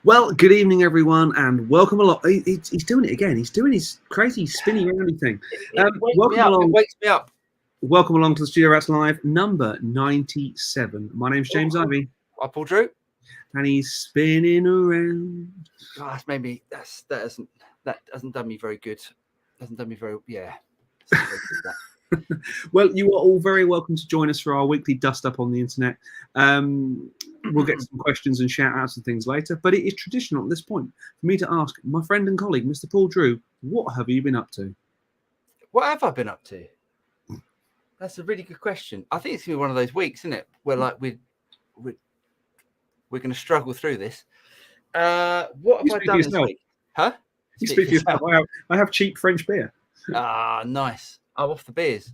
Well, good evening, everyone, and welcome along. He's doing it again. He's doing his crazy spinny roundy thing. It wakes me Welcome up. along. It wakes me up. Welcome along to the Studio Rats Live number 97. My name's James Ivy, I Paul Drew. and he's spinning around. Oh, that's made me. That hasn't done me very good. Hasn't done me very. Yeah. It's not very good, that. Well, you are all very welcome to join us for our weekly dust up on the internet. We'll get some questions and shout outs and things later, but it is traditional at this point for me to ask my friend and colleague, Mr. Paul Drew, what have you been up to? What have I been up to? That's a really good question. I think it's gonna be one of those weeks, isn't it? Where like we're going to struggle through this. What have I done this week? Huh? You speak for yourself. I have cheap French beer. Ah, nice. I'm off the beers.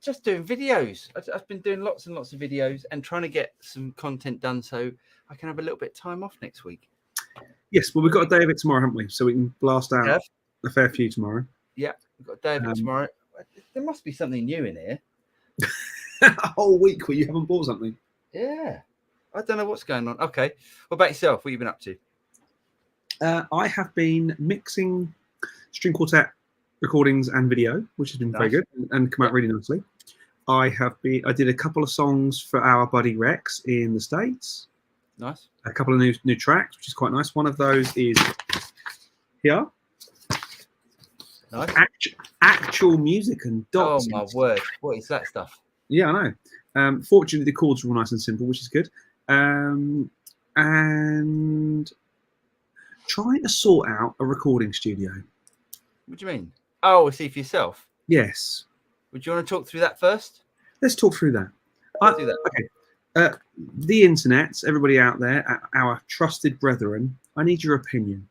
Just doing videos. I've been doing lots and lots of videos and trying to get some content done so I can have a little bit of time off next week. Yes, well, we've got a day of it tomorrow, haven't we? So we can blast out a fair few tomorrow. Yeah, we've got a day of it tomorrow. There must be something new in here. A whole week where you haven't bought something. Yeah. I don't know what's going on. Okay. What about yourself? What have you been up to? I have been mixing string quartet recordings and video, which has been very good and come out really nicely. I did a couple of songs for our buddy Rex in the States. Nice. A couple of new tracks, which is quite nice. One of those is here. Nice. Actual music and dots. Oh my word. What is that stuff? Yeah, I know. Fortunately, the chords were all nice and simple, which is good. And trying to sort out a recording studio. What do you mean? Oh, see for yourself? Yes. Would you want to talk through that first? Let's talk through that. Let's do that. Okay. The internet, everybody out there, our trusted brethren, I need your opinion.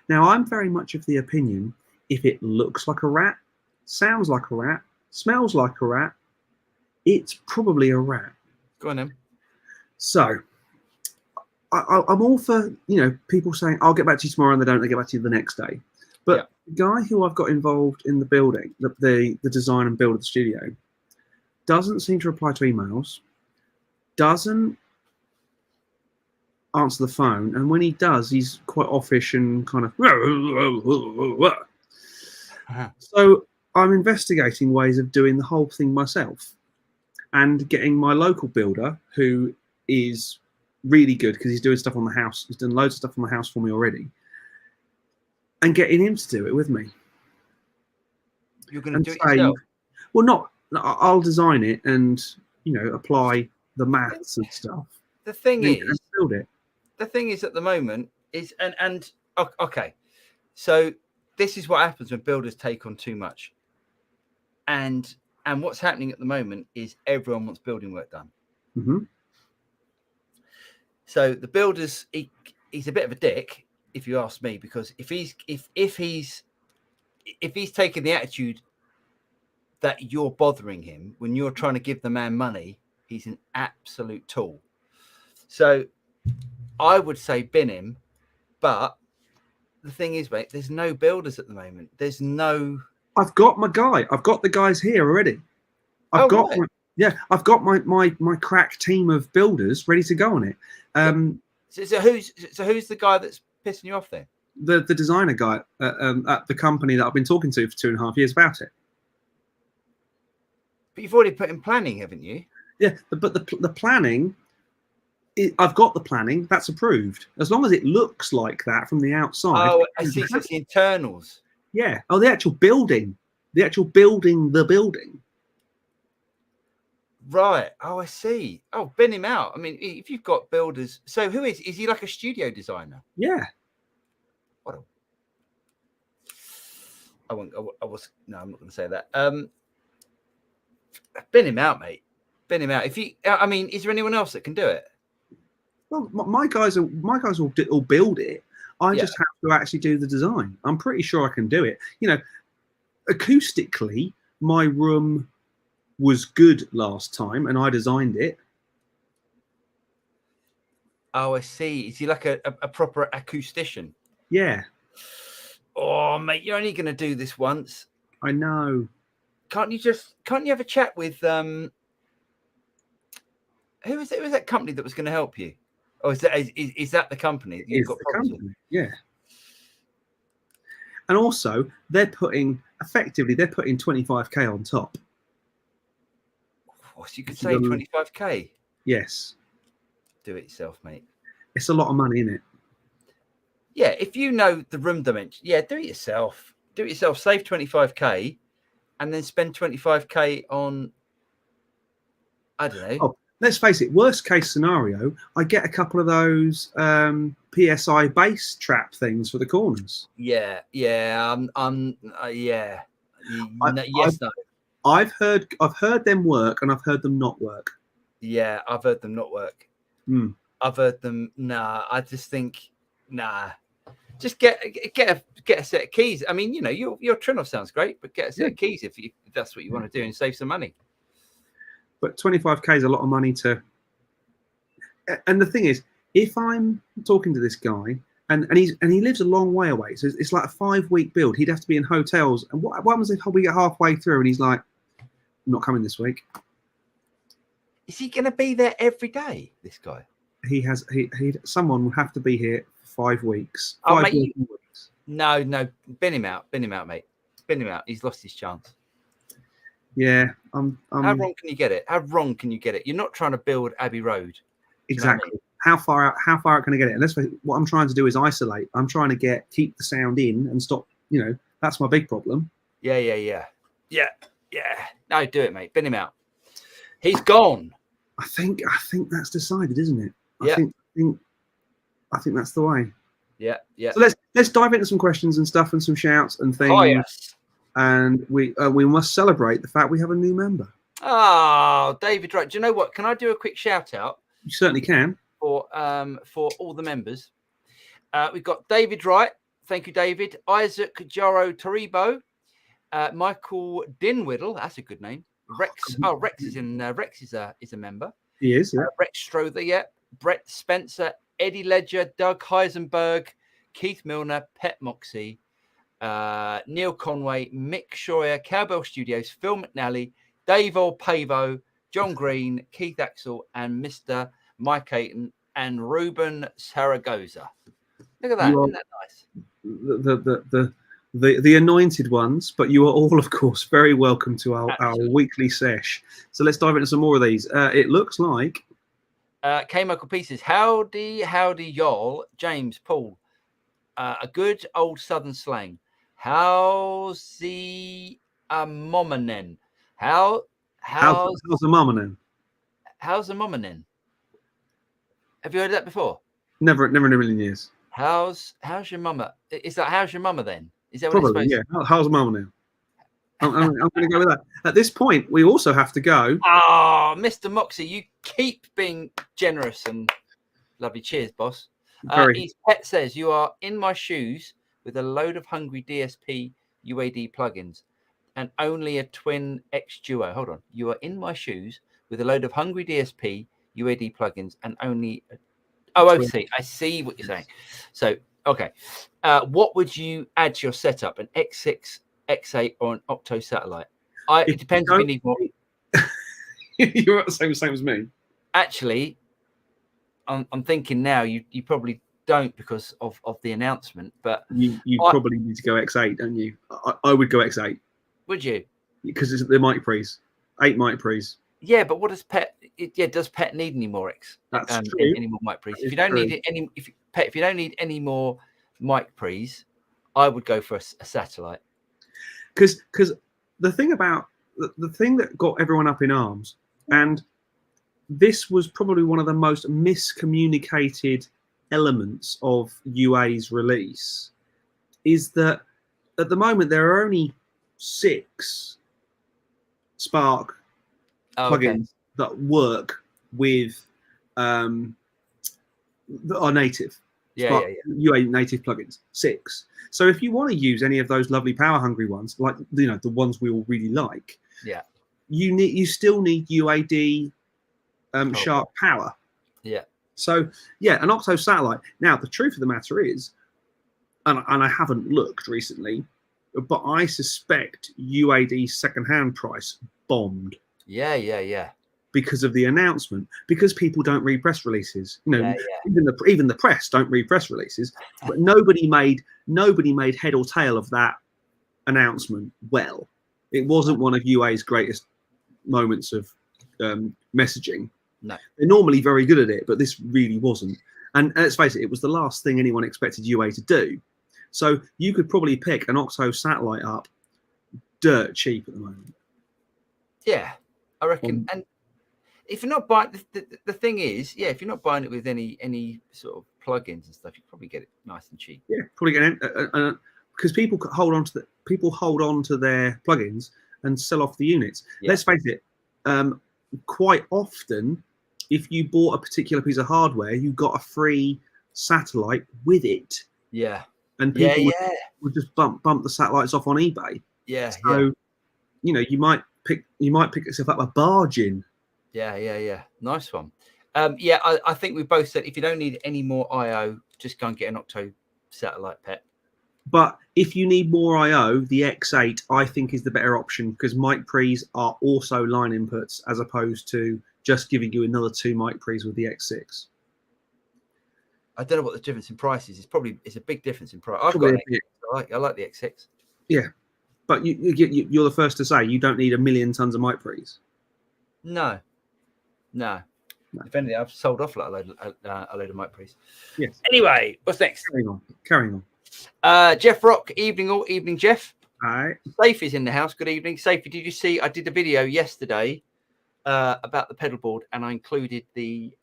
Now, I'm very much of the opinion, if it looks like a rat, sounds like a rat, smells like a rat, it's probably a rat. Go on then. So, I'm all for, people saying, I'll get back to you tomorrow, and they get back to you the next day. But the guy who I've got involved in the building, the design and build of the studio, doesn't seem to reply to emails, doesn't answer the phone, and when he does, he's quite offish and kind of. So I'm investigating ways of doing the whole thing myself and getting my local builder, who is really good because he's doing stuff on the house. He's done loads of stuff on the house for me already. And getting him to do it with me. You're going to do it yourself? Well, I'll design it and, apply the maths and stuff. The thing is, build it. The thing is at the moment is, okay. So this is what happens when builders take on too much. And what's happening at the moment is everyone wants building work done. Mm-hmm. So the builders, he's a bit of a dick, if you ask me, because if he's taking the attitude that you're bothering him when you're trying to give the man money, he's an absolute tool. So I would say bin him, but the thing is, mate, there's no builders at the moment. There's no. I've got my guy. I've got the guys here already. I've got my crack team of builders ready to go on it. So who's the guy that's pissing you off then? The designer guy at the company that I've been talking to for 2.5 years about it. But you've already put in planning, haven't you? Yeah, but the planning, I've got the planning. That's approved. As long as it looks like that from the outside. Oh, I see. So it's the internals. Yeah. Oh, the actual building. The building. Right. Oh, I see. Oh, bin him out. I mean, if you've got builders, so who is he like a studio designer? Yeah. What? No, I'm not going to say that. Bin him out, mate. Bin him out. Is there anyone else that can do it? Well, my guys will build it. I just have to actually do the design. I'm pretty sure I can do it. Acoustically, my room was good last time, and I designed it. Oh, I see. Is he like a proper acoustician? Yeah. Oh, mate, you're only going to do this once. I know. Can't you have a chat with who was that company that was going to help you? Oh, is that the company that you've got problems with? Yeah. And also, they're putting 25k on top. So you could say 25k. Yes. Do it yourself, mate. It's a lot of money, isn't it? Yeah, if you know the room dimension, yeah, do it yourself. Do it yourself. Save 25k, and then spend 25k on, I don't know. Oh, let's face it. Worst case scenario, I get a couple of those PSI bass trap things for the corners. Yeah. Yeah. Yes, No. I've heard them work, and I've heard them not work. Yeah, I've heard them not work. I've heard them. Nah, I just think nah. Just get a set of keys. I mean, you know, your Trinnov sounds great, but get a set of keys if that's what you want to do and save some money. But 25k is a lot of money to. And the thing is, if I'm talking to this guy and he lives a long way away, so it's like a 5-week build. He'd have to be in hotels. And what happens if we get halfway through and he's like, "I'm not coming this week"? Is he going to be there every day? This guy. Someone will have to be here for 5 weeks. Weeks. No, bin him out, mate. Bin him out. He's lost his chance. Yeah, how wrong can you get it? How wrong can you get it? You're not trying to build Abbey Road. Exactly. You know what I mean? How far out can I get it? And that's what I'm trying to do is isolate. I'm trying to keep the sound in and stop. You know, that's my big problem. Yeah. No, do it, mate. Bin him out. He's gone. I think that's decided, isn't it? Yeah. I think that's the way. Yeah. So let's dive into some questions and stuff and some shouts and things. Oh yes. And we must celebrate the fact we have a new member. Oh, David Wright. Do you know what? Can I do a quick shout out? You certainly can. For all the members. We've got David Wright. Thank you, David. Isaac Jaro Toribo. Michael Dinwiddle. That's a good name. Rex. Oh, Rex is in. Rex is a member. He is. Yeah. Rex Strother. Yeah. Brett Spencer. Eddie Ledger. Doug Heisenberg. Keith Milner. Pet Moxie. Neil Conway. Mick Schroyer. Cowbell Studios. Phil McNally. Dave Pavo. John Green. Keith Axel. And Mr. Mike Ayton. And Ruben Saragoza. Look at that. Isn't that nice? The anointed ones, but you are all, of course, very welcome to our weekly sesh. So let's dive into some more of these. It looks like K Michael Pieces. Howdy, y'all. James, Paul. A good old southern slang. How's the momanen? How's the momanen? How's the momanen? Have you heard that before? Never in a million years. How's your mama? Is that how's your mama then? Is that what Probably, it's yeah. How's mama now? I'm going to go with that. At this point, we also have to go. Oh, Mr. Moxie, you keep being generous and lovely. Cheers, boss. His pet says, you are in my shoes with a load of hungry DSP UAD plugins and only a twin X duo. Hold on. You are in my shoes with a load of hungry DSP UAD plugins and only... I see what you're saying. So, okay. What would you add to your setup? An X6, X8, or an Octo satellite? It depends if you need more. You're the same as me. Actually, I'm thinking now you probably don't because of the announcement, but you probably need to go X8, don't you? I would go X8. Would you? Because it's the mic pre's 8 mic pre's. Yeah, but what does Pet? Does Pet need any more That's true. Any more mic pre's? If you don't need any, if you don't need any more mic pre's, I would go for a satellite. Because the thing about the thing that got everyone up in arms, and this was probably one of the most miscommunicated elements of UA's release, is that at the moment there are only 6 Spark plugins that work with that are native. UA native plugins. 6. So if you want to use any of those lovely power hungry ones, like the ones we all really like, you still need UAD sharp power. Yeah. So an Octo satellite. Now the truth of the matter is, and I haven't looked recently, but I suspect UAD's secondhand price bombed. Yeah. because of the announcement, because people don't read press releases. You know, Yeah, even the press don't read press releases. But nobody made head or tail of that announcement well. It wasn't one of UA's greatest moments of messaging. No. They're normally very good at it, but this really wasn't. And let's face it, it was the last thing anyone expected UA to do. So you could probably pick an Octo satellite up dirt cheap at the moment. Yeah, I reckon. And if you're not buying, the thing is, yeah, if you're not buying it with any sort of plugins and stuff, you probably get it nice and cheap. Yeah, probably get it because people hold on to their plugins and sell off the units. Yeah. Let's face it, quite often, if you bought a particular piece of hardware, you got a free satellite with it. Yeah. And people would just bump the satellites off on eBay. Yeah. So, you know, you might pick yourself up a bargain. Yeah. Nice one. I think we both said if you don't need any more IO, just go and get an Octo satellite pet. But if you need more IO, the X8 I think is the better option because mic pre's are also line inputs as opposed to just giving you another 2 mic pre's with the X6. I don't know what the difference in price is. It's a big difference in price. I've got an X6. I like the X6. Yeah, but you're the first to say you don't need a million tons of mic pre's. No. If anything, I've sold off like a load of mic pre's. Yes. Anyway, what's next? Carrying on. Jeff Rock, evening, Jeff. Hi. Safe is in the house. Good evening, Safe. Did you see? I did a video yesterday about the pedal board, and I included the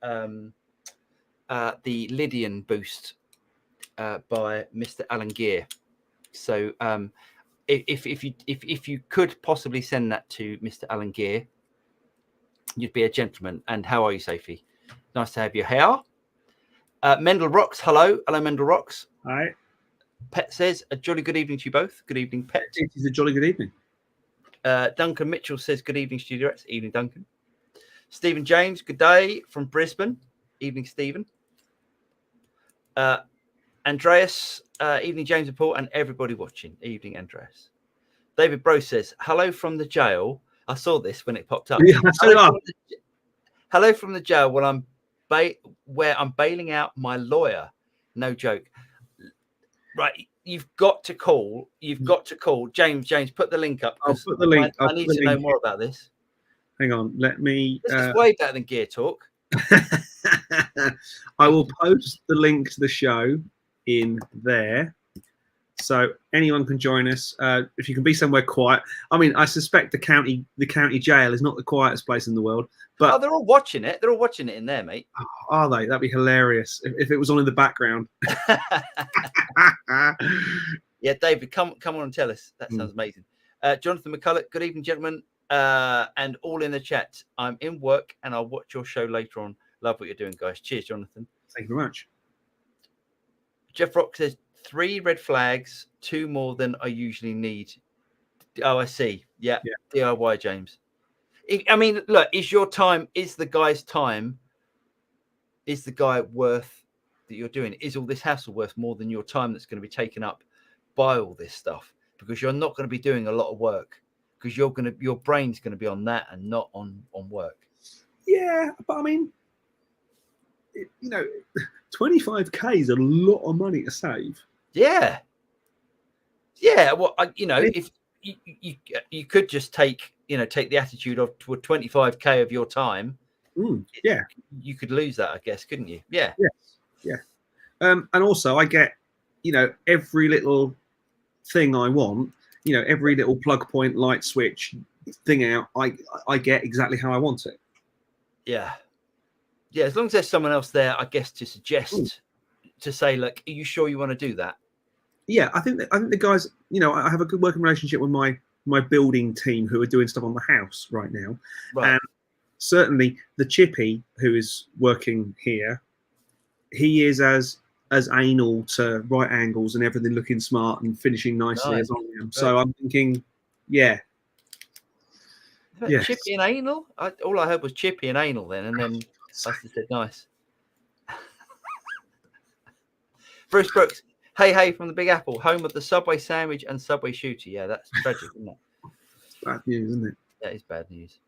Lydian boost by Mr. Alan Gear. So if you could possibly send that to Mr. Alan Gear, you'd be a gentleman. And how are you, Safey? Nice to have you here. Mendel Rocks, hello, Mendel Rocks. Hi. Pet says a jolly good evening to you both. Good evening, Pet. It is a jolly good evening. Duncan Mitchell says good evening, Studiorettes. Evening, Duncan. Stephen James, good day from Brisbane. Evening, Stephen. Andreas, evening, James and Paul, and everybody watching. Evening, Andreas. David Bro says, hello from the jail. I saw this when it popped up. Yeah, hello from the jail where I'm bailing out my lawyer. No joke. Right, you've got to call. James, put the link up. I'll put the link. I need to know more about this. Hang on, let me. This is way better than Gear Talk. I will post the link to the show in there, so anyone can join us. If you can be somewhere quiet. I mean, I suspect the county jail is not the quietest place in the world, but they're all watching it. They're all watching it in there, mate. Are they? That'd be hilarious if it was on in the background. Yeah, David, come on and tell us. That sounds amazing. Jonathan McCulloch, good evening, gentlemen, and all in the chat. I'm in work and I'll watch your show later on. Love what you're doing, guys. Cheers, Jonathan. Thank you very much. Jeff Rock says 3 red flags, 2 more than I usually need. Oh, I see. Yeah. DIY, James. I mean, look, is the guy's time, is the guy worth that you're doing? Is all this hassle worth more than your time that's going to be taken up by all this stuff? Because you're not going to be doing a lot of work because your brain's going to be on that and not on work. Yeah, but I mean, 25k is a lot of money to save. Yeah. Well, if you could just take the attitude of 25k of your time. You could lose that, I guess, couldn't you? Yeah. Yes. And also I get, every little thing I want, every little plug point, light switch thing out, I get exactly how I want it. Yeah. Yeah, as long as there's someone else there, I guess, to suggest, to say, look, are you sure you want to do that? Yeah, I think the guys, I have a good working relationship with my building team who are doing stuff on the house right now. Right. And certainly the chippy who is working here, he is as anal to right angles and everything looking smart and finishing nicely as I am. So I'm thinking, yeah. Yes. Chippy and anal? All I heard was chippy and anal then, and then I said nice. Bruce Brooks, hey from the Big Apple, home of the Subway sandwich and Subway shooter. Yeah, that's tragic, isn't it? Bad news, isn't it? That is bad news.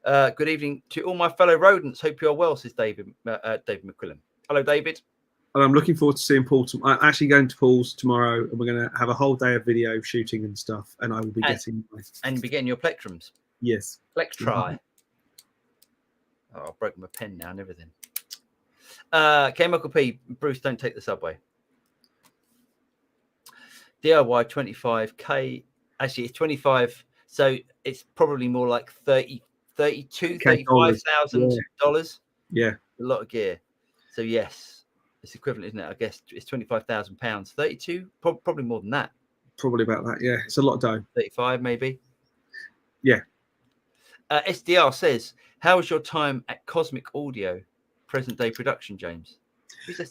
Good evening to all my fellow rodents. Hope you're well, says David McQuillan. Hello, David. And I'm looking forward to seeing Paul. I'm actually going to Paul's tomorrow, and we're going to have a whole day of video shooting and stuff. And I will be getting your plectrums. Yes. Plectri. Oh, I broke my pen now and everything. K Michael P. Bruce, don't take the subway. DIY 25k. Actually, it's 25. So it's probably more like 35,000 dollars. Yeah. A lot of gear. So yes. It's equivalent, isn't it? I guess it's £25,000. 32, probably more than that. Probably about that. Yeah, it's a lot of dough. 35, maybe. Yeah. SDR says, "How was your time at Cosmic Audio, present day production, James?"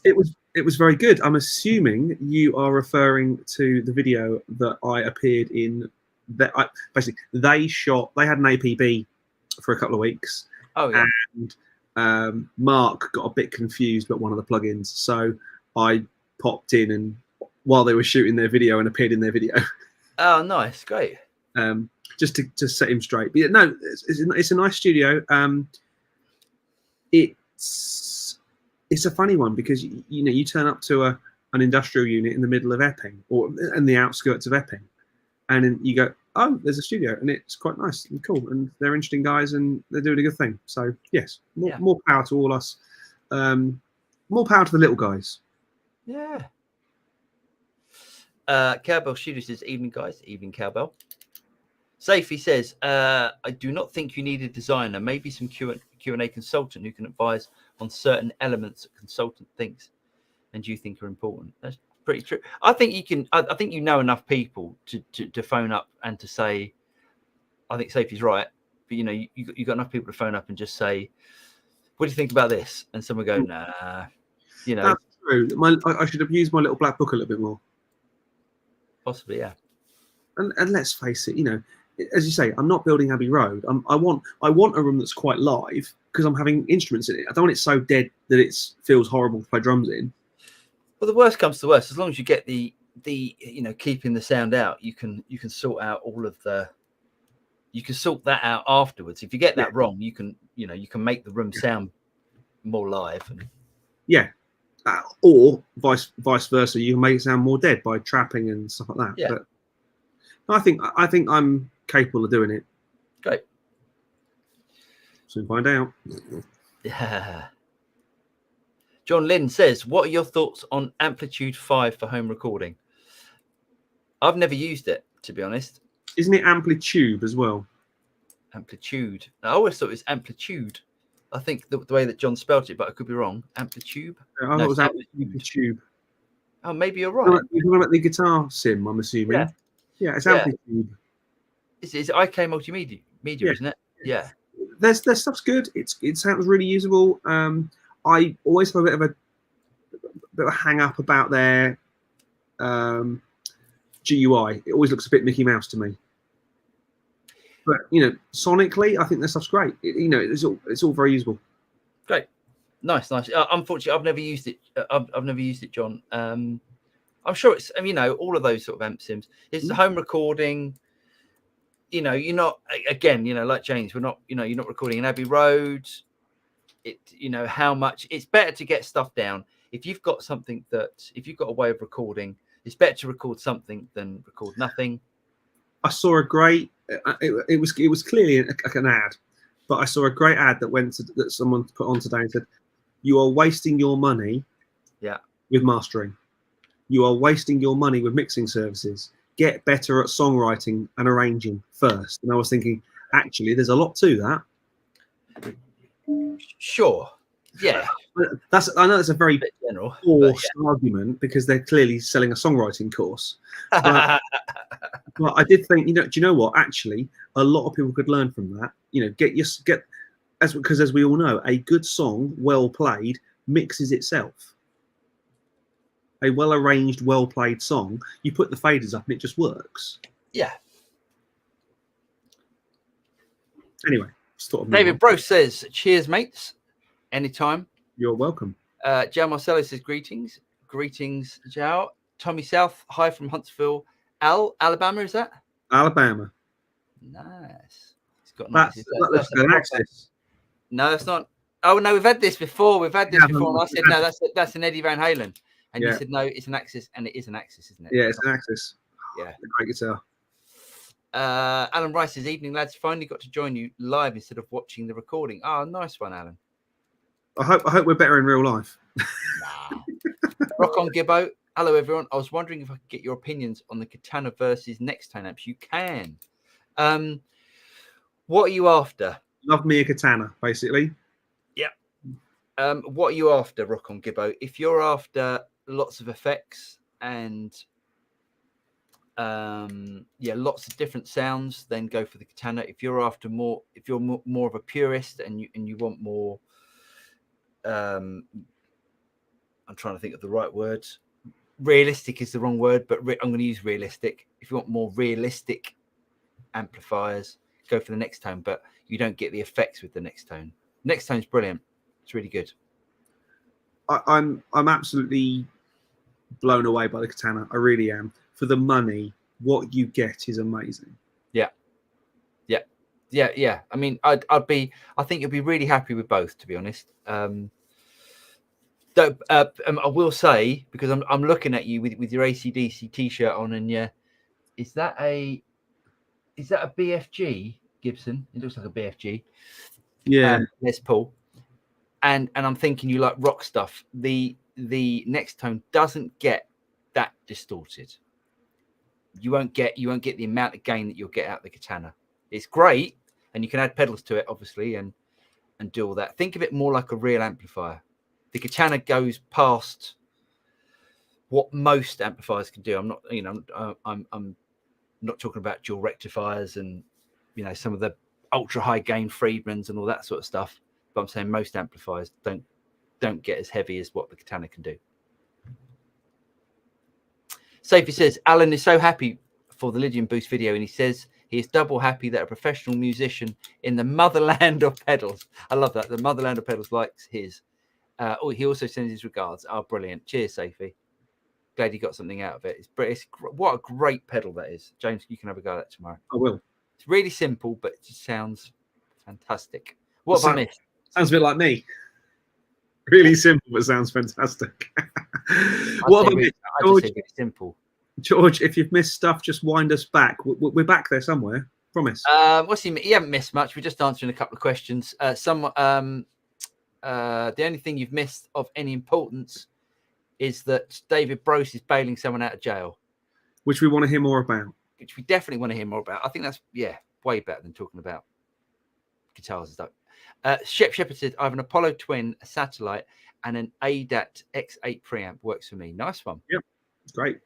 It was very good. I'm assuming you are referring to the video that I appeared in. That basically they had an APB for a couple of weeks. Oh yeah. And Mark got a bit confused about one of the plugins, so I popped in and while they were shooting their video and appeared in their video. Oh, nice, great. Just to set him straight. But yeah, no, it's a nice studio. It's a funny one because you turn up to an industrial unit in the middle of Epping or in the outskirts of Epping, and then you go, oh, there's a studio, and it's quite nice and cool, and they're interesting guys, and they're doing a good thing. So yes, more power to all us. More power to the little guys. Yeah. Cowbell Studio says, "Evening, guys. Evening, Cowbell." Safety says, "I do not think you need a designer. Maybe some Q&A consultant who can advise on certain elements that consultant thinks and you think are important." That's pretty true. I think you can. I think you know enough people to phone up and to say, I think Safety's right, but you got enough people to phone up and just say, "What do you think about this?" And someone go, "Nah." That's true. I should have used my little black book a little bit more. Possibly, yeah. And let's face it, as you say, I'm not building Abbey Road. I want a room that's quite live because I'm having instruments in it. I don't want it so dead that it feels horrible to play drums in. Well, the worst comes to worst. As long as you get the keeping the sound out, you can sort out all of the. You can sort that out afterwards. If you get that wrong, you can make the room sound more live. Or vice versa, you can make it sound more dead by trapping and stuff like that. Yeah. But I think I'm capable of doing it. Great. Soon find out. Yeah. John Lynn says, "What are your thoughts on Amplitude 5 for home recording?" I've never used it, to be honest. Isn't it Amplitude as well? Amplitude. I always thought it was Amplitude. I think the way that John spelt it, but I could be wrong. Amplitude? I thought it was Amplitude. Oh, maybe you're right. You're talking about the guitar sim, I'm assuming. Yeah, it's Amplitude. It's IK Multimedia, isn't it? Yeah. Their stuff's good. It sounds really usable. I always have a bit of a hang up about their GUI. It always looks a bit Mickey Mouse to me. But sonically, I think their stuff's great. It's all very usable. Great, nice. Unfortunately, I've never used it. I've never used it, John. I'm sure it's. All of those sort of amp sims. It's home recording. You're not again. Like James, we're not. You're not recording in Abbey Road. How much it's better to get stuff down. If you've got a way of recording, it's better to record something than record nothing. I saw a great. It was clearly an ad, but I saw a great ad that someone put on today and said, "You are wasting your money, with mastering. You are wasting your money with mixing services. Get better at songwriting and arranging first." And I was thinking, actually, there's a lot to that. Sure. Yeah. I know that's a very general forced argument because they're clearly selling a songwriting course. But I did think, do you know what? Actually, a lot of people could learn from that. Because as we all know, a good song, well played, mixes itself. A well arranged, well played song, you put the faders up and it just works. Yeah. Anyway, David Brose says, "Cheers, mates. Anytime." You're welcome. Joe Marcello says, "Greetings. Greetings, Joe." Tommy South, hi from Huntsville, Alabama, is that? Alabama. Nice. It's got an That's Axis. that looks like an Axis. No, that's not. Oh no, we've had this before. We've had this before, and I said no, that's an Eddie Van Halen, and you said no, it's an Axis, and it is an Axis, isn't it? Yeah, it's an Axis. Yeah, a great guitar. Alan Rice says, "Evening lads, finally got to join you live instead of watching the recording." Oh, nice one, Alan. I hope we're better in real life. Nah. Rock on, Gibbo. Hello, everyone. I was wondering if I could get your opinions on the Katana versus Next Tone amps. You can. What are you after? Love me a Katana, basically. Yeah. What are you after, Rock on, Gibbo? If you're after lots of effects and lots of different sounds, then go for the Katana. If you're after more, if you're more of a purist and you want more, I'm trying to think of the right words. Realistic is the wrong word, but I'm going to use realistic. If you want more realistic amplifiers, go for the Next Tone, but you don't get the effects with the Next Tone. Next Tone's brilliant. It's really good. I'm absolutely blown away by the Katana. I really am. For the money, what you get is amazing. Yeah. I mean, I think you'll be really happy with both, to be honest. I will say, because I'm looking at you with your AC/DC t-shirt on, and is that a BFG Gibson? It looks like a BFG. Yeah. Les Paul. And I'm thinking you like rock stuff. The Next Tone doesn't get that distorted. You won't get the amount of gain that you'll get out of the Katana. It's great, and you can add pedals to it, obviously, and do all that. Think of it more like a real amplifier. The Katana goes past what most amplifiers can do. I'm not, I'm not talking about dual rectifiers and some of the ultra high gain Friedmans and all that sort of stuff. But I'm saying most amplifiers don't get as heavy as what the Katana can do. Sophie says, Alan is so happy for the Lydian Boost video, and he says he is double happy that a professional musician in the motherland of pedals, I love that, the motherland of pedals, likes his. He also sends his regards. Oh, brilliant. Cheers, Sophie. Glad you got something out of it. What a great pedal that is. James, you can have a go at that tomorrow. I will. It's really simple, but it just sounds fantastic. What have I missed? Sounds a bit like me. Really simple, but sounds fantastic. What have I missed? George, really simple. George, if you've missed stuff, just wind us back. We're back there somewhere. Promise. You haven't missed much. We're just answering a couple of questions. The only thing you've missed of any importance is that David Brose is bailing someone out of jail, which we want to hear more about. Which we definitely want to hear more about. I think that's way better than talking about guitars and stuff. Shep Shepherd said, I have an Apollo Twin, a satellite, and an ADAT X8 preamp. Works for me. Nice one. Yep, great.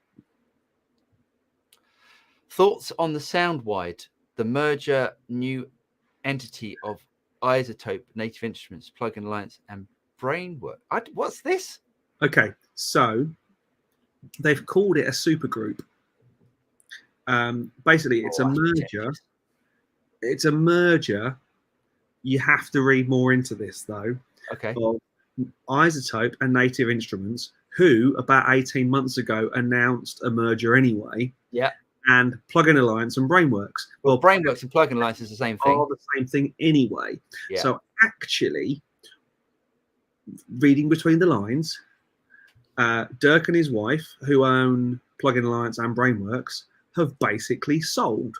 Thoughts on the Soundwide, the merger new entity of Isotope, Native Instruments, Plug-in Alliance, and Brainwork. What's this? Okay, so they've called it a supergroup. Basically, it's a merger. It's a merger. You have to read more into this, though. Okay. Of Isotope and Native Instruments, who about 18 months ago announced a merger anyway. Yeah. And Plug-in Alliance and Brainworks. Well, Brainworks and Plug-in Alliance is the same thing. Are the same thing anyway. Yeah. So actually, reading between the lines, Dirk and his wife, who own Plug-in Alliance and Brainworks, have basically sold.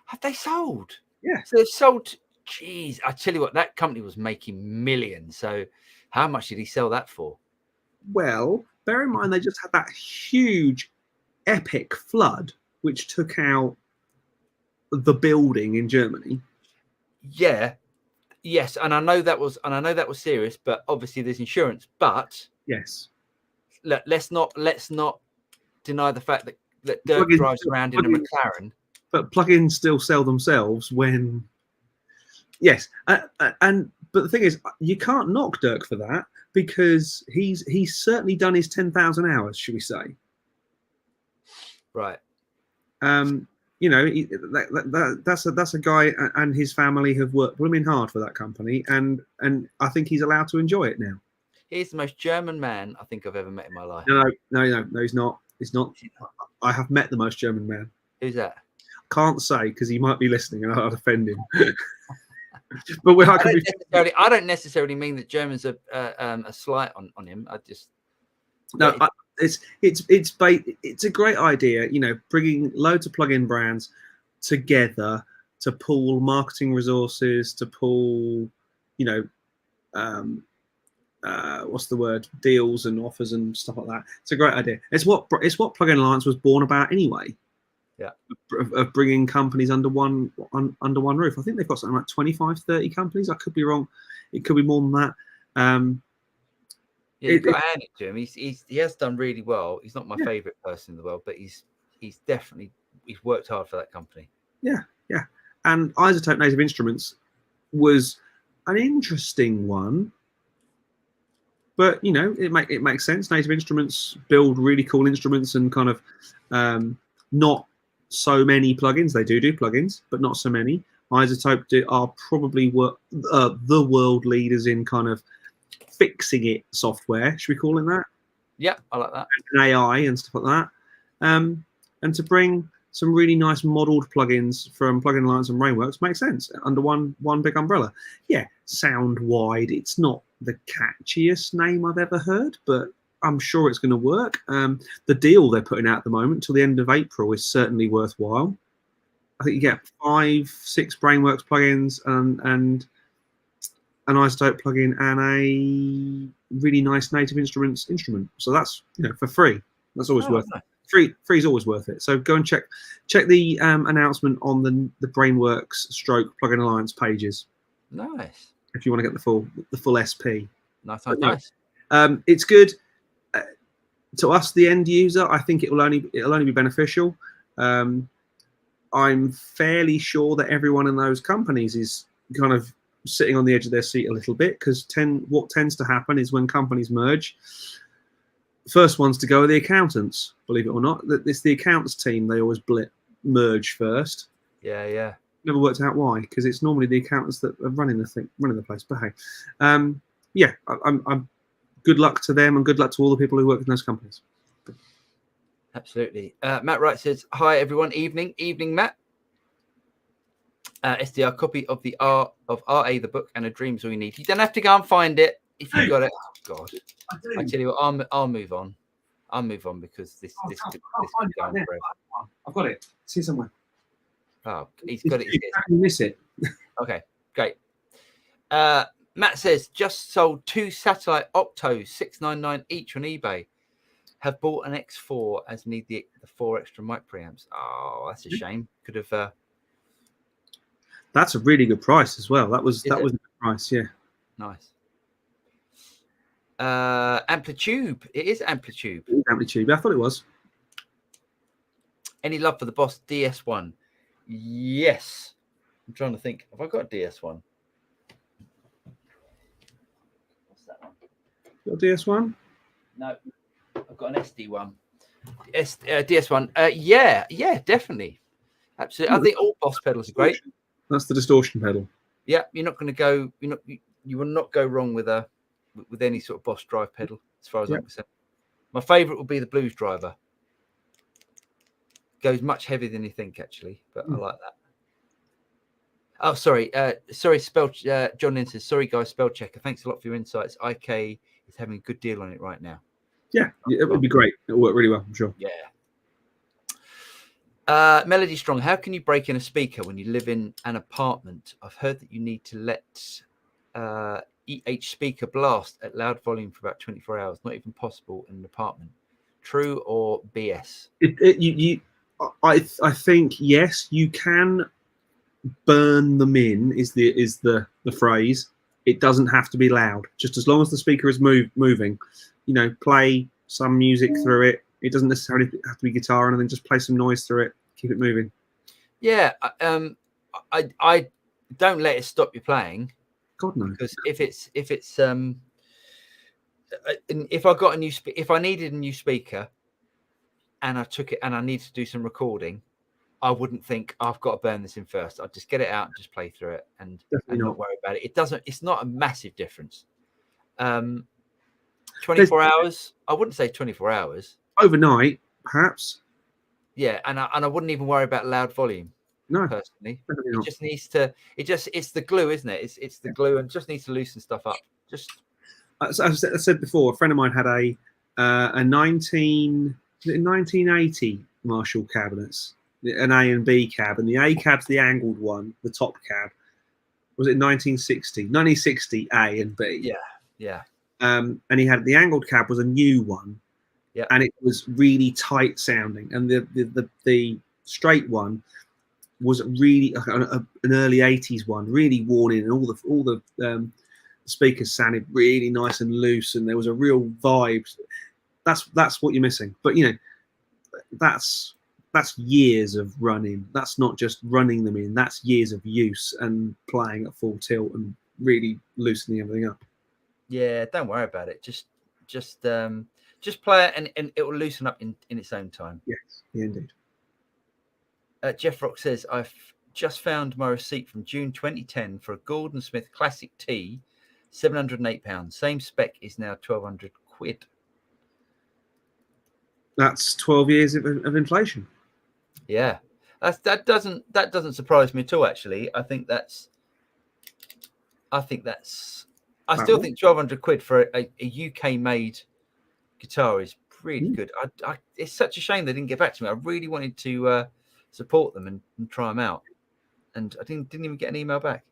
Have they sold? Yeah. So they've sold. Jeez, I tell you what, that company was making millions. So how much did he sell that for? Well, bear in mind they just had that huge, epic flood, which took out the building in Germany. Yeah. Yes, and I know that was serious, but obviously there's insurance. But yes, let's not deny the fact that Dirk drives around in a McLaren. But plugins still sell themselves when. Yes, but the thing is, you can't knock Dirk for that because he's certainly done his 10,000 hours, should we say? Right. That's a guy and his family have worked blooming hard for that company, and I think he's allowed to enjoy it now. He's the most German man I think I've ever met in my life. No, he's not. He's not. I have met the most German man. Who's that? I can't say because he might be listening and I'd offend him. But I don't necessarily mean that Germans are a slight on him. I just it's a great idea, you know, bringing loads of plugin brands together to pool marketing resources, to pool, you know, what's the word, deals and offers and stuff like that. It's a great idea. It's what Plugin Alliance was born about anyway. Yeah, of bringing companies under one roof. I think they've got something like 25, 30 companies. I could be wrong. It could be more than that. Yeah, you've got to hand it to him. He has done really well. He's not my favorite person in the world, but he's definitely worked hard for that company. Yeah. And Isotope Native Instruments was an interesting one, but you know, it makes sense. Native Instruments build really cool instruments and kind of not so many plugins. They do plugins, but not so many. Isotope are probably the world leaders in kind of fixing it software. Should we call it that? Yeah, I like that. And AI and stuff like that. And to bring some really nice modeled plugins from Plugin Alliance and Rainworks makes sense under one big umbrella. Yeah, sound wide. It's not the catchiest name I've ever heard, but I'm sure it's going to work. The deal they're putting out at the moment till the end of April is certainly worthwhile. I think you get 5-6 Brainworks plugins and an Isotope plugin and a really nice Native Instruments instrument. So that's, you know, for free. That's always worth it. Free is always worth it. So go and check the announcement on the Brainworks / Plugin Alliance pages. Nice. If you want to get the full SP. Nice. It's good. To us, the end user, I think it'll only be beneficial. I'm fairly sure that everyone in those companies is kind of sitting on the edge of their seat a little bit, because what tends to happen is when companies merge, first ones to go are the accountants, believe it or not. It's the accountants team, they always merge first. Yeah. Never worked out why, because it's normally the accountants that are running the place. But hey, I'm good luck to them and good luck to all the people who work in those companies. Absolutely. Matt Wright says, hi everyone. Evening, Matt. SDR copy of the RA, the book, and a dream's all you need. You don't have to go and find it if you've got it. Oh, God. I tell you what, I'll move on. I'll move on because this could go on forever. I've got it. It's here somewhere. Oh, he's got it. You miss it. Okay, great. Matt says, just sold 2 satellite Octos, $699 each on eBay. Have bought an X4 as need the 4 extra mic preamps. Oh, that's a shame. Could have. That's a really good price as well. That was a good price. Yeah. Nice. Amplitude. It is Amplitude. Amplitude. I thought it was. Any love for the Boss DS1? Yes. I'm trying to think. Have I got a DS1? What's that one? Got a DS1? No. I've got an SD one. DS1. Yeah, definitely. Absolutely. I think all Boss pedals are great. That's the distortion pedal. Yeah, you're not going to go. You will not go wrong with any sort of Boss drive pedal, as far as I'm concerned. My favourite would be the Blues driver. Goes much heavier than you think, actually, but I like that. Oh, sorry. John Lynn says, sorry, guys, spell checker. Thanks a lot for your insights. IK is having a good deal on it right now. Yeah, it would be great. It'll work really well, I'm sure. Yeah. Melody Strong, how can you break in a speaker when you live in an apartment? I've heard that you need to let each speaker blast at loud volume for about 24 hours. Not even possible in an apartment. True or BS? I think yes, you can burn them in. Is the phrase? It doesn't have to be loud. Just as long as the speaker is moving. Play some music through it. It doesn't necessarily have to be guitar, and then just play some noise through it. Keep it moving. Yeah, I don't let it stop you playing. God no. Because if I got if I needed a new speaker, and I took it and I needed to do some recording, I wouldn't think I've got to burn this in first. I'd just get it out and just play through it and not worry about it. It's not a massive difference. 24 hours. I wouldn't say 24 hours. Overnight, perhaps. Yeah, and I wouldn't even worry about loud volume. No, personally. definitely It not. just needs to. It's the glue, isn't it? It's the glue, and just needs to loosen stuff up. Just As I said before, a friend of mine had a 1980 Marshall cabinets, an A and B cab, and the A cab's the angled one, the top cab. Was it 1960? 1960 A and B. yeah. And he had the angled cab was a new one, Yeah. and it was really tight sounding, and the straight one was really an early 80s one, really worn in, and all the speakers sounded really nice and loose, and there was a real vibe. That's what you're missing. But that's years of running. That's not just running them in. That's years of use and playing at full tilt and really loosening everything up. Yeah, don't worry about it. Just play it, and it will loosen up in its own time. Yes, yeah, indeed. Jeff Rock says, I've just found my receipt from June 2010 for a Gordon Smith Classic T, £708. Same spec is now £1,200. That's 12 years of inflation. Yeah, that doesn't surprise me at all. Actually, I still think £1,200 for a UK made guitar is really good. It's such a shame they didn't get back to me. I really wanted to support them and try them out, and I didn't even get an email back.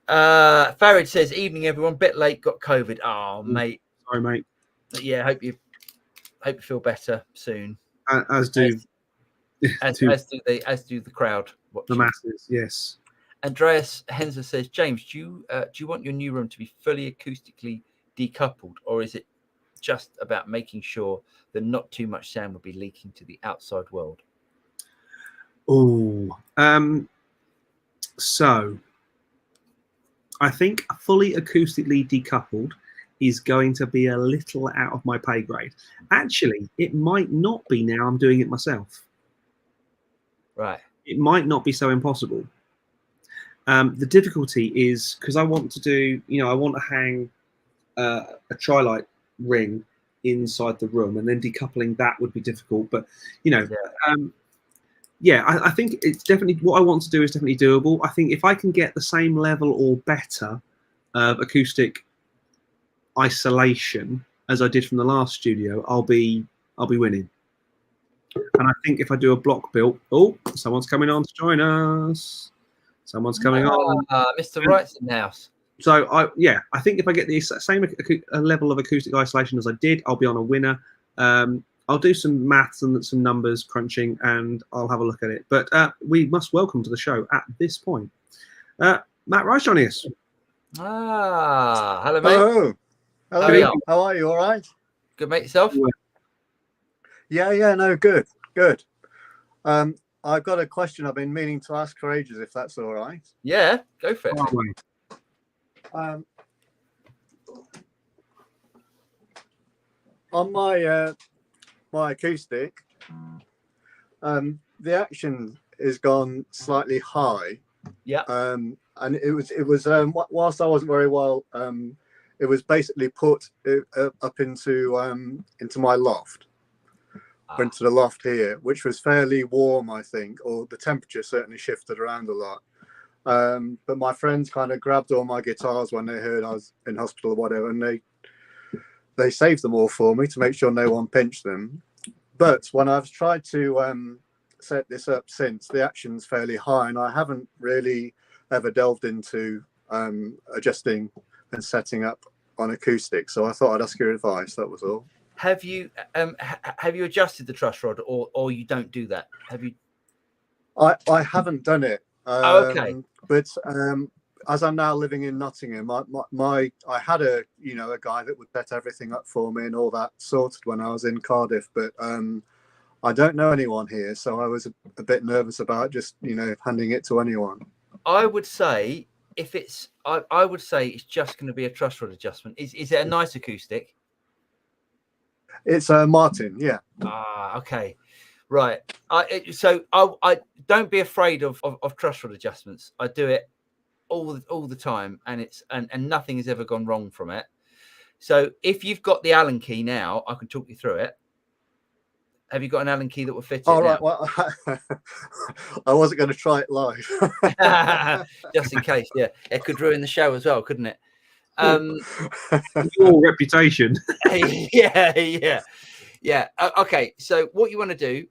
Farid says, "Evening, everyone. Bit late. Got COVID. Oh, mate. Sorry, mate. Yeah, hope you feel better soon. As do the crowd watching. the masses. Yes. Andreas Henzer says, James, do you want your new room to be fully acoustically decoupled, or is it just about making sure that not too much sound will be leaking to the outside world? Oh, so I think fully acoustically decoupled is going to be a little out of my pay grade. Actually, it might not be now I'm doing it myself. Right. It might not be so impossible. The difficulty is because I want to do, I want to hang a tri-light ring inside the room, and then decoupling that would be difficult. But I think it's definitely what I want to do is definitely doable. I think if I can get the same level or better of acoustic isolation as I did from the last studio, I'll be winning. And I think if I do a block build, someone's coming on to join us. Someone's coming on. Mr. Wright's in the house. So I think if I get the same level of acoustic isolation as I did, I'll be on a winner. I'll do some maths and some numbers crunching, and I'll have a look at it. But we must welcome to the show at this point Matt Rice joining us. Hello, mate. Hello. How are you? All right? Good, mate. Yourself? Yeah. No, good. I've got a question I've been meaning to ask for ages, if that's all right. Yeah, go for it. On my my acoustic, the action is gone slightly high. Yeah. And it was whilst I wasn't very well, it was basically put up into my loft. Went to the loft here, which was fairly warm, I think, or the temperature certainly shifted around a lot. But my friends kind of grabbed all my guitars when they heard I was in hospital or whatever, and they saved them all for me to make sure no one pinched them. But when I've tried to set this up since, the action's fairly high, and I haven't really ever delved into adjusting and setting up on acoustic. So I thought I'd ask your advice. That was all. Have you adjusted the truss rod, or you don't do that? Have you? I haven't done it. Okay. But as I'm now living in Nottingham, I had a guy that would set everything up for me and all that sorted when I was in Cardiff. But I don't know anyone here, so I was a bit nervous about just handing it to anyone. I would say I would say it's just going to be a truss rod adjustment. Is it a nice acoustic? It's Martin, yeah. Okay, right. I don't be afraid of truss rod adjustments. I do it all the time, and nothing has ever gone wrong from it. So if you've got the Allen key now, I can talk you through it. Have you got an Allen key that will fit it? All right. Well, I wasn't going to try it live. Just in case. Yeah, it could ruin the show as well, couldn't it? Your reputation. Yeah. Okay. So what you want to do?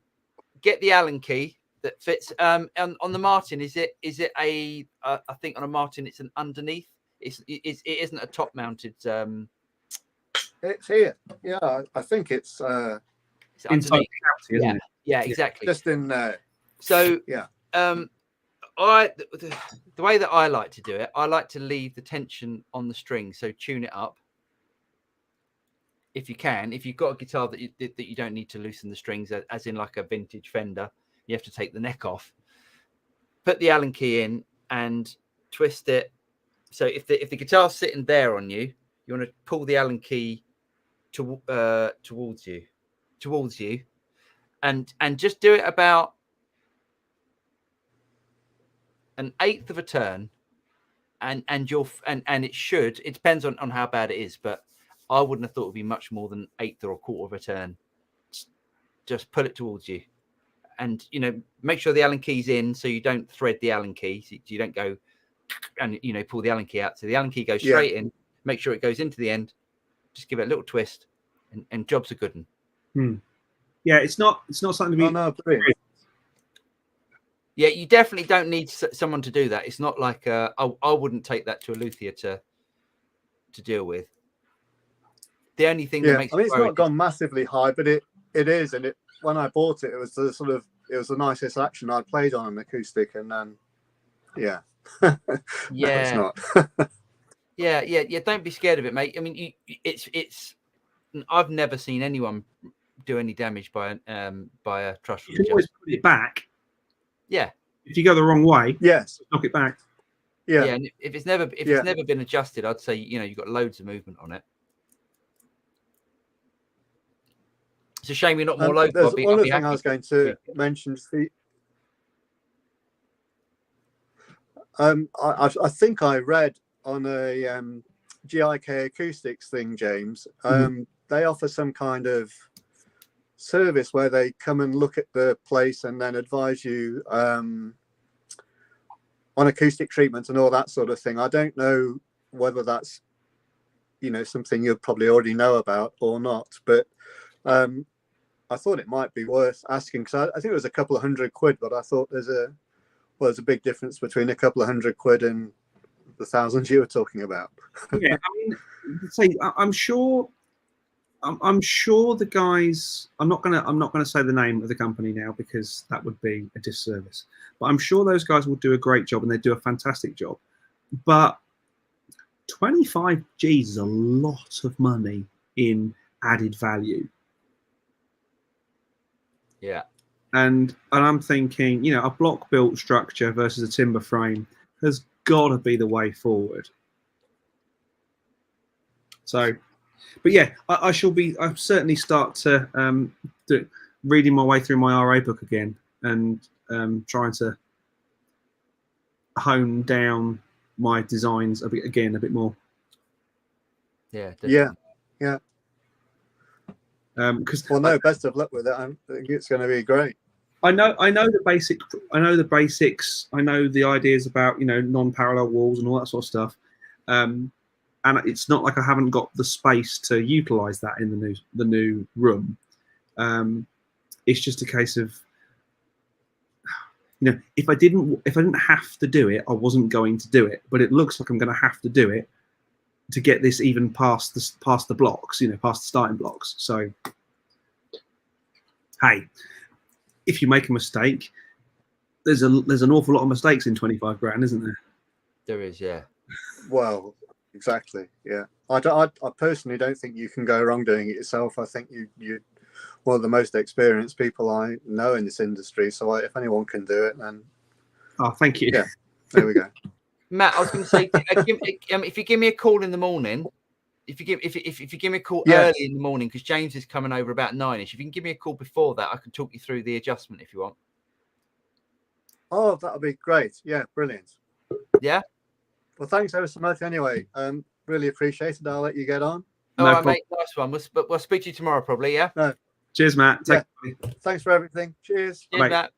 Get the Allen key that fits. On the Martin, is it a? I think on a Martin, it's an underneath. It isn't a top mounted. It's here. Yeah, I think it's Inside the cavity, isn't it? Yeah, exactly. just in there. So yeah. The way that I like to do it, I like to leave the tension on the string. So tune it up if you can. If you've got a guitar that you don't need to loosen the strings, as in like a vintage Fender, you have to take the neck off. Put the Allen key in and twist it. So if the guitar's sitting there on you, you want to pull the Allen key towards you, and just do it about an eighth of a turn, and it should. It depends on how bad it is, but I wouldn't have thought it would be much more than eighth or a quarter of a turn. Just pull it towards you, and make sure the Allen key's in, so you don't thread the Allen key. So you don't go and pull the Allen key out. So the Allen key goes straight in. Make sure it goes into the end. Just give it a little twist, and job's a good one. Yeah, it's not something to be. Oh, no, brilliant. Yeah, you definitely don't need someone to do that. It's not like I wouldn't take that to a luthier to deal with. The only thing that makes it's not gone massively high, but it is, and when I bought it, it was the nicest action I'd played on an acoustic, and then no, it's not. Yeah. Don't be scared of it, mate. I mean, it's. I've never seen anyone do any damage by a truss. You can always put it back. Yeah. If you go the wrong way, yes, knock it back. Yeah. And if it's never been adjusted, I'd say you've got loads of movement on it. It's a shame you're not more local. There's one other thing I was going to mention. I think I read on a GIK Acoustics thing, James. They offer some kind of service where they come and look at the place and then advise you on acoustic treatment and all that sort of thing. I don't know whether that's something you'd probably already know about or not, but I thought it might be worth asking, because I think it was a couple of £100, but I thought there's a big difference between a couple of £100 and the thousands you were talking about. Yeah, I mean, I'm sure the guys. I'm not gonna say the name of the company now, because that would be a disservice. But I'm sure those guys will do a great job, and they do a fantastic job. But 25 G's is a lot of money in added value. Yeah. And I'm thinking, a block built structure versus a timber frame has got to be the way forward. So, but yeah, I'll certainly start to reading my way through my RA book again, and trying to hone down my designs a bit more. Yeah. Definitely. Yeah. Because best of luck with it. I think it's going to be great. I know the basics. I know the ideas about non-parallel walls and all that sort of stuff. And it's not like I haven't got the space to utilize that in the new room. It's just a case of if I didn't have to do it, I wasn't going to do it. But it looks like I'm going to have to do it to get this even past the blocks, past the starting blocks. So, hey, if you make a mistake, there's an awful lot of mistakes in 25 grand, isn't there? There is, yeah. Well, exactly, yeah. I personally don't think you can go wrong doing it yourself. I think you're one of the most experienced people I know in this industry. So if anyone can do it, then thank you. Yeah, there we go. Matt, I was going to say, if you give me a call in the morning, if you give me a call early in the morning, because James is coming over about 9ish. If you can give me a call before that, I can talk you through the adjustment if you want. Oh, that'll be great. Yeah, brilliant. Yeah. Well, thanks ever so much. Anyway, really appreciate it. I'll let you get on. All right, mate. Nice one. We'll speak to you tomorrow, probably. Yeah. No. Cheers, Matt. Yeah. Thanks for everything. Cheers. Cheers, Matt.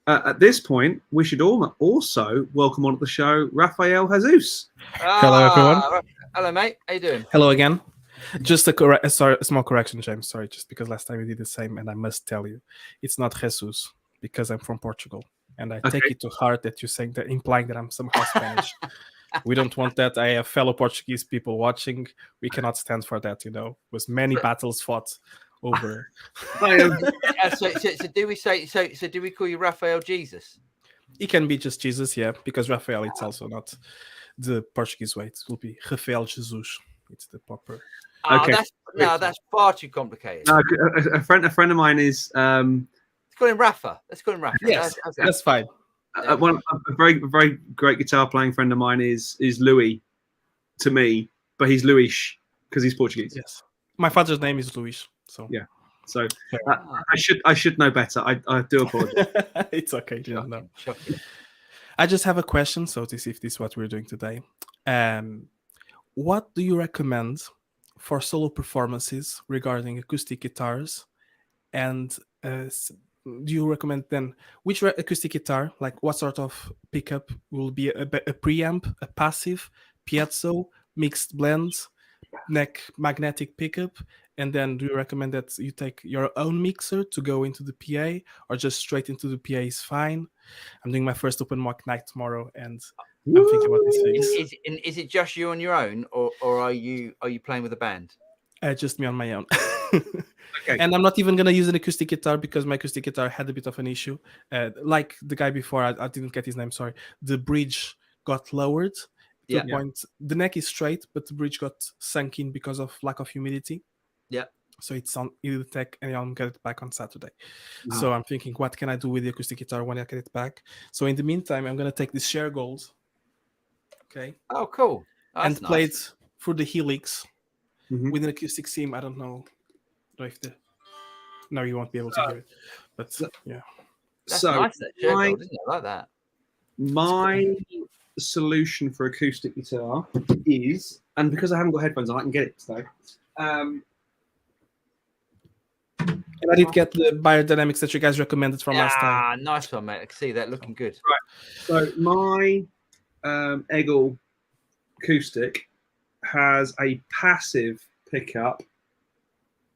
At this point, we should also welcome onto the show Rafael Jesus. Hello, everyone. Hello, mate. How you doing? Hello again. Just a small correction, James. Sorry, just because last time we did the same, and I must tell you, it's not Jesus because I'm from Portugal, and I take it to heart that you're saying that, implying that I'm somehow Spanish. We don't want that. I have fellow Portuguese people watching. We cannot stand for that. Was many battles fought over. So do we say? So do we call you Raphael Jesus? It can be just Jesus, yeah, because Raphael it's also not the Portuguese way. It will be Rafael Jesus. It's the proper. Okay. That's far too complicated. A friend of mine is. Let's call him Rafa. Yes, that's fine. A very great guitar playing friend of mine is Louis, to me, but he's Luis because he's Portuguese. Yes, my father's name is Luis. So yeah, so I should know better. I do apologize. It's okay. You don't know. I just have a question. So to see if this is what we're doing today. What do you recommend for solo performances regarding acoustic guitars? And do you recommend then which acoustic guitar, like what sort of pickup will be a preamp, a passive, piezo, mixed blends, neck magnetic pickup? And then do you recommend that you take your own mixer to go into the PA, or just straight into the PA is fine? I'm doing my first open mic night tomorrow, and I'm thinking about these things. Is it just you on your own, or are you playing with a band? Just me on my own. Okay. And I'm not even going to use an acoustic guitar because my acoustic guitar had a bit of an issue. Like the guy before, I didn't get his name, sorry. The bridge got lowered to a point. The neck is straight, but the bridge got sunk in because of lack of humidity. Yeah. So it's on Tech, and I'll get it back on Saturday. Wow. So I'm thinking, what can I do with the acoustic guitar when I get it back? So in the meantime, I'm going to take this Share Gold. Okay. Oh, cool. That's and nice. play it through the Helix with an acoustic seam. I don't know if no, you won't be able to hear it, but yeah. That's so nice, that Share Gold, isn't it? I like that. My solution for acoustic guitar is, and because I haven't got headphones on, I can get it today. And I did get the biodynamics that you guys recommended from last time. Ah, nice one, mate. I can see that looking good. Right. So my Eggle acoustic has a passive pickup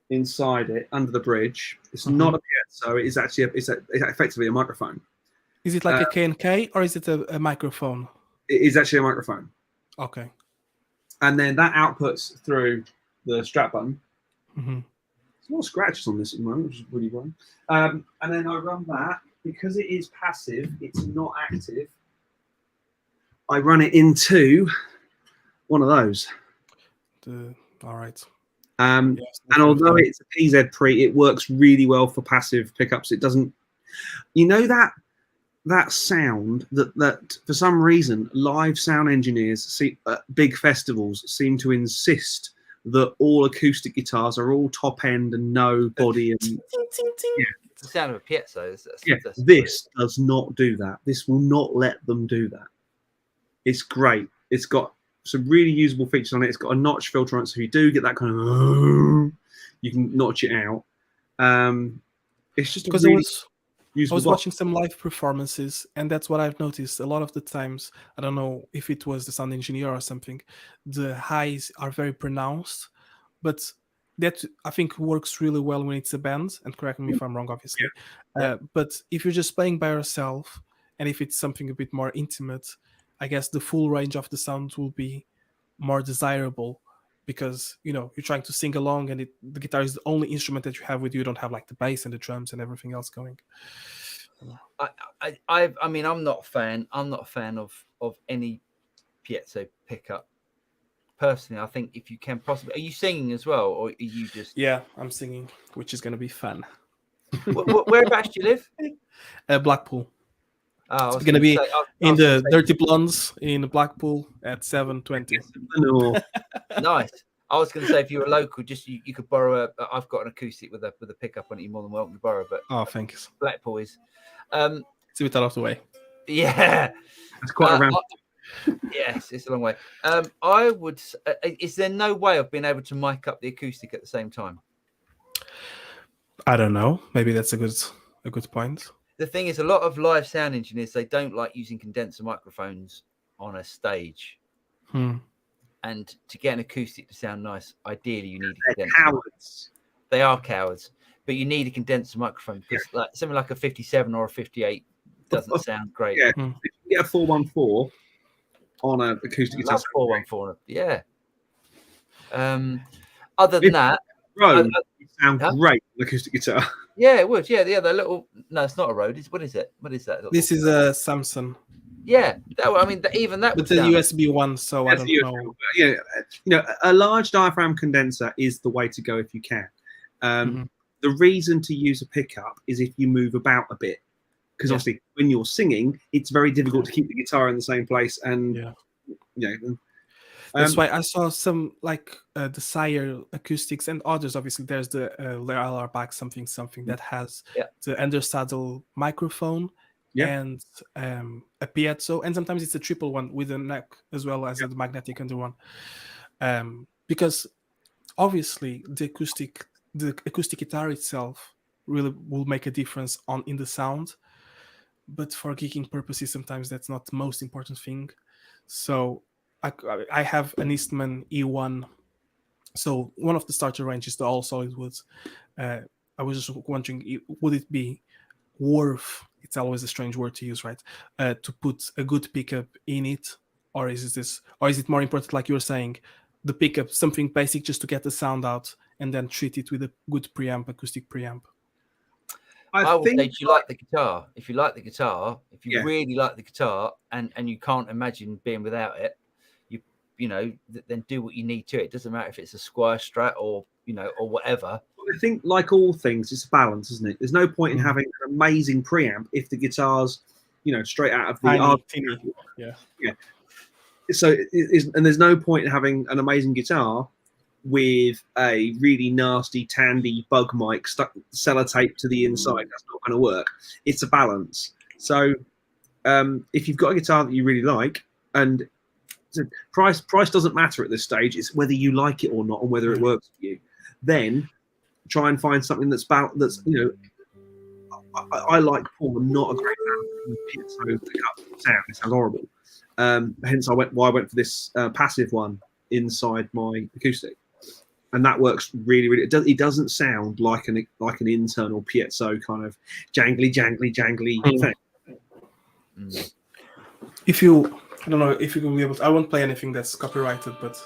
inside it under the bridge. It's not a piezo. It is actually it's effectively a microphone. Is it like a K&K or is it a microphone? It is actually a microphone. Okay. And then that outputs through the strap button. Mm-hmm. There's more scratches on this at the moment, which is really fun. And then I run that. Because it is passive, it's not active. I run it into one of those. All right. And although it's a PZ pre, it works really well for passive pickups. It doesn't, that sound that for some reason live sound engineers at big festivals seem to insist that all acoustic guitars are all top end and no body and It's the sound of a piezo. This does not do that. This will not let them do that. It's great. It's got some really usable features on it. It's got a notch filter on it, so if you do get that kind of, you can notch it out. It's just because really I was watching some live performances, and that's what I've noticed. A lot of the times, I don't know if it was the sound engineer or something, the highs are very pronounced, but that I think works really well when it's a band, and correct me if I'm wrong, obviously. But if you're just playing by yourself, and if it's something a bit more intimate, I guess the full range of the sound will be more desirable, because you're trying to sing along, and the guitar is the only instrument that you have with you. You don't have like the bass and the drums and everything else going. I mean, I'm not a fan of any piezo pickup. Personally, I think if you can possibly, are you singing as well, or are you just? Yeah, I'm singing, which is going to be fun. Whereabouts do you live? Blackpool. Oh, it's going to be in the Dirty Blondes in Blackpool at 7:20. Nice. I was going to say, if you were local, just you could borrow I've got an acoustic with a pickup on it. You're more than welcome to borrow. But thanks. Blackpool is. It's a bit out of the way. Yeah, it's quite around. Yes, it's a long way. I would. Is there no way of being able to mic up the acoustic at the same time? I don't know. Maybe that's a good point. The thing is, a lot of live sound engineers, they don't like using condenser microphones on a stage. And to get an acoustic to sound nice, ideally you need a condenser. Cowards. They are cowards, but you need a condenser microphone because like something like a 57 or a 58 doesn't sound great. Yeah, if you get a 414 on an acoustic guitar. 414, yeah. Other than that, Rode would sound great on acoustic guitar. Yeah, it would. Yeah, the other little. No, it's not a Rode. What is it? What is that? This is a Samsung. Yeah, I mean, even that. It's a USB one, so I don't know. Yeah, a large diaphragm condenser is the way to go if you can. The reason to use a pickup is if you move about a bit, because obviously when you're singing, it's very difficult to keep the guitar in the same place, and that's why I saw some like the Sire acoustics and others. Obviously, there's the LR back something that has the undersaddle microphone. And a piezo, and sometimes it's a triple one with a neck as well as the magnetic under one. Because obviously the acoustic guitar itself really will make a difference in the sound, but for gigging purposes, sometimes that's not the most important thing. So I have an Eastman E1. So one of the starter range is the all solid woods. I was just wondering, would it be worth, it's always a strange word to use, right, to put a good pickup in it, or is it more important, like you were saying, the pickup, something basic just to get the sound out, and then treat it with a good preamp, acoustic preamp? I would say, if you like the guitar, if you really like the guitar, and you can't imagine being without it, then do what you need to. It doesn't matter if it's a Squire Strat or whatever. I think, like all things, it's a balance, isn't it? There's no point in having an amazing preamp if the guitar's, straight out of the So and there's no point in having an amazing guitar with a really nasty Tandy bug mic stuck sellotape to the inside. That's not going to work. It's a balance. So if you've got a guitar that you really like, and price doesn't matter at this stage, it's whether you like it or not and whether it works for you, then try and find something that's I like Paul. I'm not a great fan of sound. It sounds horrible. Hence I went for this passive one inside my acoustic, and that works really, really. It doesn't sound like an internal piezo kind of jangly thing. I don't know if you can be able to, I won't play anything that's copyrighted, but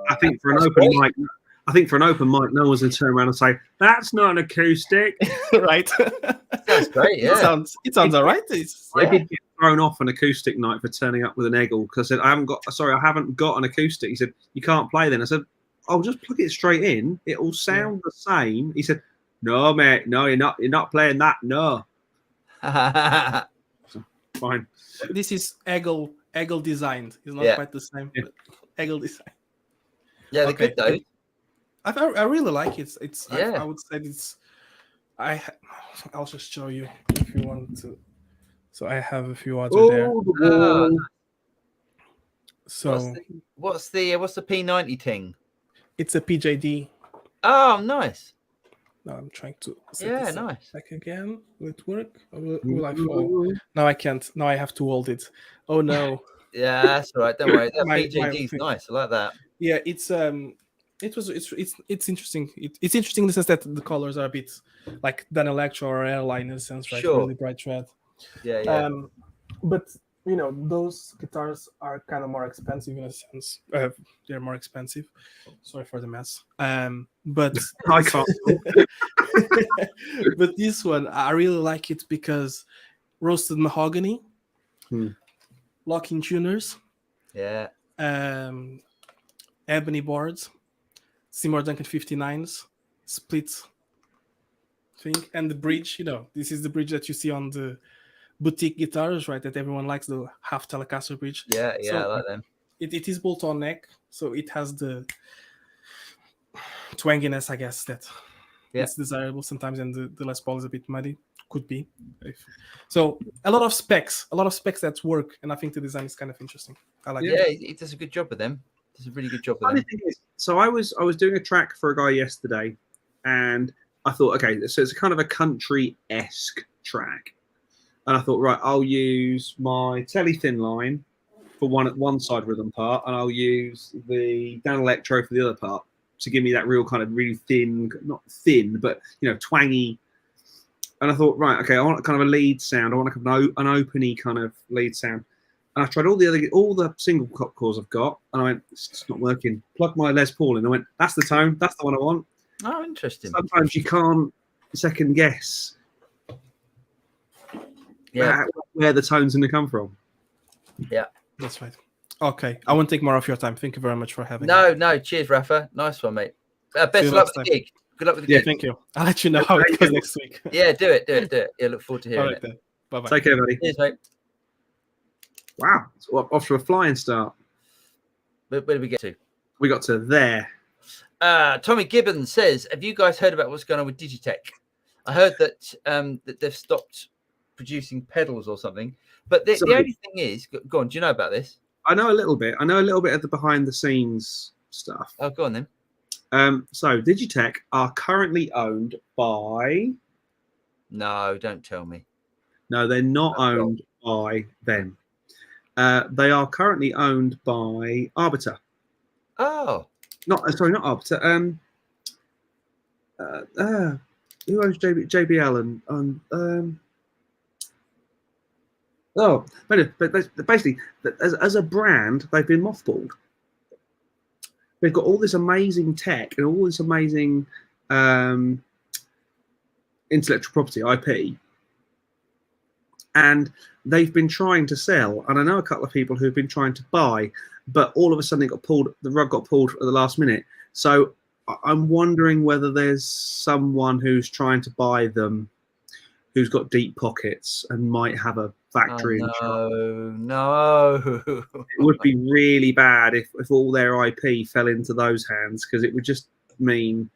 I think for an open mic, no one's going to turn around and say, "That's not an acoustic." Right? That's great. Yeah, it sounds all right. I did get thrown off an acoustic night for turning up with an eggle because I said, I haven't got an acoustic. He said, "You can't play then." I said, "I'll just plug it straight in. It will sound the same." He said, "No, mate. No, you're not playing that. No." Fine. This is Eggle designed. It's not quite the same. But Eggle design. Yeah, they're good though. I really like it. I would say it's. I'll just show you if you want to. So I have a few other there. So what's the P90 thing? It's a PJD. Oh, nice. Now I'm trying to nice. back again. Will it work? Or will I fall? No, I can't. Now I have to hold it. Oh no. Yeah, that's all right. Don't worry. That PJD's nice. I like that. Yeah, it's interesting. It's interesting in the sense that the colors are a bit like Dan Electro or Airline in a sense, right? Sure. Really bright red. Yeah. But those guitars are kind of more expensive in a sense. They're more expensive. Sorry for the mess. But I can't. But this one, I really like it because roasted mahogany, locking tuners, ebony boards, Seymour Duncan 59s, split thing, and the bridge. This is the bridge that you see on the boutique guitars, right? That everyone likes, the half Telecaster bridge. Yeah, so I like them. It is bolt-on neck, so it has the twanginess, I guess, that it's desirable sometimes, and the Les Paul is a bit muddy. could be. So a lot of specs that work, and I think the design is kind of interesting. I like it. Yeah, he does a good job with them. Does a really good job with Funny them. thing is, so I was doing a track for a guy yesterday, and I thought, okay, so it's kind of a country-esque track, and I thought, right, I'll use my Tele Thin Line for one side rhythm part, and I'll use the Dan Electro for the other part to give me that real kind of really thin, not thin, but twangy. And I thought, right, okay, I want kind of a lead sound. I want an openy kind of lead sound. And I tried all the single chords I've got, and I went, it's not working. Plug my Les Paul in. I went, that's the tone. That's the one I want. Oh, interesting. Sometimes you can't second guess where the tone's going to come from. Yeah, that's right. Okay, I won't take more of your time. Thank you very much for having me. No, cheers, Rafa. Nice one, mate. Best of luck with the gig. Good luck with the gig. Yeah, thank you. I'll let you know how it goes next week. Yeah, do it. Yeah, look forward to hearing it. Then. Bye-bye. Take care, buddy. Cheers, mate. Wow, it's off to a flying start. Where did we get to? We got to there. Tommy Gibbons says, have you guys heard about what's going on with Digitech? I heard that that they've stopped producing pedals or something. But the only thing is, go on, do you know about this? I know a little bit. I know a little bit of the behind the scenes stuff. Oh, go on then. So Digitech are currently owned by... No, don't tell me. No, they're not owned by them. They are currently owned by Arbiter. Oh. Not Arbiter. Who owns JBL and but basically, as a brand, they've been mothballed. They've got all this amazing tech and all this amazing intellectual property, IP, and they've been trying to sell. And I know a couple of people who've been trying to buy, but all of a sudden the rug got pulled at the last minute. So I'm wondering whether there's someone who's trying to buy them, who's got deep pockets and might have a factory. No. It would be really bad if all their IP fell into those hands, because it would just mean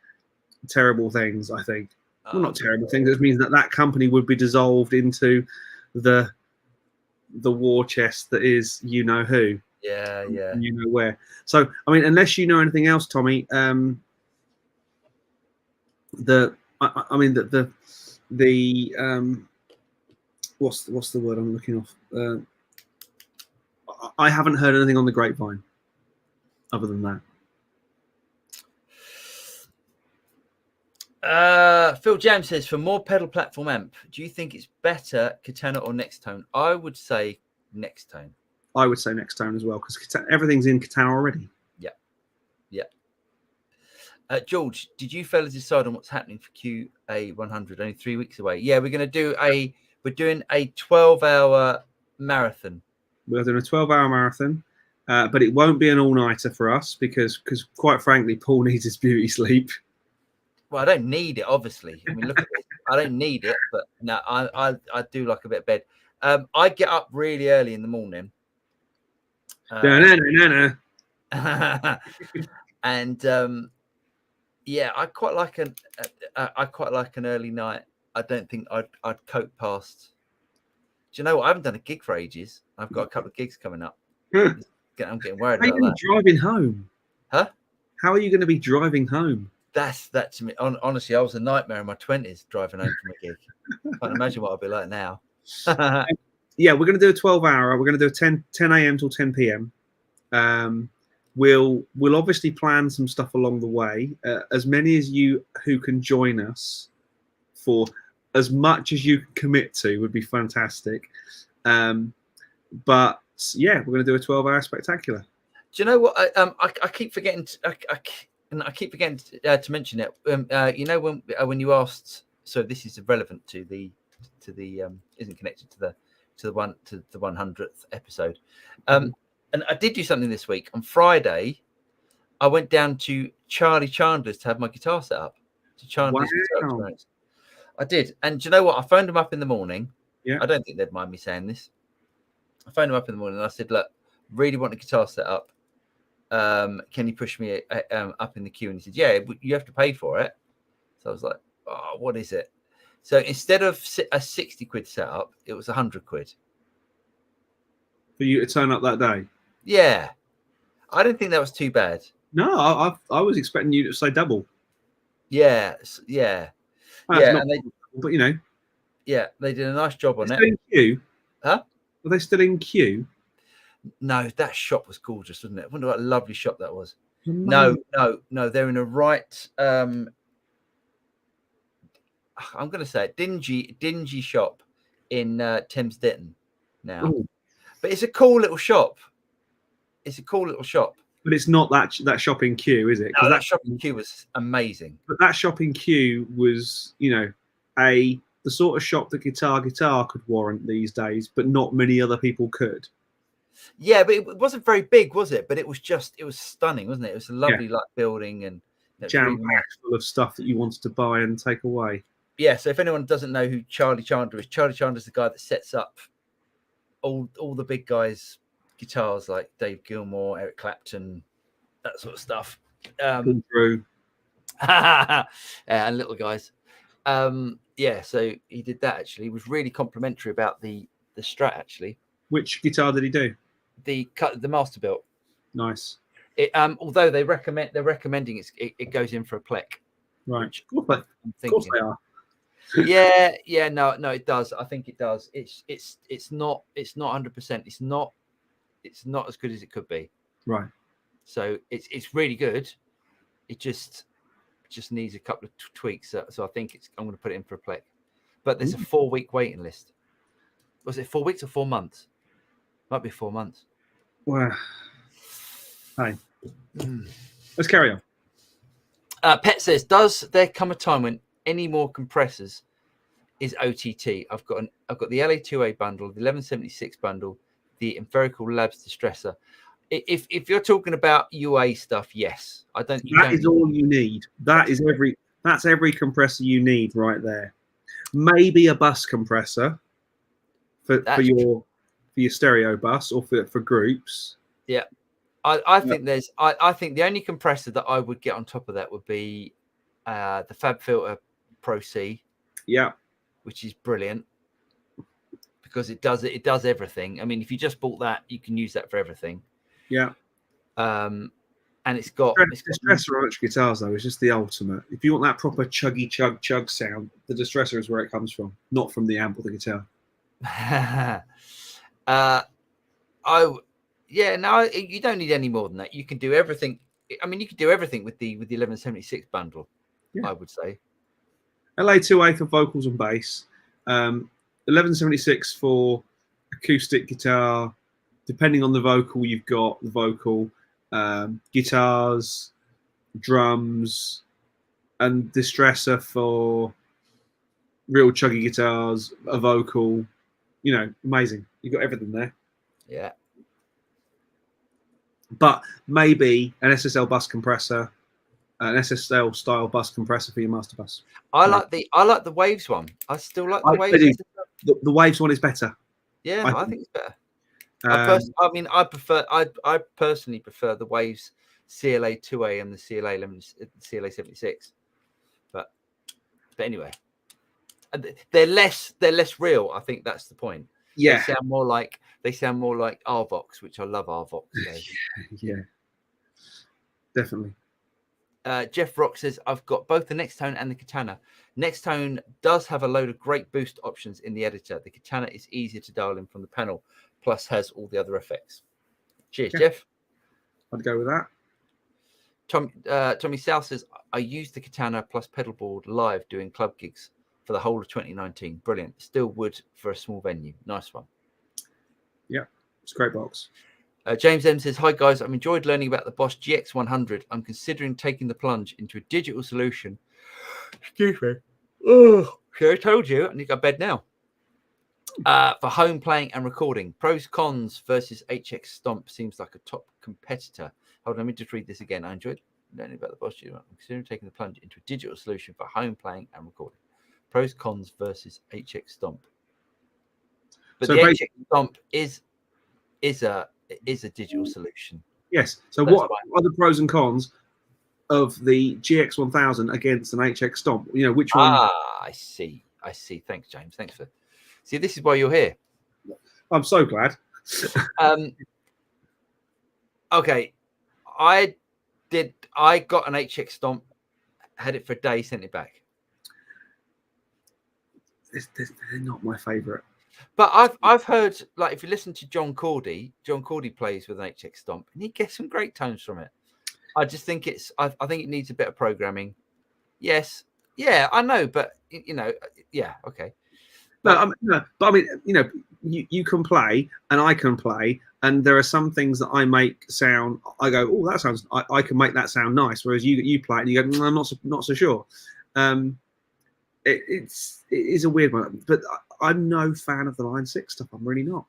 terrible things, I think. Well, not terrible things. It means that company would be dissolved into the war chest that is who. Yeah. You know where. So, I mean, unless you know anything else, Tommy, what's the word I'm looking off? I haven't heard anything on the grapevine other than that. Phil Jam says, for more pedal platform amp, do you think it's better Katana or Nextone? I would say Nextone. I would say Nextone as well, because everything's in Katana already. Yeah. George, did you fellas decide on what's happening for QA 100? Only 3 weeks away. Yeah, we're doing a 12-hour marathon. We're doing a 12-hour marathon, but it won't be an all-nighter for us because quite frankly, Paul needs his beauty sleep. Well, I don't need it, obviously. I mean, look at this. I don't need it, but no, I do like a bit of bed. I get up really early in the morning. And yeah, I quite like an early night. I don't think I'd cope past. Do you know what? I haven't done a gig for ages. I've got a couple of gigs coming up. I'm getting worried about that. Driving home? Huh? How are you going to be driving home? That to me. Honestly, I was a nightmare in my 20s driving home from a gig. I can't imagine what I'll be like now. Yeah, we're going to do a 12-hour. We're going to do 10 a.m. till 10 p.m. We'll obviously plan some stuff along the way. As many as you who can join us for as much as you can commit to would be fantastic. But yeah, we're going to do a 12-hour spectacular. Do you know what? I keep forgetting. I keep forgetting to mention it. You know when you asked, so this is relevant to the isn't connected to the 100th episode. And I did do something this week. On Friday, I went down to Charlie Chandler's to have my guitar set up. To Chandler's guitar experience. I did. And do you know what? I phoned him up in the morning. Yeah. I don't think they'd mind me saying this. I phoned him up in the morning and I said, look, really want a guitar set up. Can you push me up in the queue? And he said, yeah, you have to pay for it. So I was like, oh, what is it? So instead of a 60 quid setup, it was 100 quid. For you to turn up that day? Yeah. I didn't think that was too bad. No, I was expecting you to say double. Yeah. Yeah. That's Yeah. not And they, double, but you know. yeah, they did a nice job on it. Still in queue? Huh? Are they still in queue? No, that shop was gorgeous, wasn't it? I wonder what a lovely shop that was. Amazing. No. They're in a right. I'm going to say it, dingy shop in Thames Ditton now. Ooh. But it's a cool little shop. It's a cool little shop. But it's not that shopping queue, is it? No, that shopping queue was amazing. But that shopping queue was, you know, the sort of shop that Guitar could warrant these days, but not many other people could. Yeah, but it wasn't very big, was it? But it was stunning, wasn't it? It was a lovely like building and jam-packed full of stuff that you wanted to buy and take away. Yeah, so if anyone doesn't know who Charlie Chandler is the guy that sets up all the big guys' guitars like Dave Gilmour, Eric Clapton, that sort of stuff. Drew. And little guys. Yeah, so he did that actually. He was really complimentary about the Strat actually. Which guitar did he do? The Masterbuilt. Nice. Although they're recommending it goes in for a plec. Right. Of course they are. yeah, no, it does. I think it does. It's not 100%. It's not as good as it could be. Right. So it's really good. It just needs a couple of tweaks. So I think I'm going to put it in for a plec. But there's a 4-week waiting list. Was it 4 weeks or 4 months? Might be 4 months. Well, hey, let's carry on. Pet says, does there come a time when any more compressors is OTT? I've got the LA2A bundle, the 1176 bundle, the Empirical Labs distressor. If you're talking about UA stuff, yes. That is all you need. That's every compressor you need right there. Maybe a bus compressor for your stereo bus or for groups. Yeah. I think the only compressor that I would get on top of that would be the FabFilter Pro C. Yeah. Which is brilliant because it does everything. I mean, if you just bought that, you can use that for everything. Yeah. And it's got distressor on electric guitars though is just the ultimate. If you want that proper chuggy chug sound, the distressor is where it comes from, not from the amp or the guitar. You don't need any more than that. You can do everything. I mean, you can do everything with the 1176 bundle. Yeah. I would say. LA2A for vocals and bass, 1176 for acoustic guitar. Depending on the vocal, you've got the vocal, guitars, drums, and distressor for real chuggy guitars, a vocal. You know, amazing. You've got everything there. Yeah. But maybe an SSL bus compressor, an SSL style bus compressor for your master bus. I like the Waves one. I still like the Waves. The Waves one is better. Yeah, I think it's better. I personally prefer the Waves CLA 2A and the CLA 76. But anyway, they're less real. I think that's the point. Yeah, they sound more like Arvox, which I love Arvox. Yeah, definitely. Jeff Rock says, I've got both the Nextone and the Katana. Nextone does have a load of great boost options in the editor. The Katana is easier to dial in from the panel, plus has all the other effects. Cheers, Jeff. I'd go with that. Tommy South says, I used the Katana plus pedal board live doing club gigs for the whole of 2019. Brilliant. Still would for a small venue. Nice one. Yeah, it's a great box. James M says, hi guys, I've enjoyed learning about the Bosch GX100. I'm considering taking the plunge into a digital solution. Excuse me. Oh, sure, I told you. I need to go to bed now. For home playing and recording. Pros, cons versus HX Stomp seems like a top competitor. Hold on, let me just read this again. I enjoyed learning about the Bosch GX100. I'm considering taking the plunge into a digital solution for home playing and recording. Pros, cons versus HX Stomp. But so the HX Stomp is a digital solution. Yes. So what are the pros and cons of the GX1000 against an HX Stomp? You know, which one? I see. I see. Thanks, James. Thanks for. See, this is why you're here. I'm so glad. Okay, I got an HX Stomp, had it for a day, sent it back. They're not my favourite. But I've heard, like, if you listen to John Cordy plays with an HX Stomp, and he gets some great tones from it. I just think I think it needs a bit of programming. Yes, yeah, I know, but yeah, okay. But I mean, you can play and I can play, and there are some things that I make sound. I go, oh, that sounds. I can make that sound nice. Whereas you play it and you go, I'm not so sure. It is a weird one, but I'm no fan of the Line 6 stuff. I'm really not.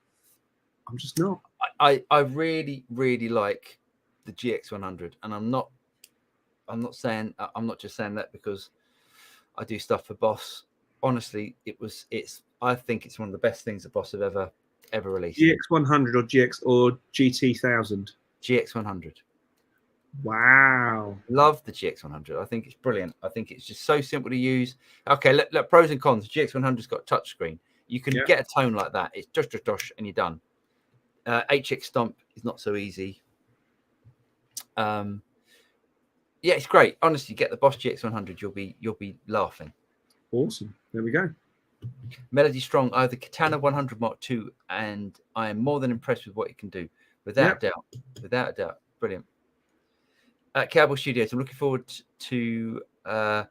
I'm just not. I really, really like the GX100, and I'm not just saying that because I do stuff for Boss. Honestly, I think it's one of the best things that Boss have ever released. GX100 or GT1000? GX100. Wow. Love the GX100. I think it's brilliant. I think it's just so simple to use. Okay, look, pros and cons. GX100's got a touchscreen. You can get a tone like that. It's dosh, and you're done. HX Stomp is not so easy. Yeah, it's great. Honestly, get the Boss GX100. You'll be laughing. Awesome. There we go. Melody Strong. I have the Katana 100 Mark II, and I am more than impressed with what it can do. Without a doubt. Brilliant. Cowboy Studios. I'm looking forward to. I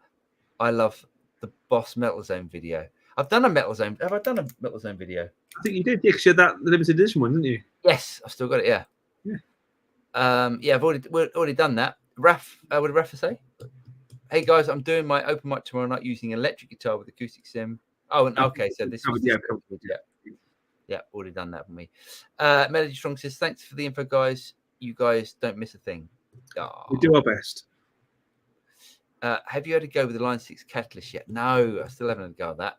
love the Boss Metal Zone video. I've done a Metal Zone. Have I done a Metal Zone video? I think you did. Yeah, because you had that limited edition one, didn't you? Yes, I've still got it. Yeah. Yeah, I've already done that. Raf, what did Raf say? Hey guys, I'm doing my open mic tomorrow night using electric guitar with acoustic sim. Oh, and okay, so this was yeah, already done that for me. Melody Strong says, thanks for the info, guys. You guys don't miss a thing. Oh. We do our best. Have you had a go with the Line 6 Catalyst yet? No, I still haven't had a go at that.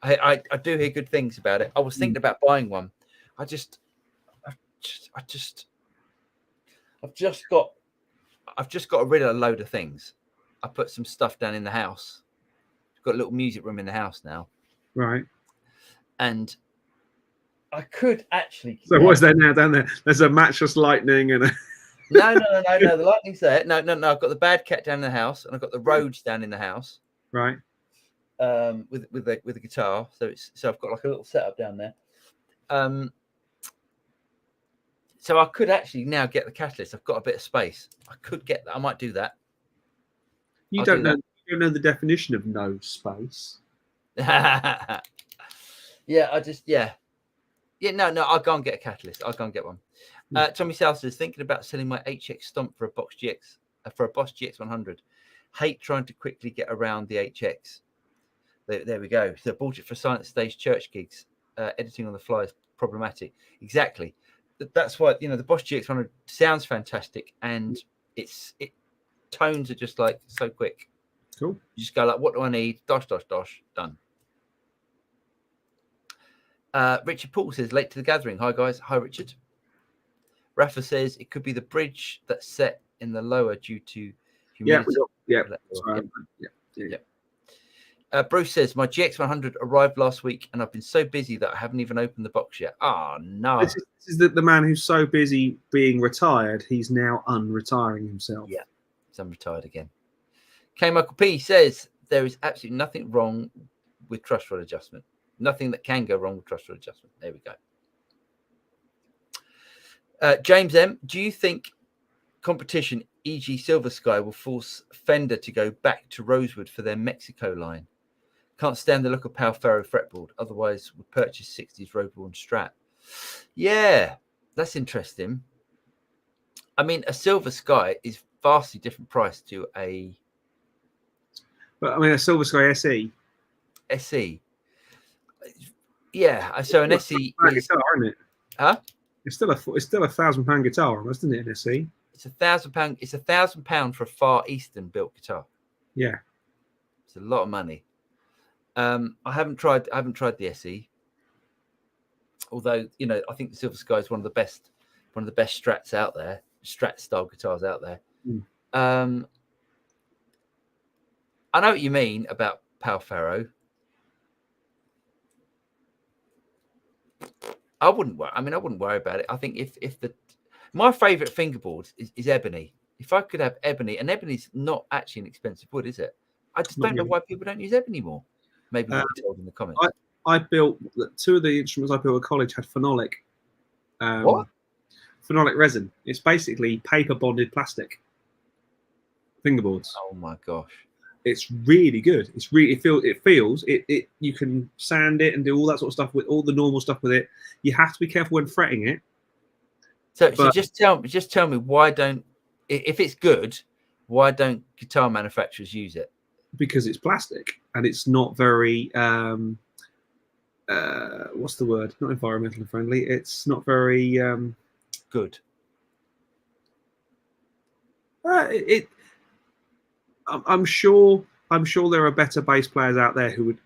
I do hear good things about it. I was thinking about buying one. I've just got rid of a load of things. I put some stuff down in the house. I've got a little music room in the house now. Right. And I could actually. So what's there now down there? There's a matchless lightning and a. No. The lightning's there. No. I've got the Bad Cat down in the house, and I've got the Rhodes down in the house. Right. With the guitar. So I've got like a little setup down there. So I could actually now get the Catalyst. I've got a bit of space. I could get that. I might do that. You don't know the definition of no space. Yeah, no. I'll go and get a Catalyst. I'll go and get one. Tommy South says, thinking about selling my HX Stomp for a Boss GX100. Hate trying to quickly get around the HX. There we go. So bought it for silent stage church gigs. Editing on the fly is problematic. Exactly. That's why the Boss GX100 sounds fantastic, and it tones are just like so quick. Cool. You just go like, what do I need? Dosh, done. Richard Paul says, late to the gathering. Hi guys. Hi Richard. Rafa says it could be the bridge that's set in the lower due to humidity. Yeah. Bruce says my GX100 arrived last week, and I've been so busy that I haven't even opened the box yet. Oh no! This is the man who's so busy being retired, he's now unretiring himself. Yeah, he's unretired again. K. Michael P says there is absolutely nothing wrong with truss rod adjustment. Nothing that can go wrong with truss rod adjustment. There we go. James M, do you think competition, e.g. Silver Sky, will force Fender to go back to Rosewood for their Mexico line? Can't stand the look of Pal Faro fretboard. Otherwise, would purchase 60s Rosewood Strat. Yeah, that's interesting. I mean, a Silver Sky is vastly different price to a. But I mean, a Silver Sky SE. SE. Yeah, so an SE is, guitar, isn't it? Huh? It's still a £1,000 guitar, almost, isn't it? An SE. It's £1,000. It's £1,000 for a Far Eastern built guitar. Yeah, it's a lot of money. I haven't tried the SE. Although I think the Silver Sky is one of the best Strats out there, Strat style guitars out there. I know what you mean about Pal Faro. I wouldn't worry. I mean, I wouldn't worry about it. I think if my favourite fingerboard is ebony. If I could have ebony, and ebony's not actually an expensive wood, is it? I just Not don't know really. why people don't use ebony more. Maybe we'll be told in the comments. I built 2 of the instruments I built at college had phenolic. What? Phenolic resin. It's basically paper bonded plastic fingerboards. Oh my gosh. It's really good. It's really it feels it. You can sand it and do all that sort of stuff with all the normal stuff with it. You have to be careful when fretting it. So just tell me why don't, if it's good, why don't guitar manufacturers use it? Because it's plastic and it's not very what's the word? Not environmentally friendly. It's not very Good. I'm sure there are better bass players out there who would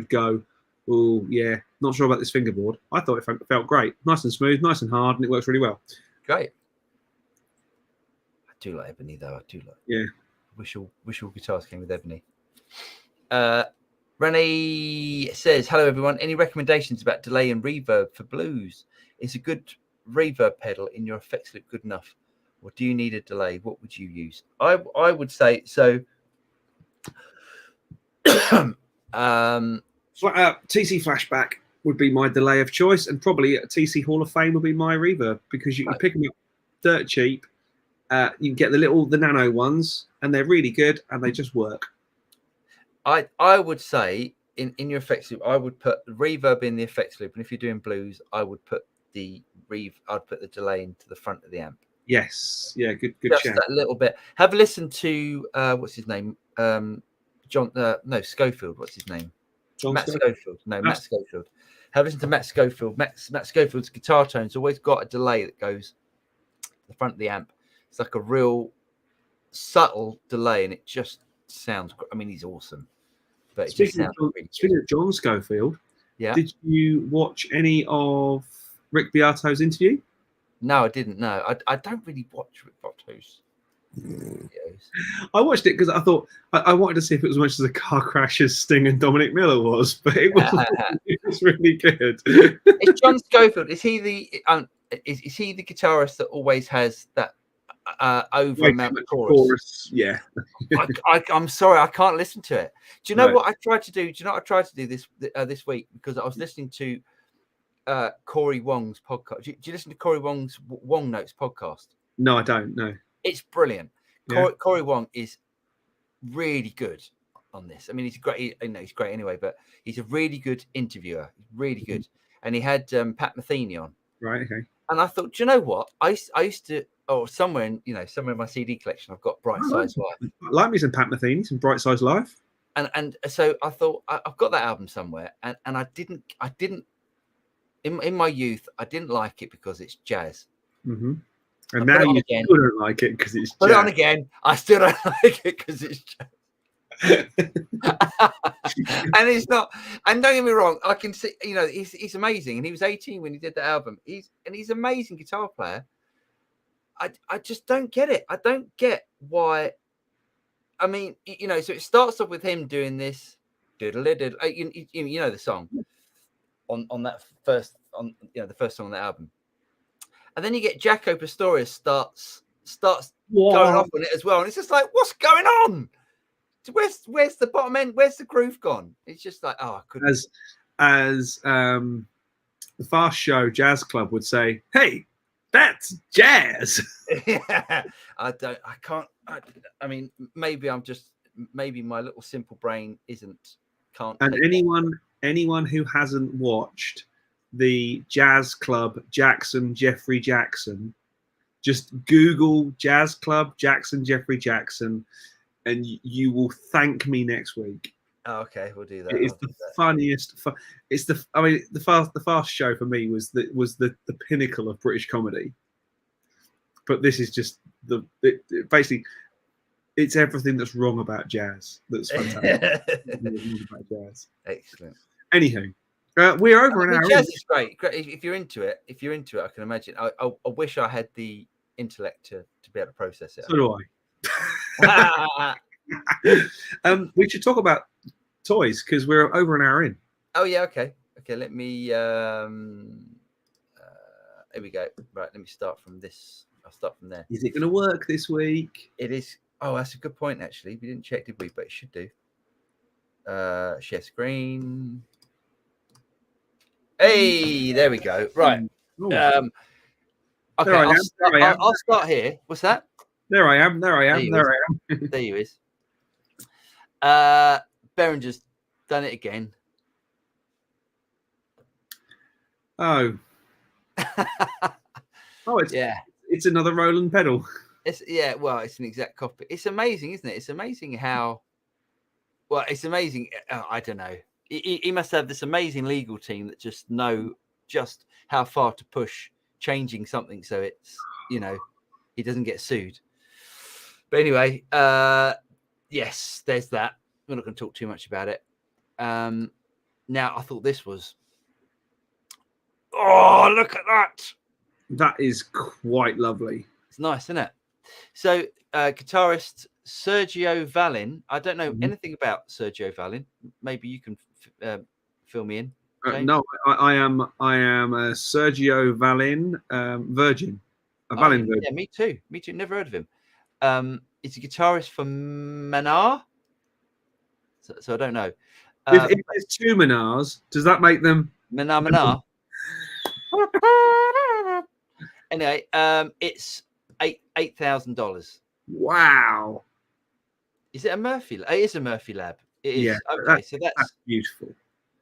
go, oh yeah, not sure about this fingerboard. I thought it felt great, nice and smooth, nice and hard, and it works really well. Great. I do like ebony though. I do like. Yeah. Wish all guitars came with ebony. Renee says, "Hello everyone. Any recommendations about delay and reverb for blues? Is a good reverb pedal in your effects loop good enough, or do you need a delay? What would you use?" I would say so. TC Flashback would be my delay of choice, and probably a TC Hall of Fame would be my reverb, because you can pick them up dirt cheap. You can get the nano ones, and they're really good, and they just work. I would say in your effects loop, I would put reverb in the effects loop, and if you're doing blues, I would put I'd put the delay into the front of the amp. Yes, yeah, good Just shout. that little bit. Have a listen to what's his name? Schofield. What's his name? Matt Schofield. No, Matt Schofield. Have a listen to Matt Schofield. Matt Schofield's guitar tone's always got a delay that goes to the front of the amp. It's like a real subtle delay, and it just sounds. I mean, he's awesome. But Speaking of John Schofield, yeah. Did you watch any of Rick Beato's interview? No, I didn't. No, I don't really watch Rick Beato's videos. I watched it because I thought I wanted to see if it was as much as a car crash as Sting and Dominic Miller was, but it was. It was really good. Is John Schofield? Is he the is he the guitarist that always has that over amount of chorus? Yeah. I'm sorry, I can't listen to it. Do you know what I tried to do? Do you know what I tried to do this week? Because I was listening to Corey Wong's podcast. Do you listen to Corey Wong's Wong Notes podcast? No, I don't. No. It's brilliant. Yeah. Corey Wong is really good on this. I mean, he's great. He's great anyway, but he's a really good interviewer. Really good. And he had Pat Metheny on. Right. Okay. And I thought, do you know what? I used to, somewhere in my CD collection, I've got Bright Size Life. I like me some Pat Metheny, some Bright Size Life. And so I thought I've got that album somewhere, and I didn't in my youth I didn't like it because it's jazz. Mm-hmm. And now you still don't like it because it's jazz. Put it on again. I still don't like it because it's jazz. And it's not. And don't get me wrong, I can see. He's amazing, and he was 18 when he did the album. He's an amazing guitar player. I just don't get it. I don't get why. I mean, so it starts off with him doing this. Diddle diddle. You know the song on that first the first song on the album. And then you get Jaco Pastorius starts going off on it as well, and it's just like, what's going on? Where's the bottom end? Where's the groove gone? It's just like, I couldn't. As the Fast Show Jazz Club would say, "Hey, that's jazz." Yeah, I can't. I mean, maybe my little simple brain can't. And anyone who hasn't watched the Jazz Club Jeffrey Jackson, just Google Jazz Club Jeffrey Jackson, and you will thank me next week. Oh, okay, we'll do that. It is the funniest. It's the Fast Show for me was the pinnacle of British comedy. But this is just basically it's everything that's wrong about jazz. That's fantastic. About jazz. Excellent. Anywho, we're over an hour. Jazz is great. If you're into it, I can imagine. I wish I had the intellect to be able to process it. So do I. We should talk about toys because we're over an hour in. Oh yeah, okay. Let me There we go. Right, let me start from this. I'll start from there. Is it going to work this week? It is. Oh, that's a good point, actually. We didn't check, did we? But it should do. Share screen. Hey, there we go. Right. Oh, Okay, I'll start here. What's that? there I am. There I am. There you There I am. There you is. Berenger's done it again. Oh. Oh, it's another Roland pedal. It's an exact copy. It's amazing, isn't it? It's amazing how. Well, it's amazing. I don't know. He must have this amazing legal team that just know just how far to push changing something so it's he doesn't get sued. But anyway, yes, there's that. We're not going to talk too much about it. Now, I thought this was. Oh, look at that! That is quite lovely. It's nice, isn't it? So, guitarist Sergio Vallin. I don't know anything about Sergio Vallin. Maybe you can fill me in. No, I am Sergio Vallin, Virgin. Vallin Virgin. Yeah, me too. Never heard of him. He's a guitarist for Manar. So I don't know. If there's two Manars, does that make them Manar? Anyway, it's $8,000. Wow. Is it a Murphy? It is a Murphy Lab. It is. Yeah, Okay, so that's beautiful.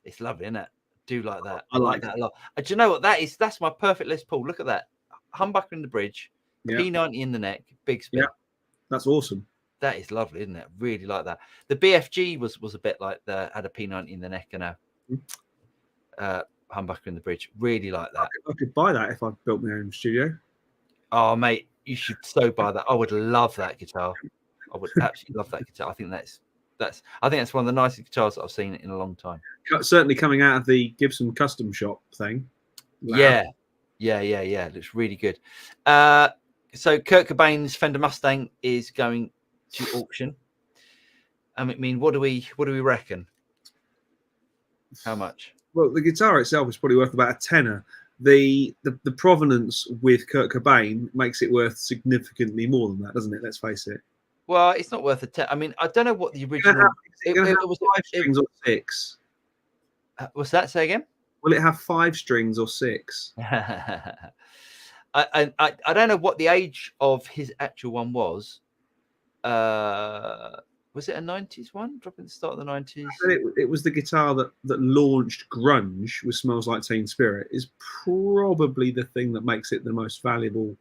It's lovely, isn't it? Do like that. I like that a lot. Do you know what that is? That's my perfect Les Paul. Look at that. Humbucker in the bridge, P90 in the neck, big spin. Yeah, that's awesome. That is lovely, isn't it? Really like that. The BFG was a bit like had a P90 in the neck and a humbucker in the bridge. Really like that. I could buy that if I built my own studio. Oh, mate, you should so buy that. I would love that guitar. I would absolutely love that guitar. I think that's one of the nicest guitars that I've seen in a long time. Certainly coming out of the Gibson custom shop thing. Wow. Yeah. It looks really good. So Kurt Cobain's Fender Mustang is going to auction. I mean, what do we reckon? How much? Well, the guitar itself is probably worth about a tenner. The provenance with Kurt Cobain makes it worth significantly more than that, doesn't it? Let's face it. Well, it's not worth a tenner. I mean, I don't know what the original. It was 5 strings or 6. What's that? Say again? Will it have 5 strings or 6? I don't know what the age of his actual one was. Was it a 90s one? Dropping at the start of the 90s? It was the guitar that launched grunge with Smells Like Teen Spirit. Is probably the thing that makes it the most valuable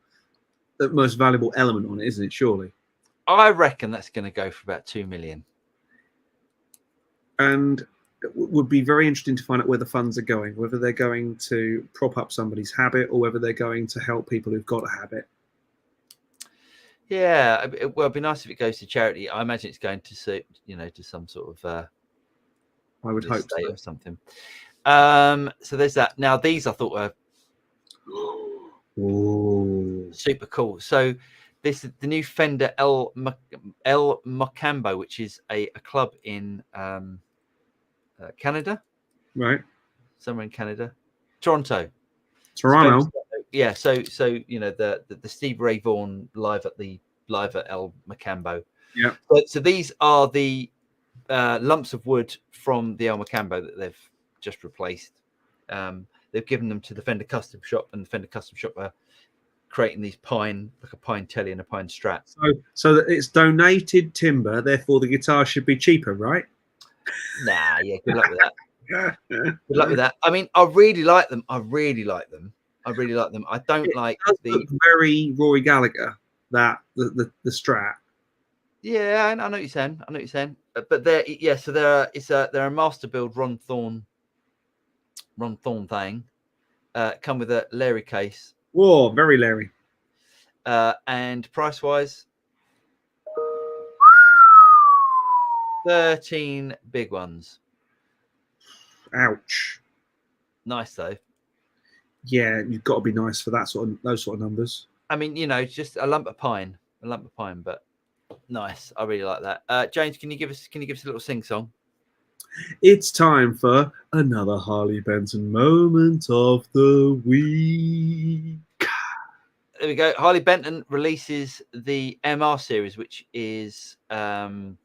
element on it, isn't it? Surely. I reckon that's going to go for about 2 million. And it would be very interesting to find out where the funds are going, whether they're going to prop up somebody's habit or whether they're going to help people who've got a habit. Yeah, well, it'd be nice if it goes to charity. I imagine it's going to to some sort of I would hope so. Or something. So there's that. Now these I thought were super cool. So this is the new Fender El Mocambo, which is a club in Canada, right? Somewhere in Canada, Toronto. So the Steve Ray Vaughan live at El Mocambo. Yeah. So these are the lumps of wood from the El Mocambo that they've just replaced. They've given them to the Fender Custom Shop, and the Fender Custom Shop are creating these pine telly and a pine Strat. So that it's donated timber, therefore the guitar should be cheaper, right? Nah, yeah. Good luck with that. Good luck with that. I mean, I really like them. I don't like the very Rory Gallagher, that the Strat. Yeah, I know what you're saying. But they're they're a master build Ron Thorne thing. Come with a Larry case. Whoa, very Larry. And price wise, 13 big ones. Ouch. Nice though. Yeah, you've got to be nice for those sort of numbers. I mean, just a lump of pine, but nice. I really like that. James, can you give us a little sing song? It's time for another Harley Benton moment of the week. There we go. Harley Benton releases the MR series, which is their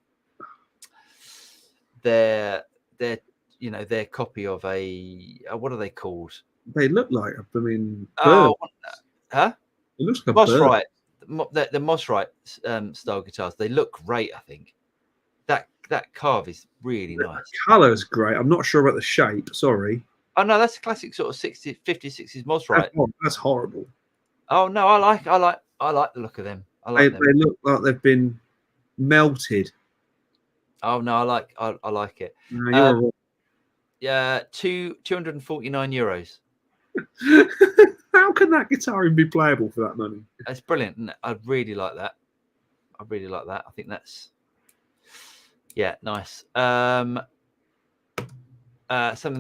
copy of a what are they called? They look like a bird. Oh, huh? It looks like a bird. Mosrite. The Mosrite style guitars. They look great. I think that carve is really nice. The colour is great. I'm not sure about the shape. Sorry. Oh no, that's a classic sort of 50s, 60s Mosrite. That's horrible. Oh no, I like the look of them. I like them. They look like they've been melted. Oh no, I like it. No, you're Yeah, 249 euros. How can that guitar even be playable for that money? It's brilliant. Isn't it? I really like that. I think that's nice. Something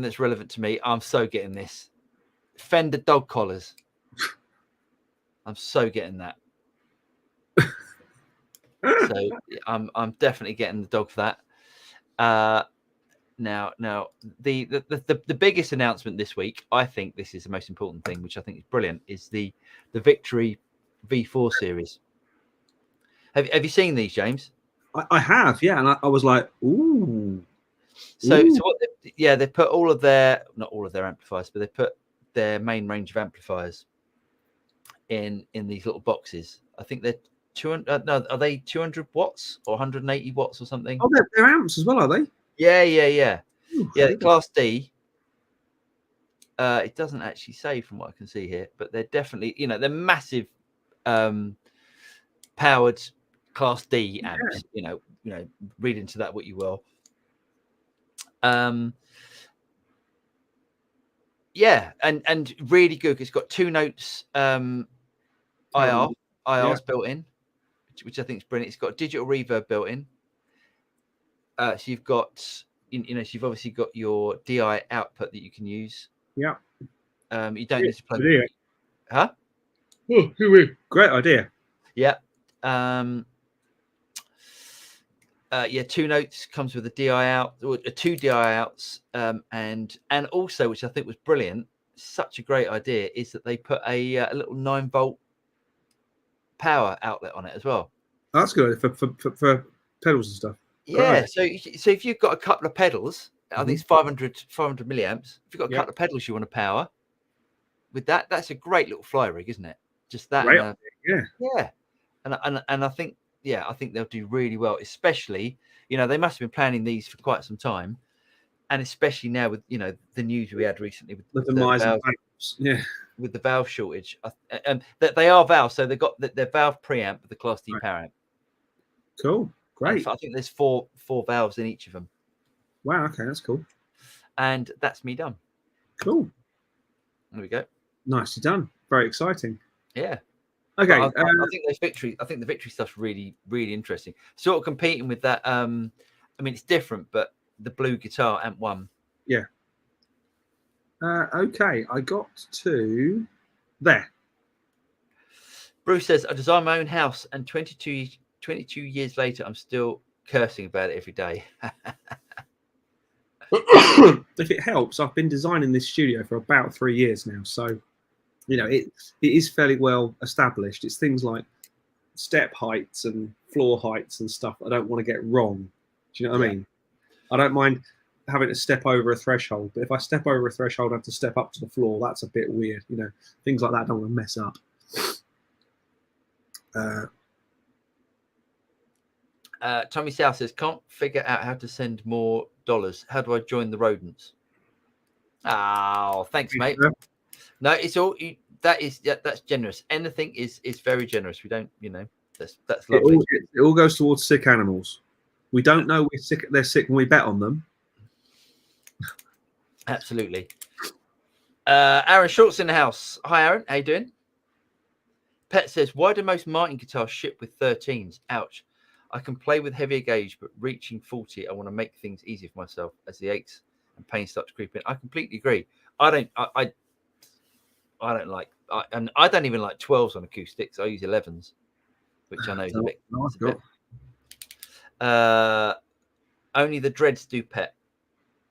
that's relevant to me. I'm so getting this. Fender dog collars. I'm so getting that. So I'm definitely getting the dog for that. Now the biggest announcement this week, I think this is the most important thing, which I think is brilliant, is the Victory V4 series. Have you seen these, James? I have, yeah, and I was like, ooh. So what? They put all of their, not all of their amplifiers, but they put their main range of amplifiers in these little boxes. I think they're 200. No, are they 200 watts or 180 watts or something? Oh, they're amps as well, are they? Yeah. Ooh, Yeah, Class D. It doesn't actually say from what I can see here, but they're definitely, they're massive, powered Class D amps. Yeah. Read into that what you will. Yeah, and really good. It's got 2 notes IRs built in, which I think is brilliant. It's got digital reverb built in. So you've got, so you've obviously got your DI output that you can use. Yeah. You don't need to play. Huh? Oh, great idea. Yeah. 2 notes comes with a DI out, or 2 DI outs, and also, which I think was brilliant, such a great idea, is that they put a little 9-volt power outlet on it as well. That's good for pedals and stuff. Yeah. Right. So if you've got a couple of pedals, I think it's 500 milliamps. If you've got a couple of pedals you want to power with that, that's a great little fly rig, isn't it? Just that. Right. Yeah. And I think. Yeah, I think they'll do really well, especially, they must have been planning these for quite some time. And especially now with, the news we had recently with the valves, with the valve shortage. That they are valves. So they've got their valve preamp with the Class D power amp. Cool. Great. I think there's four valves in each of them. Wow. Okay. That's cool. And that's me done. Cool. There we go. Nicely done. Very exciting. Yeah. Okay, I think the Victory stuff's really, really interesting. Sort of competing with that. It's different, but the blue guitar amp 1. Yeah. Okay, I got to there. Bruce says, I designed my own house, and 22 years later, I'm still cursing about it every day. If it helps, I've been designing this studio for about 3 years now, so. It is fairly well established. It's things like step heights and floor heights and stuff I don't want to get wrong. Do you know what I mean? I don't mind having to step over a threshold, but if I step over a threshold, I have to step up to the floor. That's a bit weird. Things like that I don't want to mess up. Tommy South says, can't figure out how to send more dollars. How do I join the rodents? Oh, thanks, mate. No, it's all that's generous. Anything is very generous. We don't, that's lovely. It all goes towards sick animals. We don't know they're sick when we bet on them. Absolutely. Aaron Short's in the house. Hi, Aaron. How you doing? Pet says, why do most Martin guitars ship with 13s? Ouch. I can play with heavier gauge, but reaching 40, I want to make things easier for myself as the aches and pain start to creep in. I completely agree. I don't even like 12s on acoustics. I use 11s, which I know is a bit. Only the dreads do, Pet.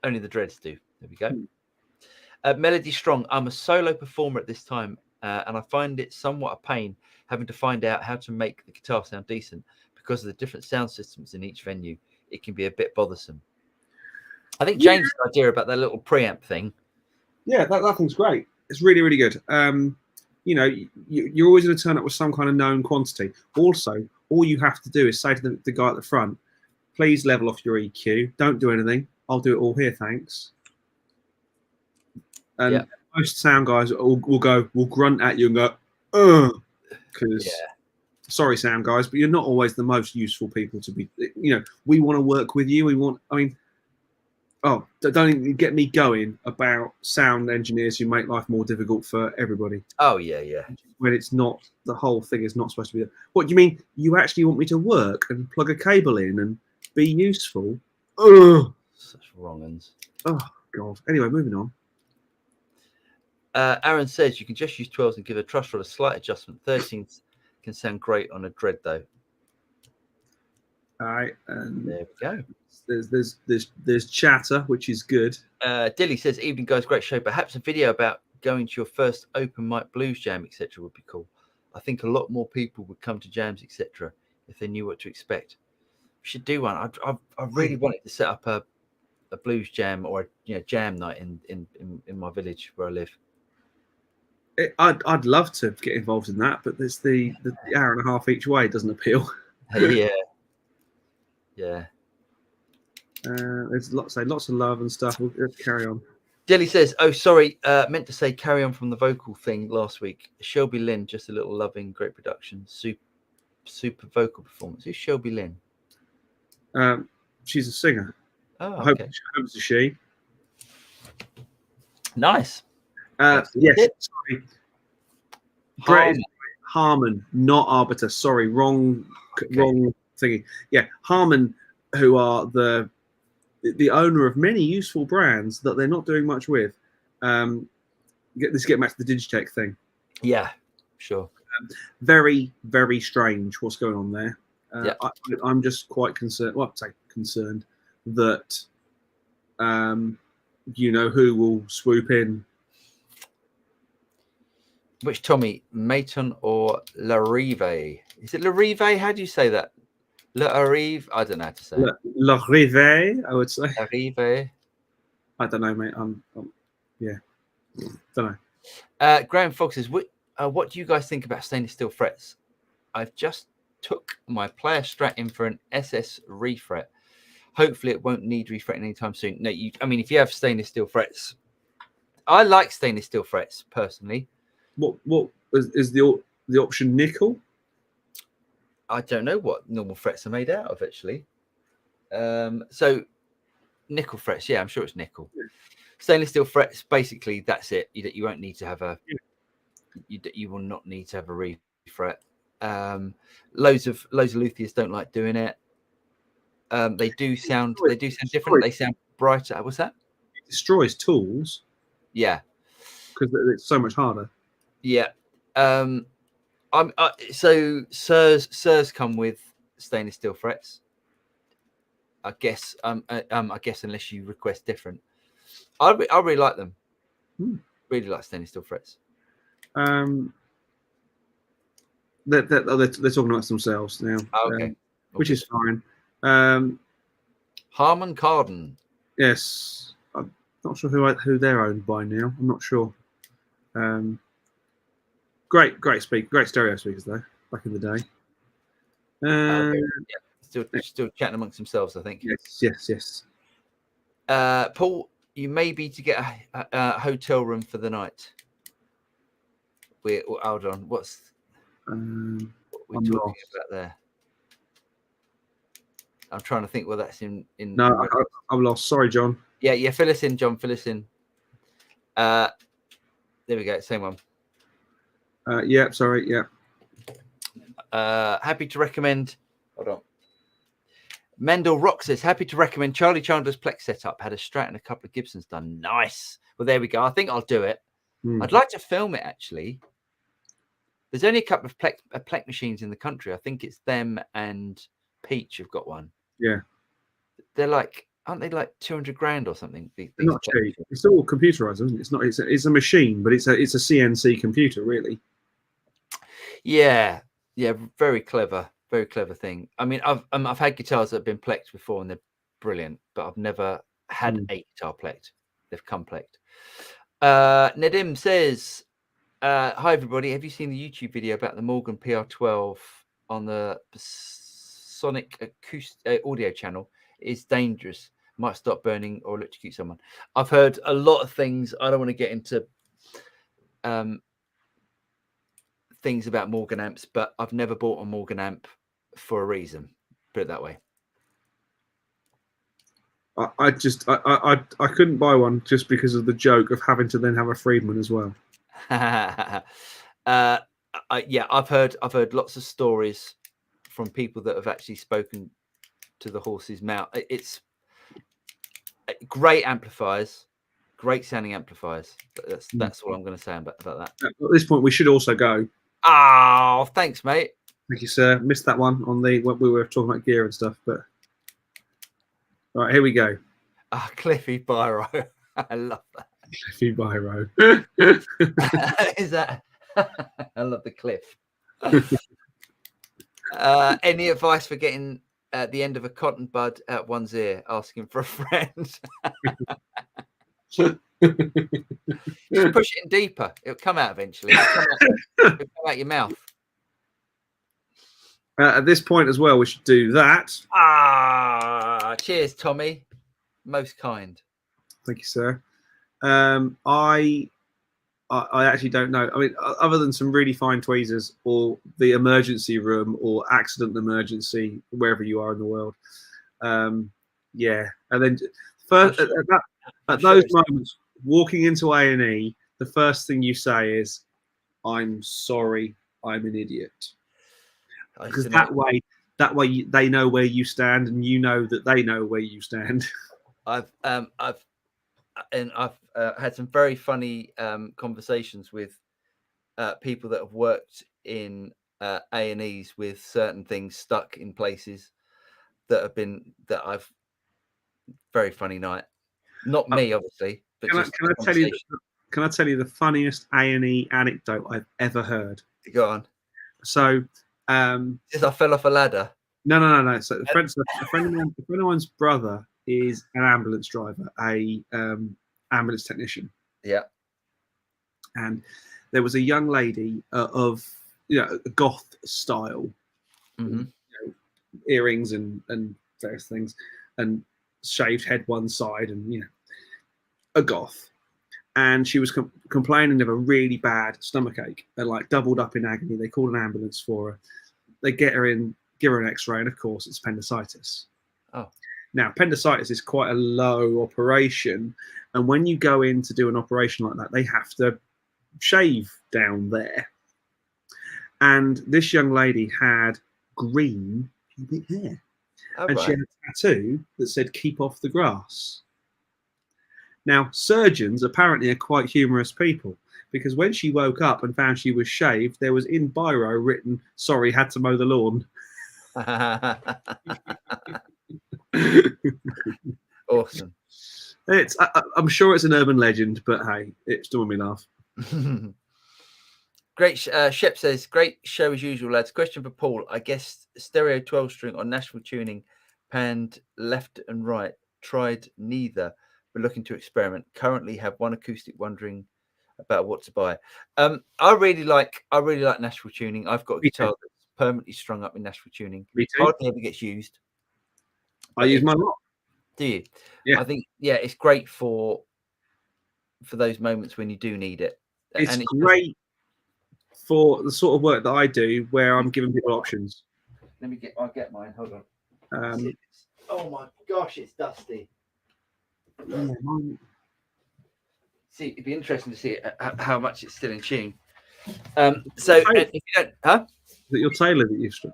Only the dreads do. There we go. Melody Strong. I'm a solo performer at this time, and I find it somewhat a pain having to find out how to make the guitar sound decent because of the different sound systems in each venue. It can be a bit bothersome. I think James' idea about that little preamp thing. Yeah, that thing's great. It's really, really good. You know, you're always going to turn up with some kind of known quantity. Also, all you have to do is say to the guy at the front, please level off your EQ. Don't do anything. I'll do it all here, thanks. And most sound guys will grunt at you and go, because sorry, sound guys, but you're not always the most useful people to be. You know, we want to work with you. Don't even get me going about sound engineers who make life more difficult for everybody. Oh, yeah. When it's not, the whole thing is not supposed to be there. What do you mean? You actually want me to work and plug a cable in and be useful? Such wrong uns. Oh, God. Anyway, moving on. Aaron says you can just use 12s and give a truss rod a slight adjustment. 13s can sound great on a dread, though. All right. And there we go. There's chatter, which is good. Dilly says, evening guys, great show. Perhaps a video about going to your first open mic blues jam, etc. would be cool. I think a lot more people would come to jams, etc. if they knew what to expect. We should do one. I really wanted to set up a blues jam or a jam night in my village where I live. I'd love to get involved in that, but there's the hour and a half each way doesn't appeal. Yeah. There's lots of love and stuff. Let's carry on. Dilly says, oh, sorry, meant to say carry on from the vocal thing last week. Shelby Lynn, just a little loving, great production, super vocal performance. Who's Shelby Lynn? She's a singer. Oh, I hope okay. it's a she. Nice. Yes, sorry. Harman, not Arbiter. Sorry, wrong thingy. Yeah, Harman, who are the owner of many useful brands that they're not doing much with. Get back to the Digitech thing. Yeah, sure. Very, very strange what's going on there. I'm just quite concerned. Well, I'd say concerned that who will swoop in. Which Tommy, Maton or Larive? Is it Larive? How do you say that? Larive? I don't know how to say it. Larive, I would say. Larive. I don't know, mate. Don't know. Graham Fox says, what do you guys think about stainless steel frets? I've just took my player strat in for an SS refret. Hopefully it won't need refretting anytime soon. No, if you have stainless steel frets, I like stainless steel frets personally. What is the option? Nickel? I don't know what normal frets are made out of actually. So nickel frets, yeah, I'm sure it's nickel. Yeah. Stainless steel frets, basically that's it. You won't need to have a. You will not need to have a refret. Loads of luthiers don't like doing it. They do sound different. They sound brighter. What's that? It destroys tools. Yeah, because it's so much harder. Yeah. So Sirs come with stainless steel frets. I guess unless you request different. I really like them. Really like stainless steel frets. They're talking about themselves now. Oh, okay. Which is fine. Harman Kardon. Yes. I'm not sure who they're owned by now. I'm not sure. Great stereo speakers though, back in the day. Still chatting amongst themselves, I think. Yes. Paul, you may be to get a hotel room for the night. Hold on. What we're talking about there? I'm trying to think where that's in. No, I'm lost. Sorry, John. Yeah. Fill us in, John. Fill us in. There we go. Same one. Sorry. Yeah. Happy to recommend. Hold on. Mendel Rock says, happy to recommend Charlie Chandler's Plex setup. Had a Strat and a couple of Gibsons done. Nice. Well, there we go. I think I'll do it. I'd like to film it, actually. There's only a couple of Plex machines in the country. I think it's them and Peach have got one. Yeah. They're like aren't they like 200 grand or something? They're not cheap. It's all computerized, isn't it? It's not. It's a machine, but it's a CNC computer, really. Yeah, very clever thing. I mean, I've had guitars that have been plecked before, and they're brilliant, but I've never had a guitar plecked. They've come plecked. Nedim says, "Hi everybody, have you seen the YouTube video about the Morgan PR12 on the Sonic acoustic audio channel? It's dangerous. Might stop burning or electrocute someone." I've heard a lot of things. I don't want to get into things about Morgan amps, but I've never bought a Morgan amp for a reason. Put it that way. I couldn't buy one just because of the joke of having to then have a Friedman as well. I've heard lots of stories from people that have actually spoken to the horse's mouth. It's great amplifiers, great sounding amplifiers. That's all I'm going to say about that. At this point, we should also go. Oh, thanks, mate. Thank you, sir. Missed that one on when we were talking about gear and stuff, but all right, here we go. Cliffy Byro. I love that. Cliffy Byro. Is that? I love the cliff. Any advice for getting at the end of a cotton bud at one's ear? Asking for a friend. Just push it in deeper. It'll come out eventually. It'll come out your mouth. At this point as well, we should do that. Cheers, Tommy. Most kind. Thank you, sir. I actually don't know. I mean, other than some really fine tweezers or the emergency room or accident emergency, wherever you are in the world. Yeah. And then first at those moments, walking into A&E, the first thing you say is, "I'm sorry, I'm an idiot." Because that way they know where you stand, and you know that they know where you stand. I've had some very funny conversations with people that have worked in A&Es with certain things stuck in places that I've very funny night. Not me, obviously, but can I tell you the funniest A&E anecdote I've ever heard? Go on. So, I fell off a ladder. No. So a friend of mine's brother is an ambulance driver, a ambulance technician. Yeah. And there was a young lady of goth style, earrings and various things, and shaved head one side, and a goth. And she was complaining of a really bad stomachache and like doubled up in agony. They called an ambulance for her. They get her in, give her an X-ray, and of course it's appendicitis. Oh. Now, appendicitis is quite a low operation, and when you go in to do an operation like that, they have to shave down there. And this young lady had green pubic hair, and she had a tattoo that said "Keep off the grass." Now, surgeons apparently are quite humorous people, because when she woke up and found she was shaved, there was in biro written, "Sorry, had to mow the lawn." Awesome. I'm sure it's an urban legend, but hey, it still made me laugh. Great. Shep says, "Great show as usual, lads. Question for Paul. I guess stereo 12-string on Nashville tuning, panned left and right. Tried neither, but looking to experiment. Currently have one acoustic, wondering about what to buy." I really like Nashville tuning. I've got a guitar that's permanently strung up in Nashville tuning. Me too. Hardly ever gets used. I use my lot. Do you? Yeah. I think it's great for those moments when you do need it. It's great for the sort of work that I do, where I'm giving people options. I'll get mine. Hold on. Oh my gosh, it's dusty. Yeah, See, it'd be interesting to see how much it's still in tune. So if you don't, Is it your Taylor that you struck?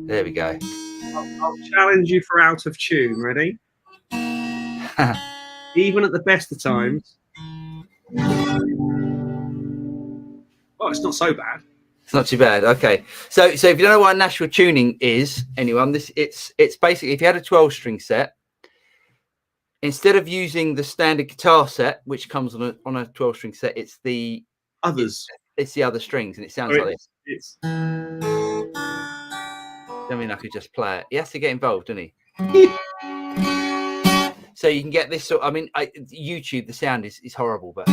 There we go. I'll challenge you for out of tune. Ready? even at the best of times. Oh, it's not so bad. It's not too bad. Okay, so if you don't know what Nashville tuning is, anyone, it's basically if you had a 12-string set, instead of using the standard guitar set, which comes on a 12-string set, it's the Others. It's the other strings, and it sounds like this. It's I mean, I could just play it. He has to get involved, doesn't he? So you can get this sort. I mean, YouTube, the sound is horrible, but.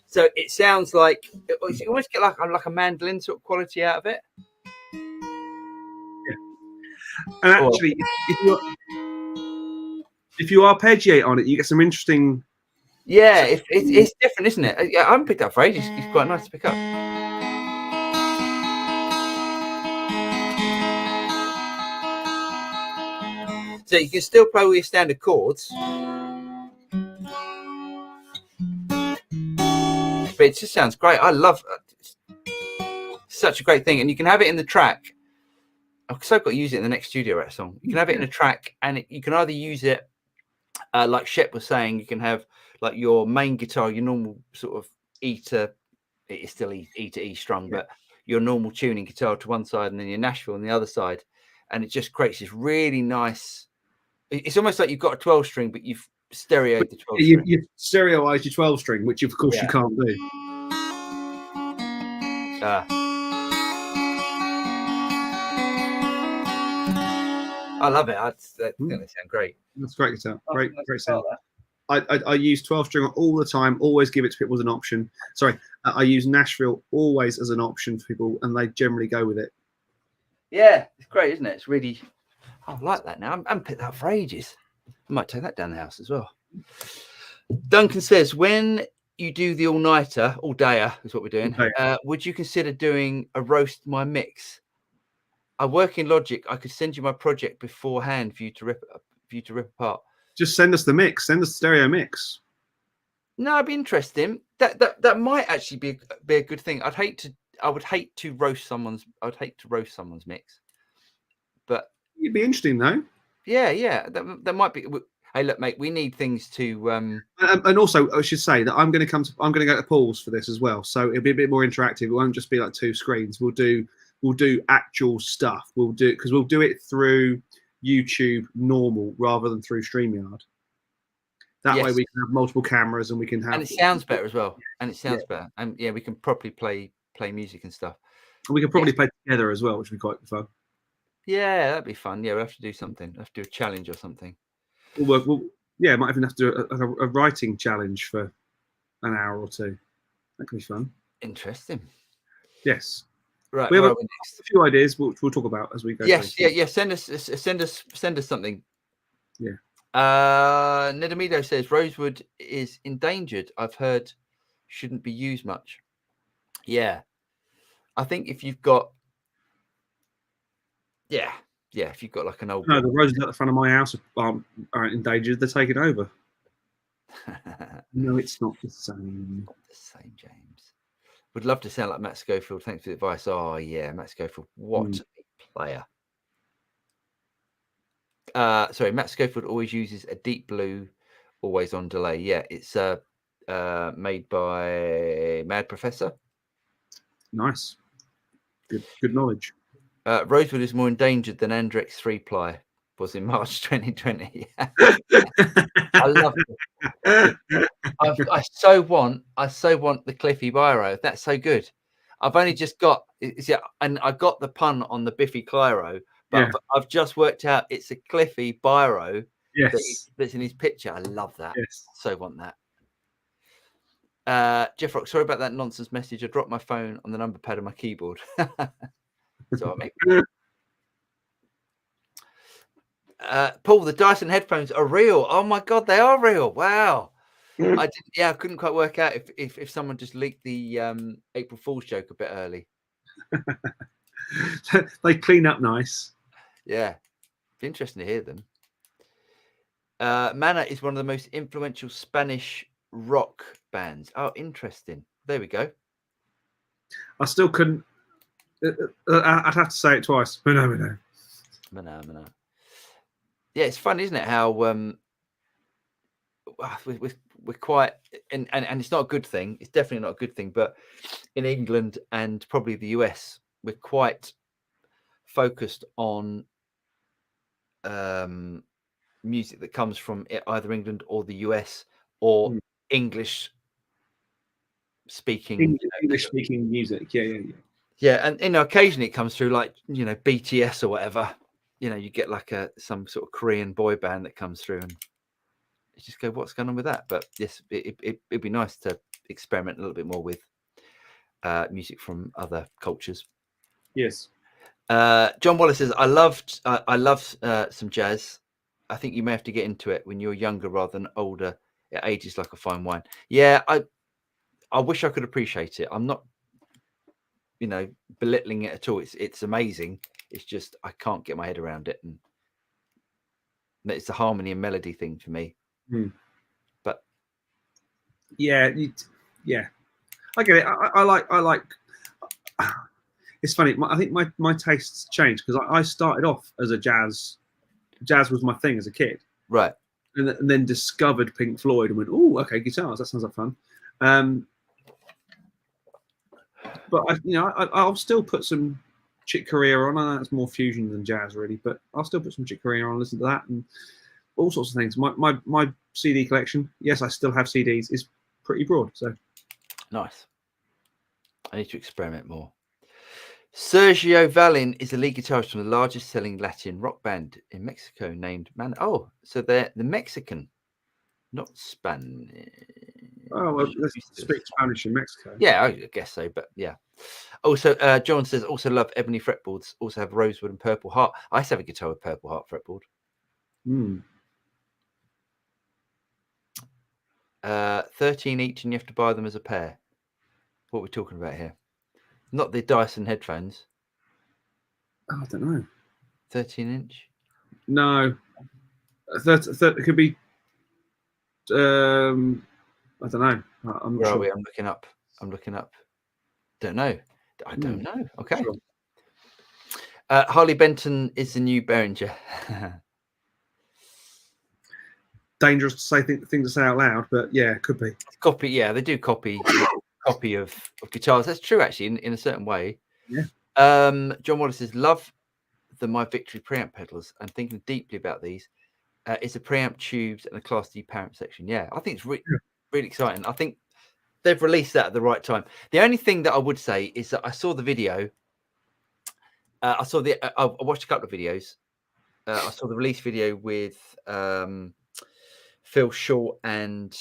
So it sounds like you almost get like a mandolin sort of quality out of it. Yeah. And actually, if you arpeggiate on it, you get some interesting. Yeah, it's different, isn't it? Yeah, I haven't picked up for ages. It's quite nice to pick up. So you can still play all your standard chords. But it just sounds great. I love it. It's such a great thing. And you can have it in the track. I've so got to use it in the next studio rap song. You can have it in a track, and you can either use it, like Shep was saying, you can have like your main guitar, your normal sort of E to, it is still E to E strung, but your normal tuning guitar to one side, and then your Nashville on the other side. And it just creates this really nice, it's almost like you've got a 12-string, but you've stereoed the 12-string. You've stereoized your 12-string, which of course you can't do. I love it. I think they sound great. That's great guitar. Great sound. I use 12-string all the time. Always give it to people as an option. Sorry, I use Nashville always as an option for people, and they generally go with it. Yeah, it's great, isn't it? It's really. I like that now. I haven't picked that up for ages. I might take that down the house as well. Duncan says, when you do the all-nighter, all-dayer is what we're doing, would you consider doing a roast my mix? I work in Logic. I could send you my project beforehand for you to rip apart. Just send us the mix. Send us the stereo mix. No, it'd be interesting. That might actually be a good thing. I would hate to roast someone's mix, but it'd be interesting though. Yeah, that might be. Hey, look, mate, we need things to. And also, I should say that I'm going to go to Paul's for this as well. So it'll be a bit more interactive. It won't just be like two screens. We'll do actual stuff. We'll do it through YouTube normal rather than through StreamYard. That way we can have multiple cameras and we can have. And it sounds better as well. And it sounds better. And yeah, we can properly play music and stuff. And we can probably play together as well, which would be quite fun. Yeah, that'd be fun. Yeah, we'll have to do something. We'll have to do a challenge or something. Might even have to do a writing challenge for an hour or two. That could be fun. Interesting. Yes. Right. We have a few ideas we'll talk about as we go. Yes. Yeah. Send us something. Yeah. Nedamido says rosewood is endangered. I've heard shouldn't be used much. Yeah. I think if you've got. Yeah, if you've got like an old. No, the roses at the front of my house aren't endangered. They're taken over. No, it's not the same. Not the same, James. Would love to sound like Matt Schofield. Thanks for the advice. Oh yeah, Matt Schofield. What a player. Sorry, Matt Schofield always uses a deep blue, always on delay. Yeah, it's made by Mad Professor. Nice. Good knowledge. Rosewood is more endangered than Andrex 3-ply was in March 2020. I love it. I so want the Cliffy Biro. That's so good. I've only just got and I got the pun on the Biffy Clyro, but I've just worked out it's a Cliffy Biro that's in his picture. I love that. Yes. So want that. Jeff Rock, sorry about that nonsense message. I dropped my phone on the number pad of my keyboard. So I make Paul, the Dyson headphones are real. Oh my god, they are real. Wow. I couldn't quite work out if someone just leaked the April Fool's joke a bit early. They clean up nice. Yeah. It's interesting to hear them. Mana is one of the most influential Spanish rock bands. Oh, interesting. There we go. I still couldn't. I'd have to say it twice. Mono. Mono. Yeah, it's fun, isn't it? How we're quite, and it's not a good thing. It's definitely not a good thing. But in England and probably the US, we're quite focused on music that comes from either England or the US or English speaking. English speaking music. Yeah. Yeah, and occasionally it comes through like BTS or whatever. You get like some sort of Korean boy band that comes through, and you just go, "What's going on with that?" But yes, it'd be nice to experiment a little bit more with music from other cultures. Yes. John Wallace says, "I love some jazz. I think you may have to get into it when you're younger rather than older. It ages like a fine wine." Yeah, I wish I could appreciate it. I'm not, belittling it at all. It's amazing. It's just I can't get my head around it, and it's a harmony and melody thing for me. But yeah, I get it. I like. It's funny. I think my tastes changed because I started off as a jazz. Jazz was my thing as a kid, right? And then discovered Pink Floyd and went, "Oh, okay, guitars. That sounds like fun." But I'll still put some Chick Corea on. I know that's more fusion than jazz, really, but I'll still put some Chick Corea on, listen to that, and all sorts of things. My CD collection, yes, I still have CDs, is pretty broad. So nice. I need to experiment more. Sergio Vallin is a lead guitarist from the largest selling Latin rock band in Mexico named Man. Oh, so they're the Mexican, not Spanish. Oh, well, let's speak Spanish in Mexico. Yeah, I guess so, but yeah. Also, John says, also love ebony fretboards, also have rosewood and purple heart. I used to have a guitar with purple heart fretboard. 13 each, and you have to buy them as a pair. What are we talking about here? Not the Dyson headphones. Oh, I don't know. 13-inch? No. It could be. I don't know. I'm not sure. I'm looking up. Don't know. I don't know. Okay. Sure. Harley Benton is the new Behringer. Dangerous to say things to say out loud, but yeah, it could be. Copy, yeah, they do copy of guitars. That's true, actually, in a certain way. Yeah. John Wallace says, love the My Victory preamp pedals and thinking deeply about these. It's a preamp tubes and a Class D preamp section. Yeah, I think it's really exciting. I think they've released that at the right time. The only thing that I would say is that I saw the video. I watched a couple of videos. I saw the release video with Phil Short and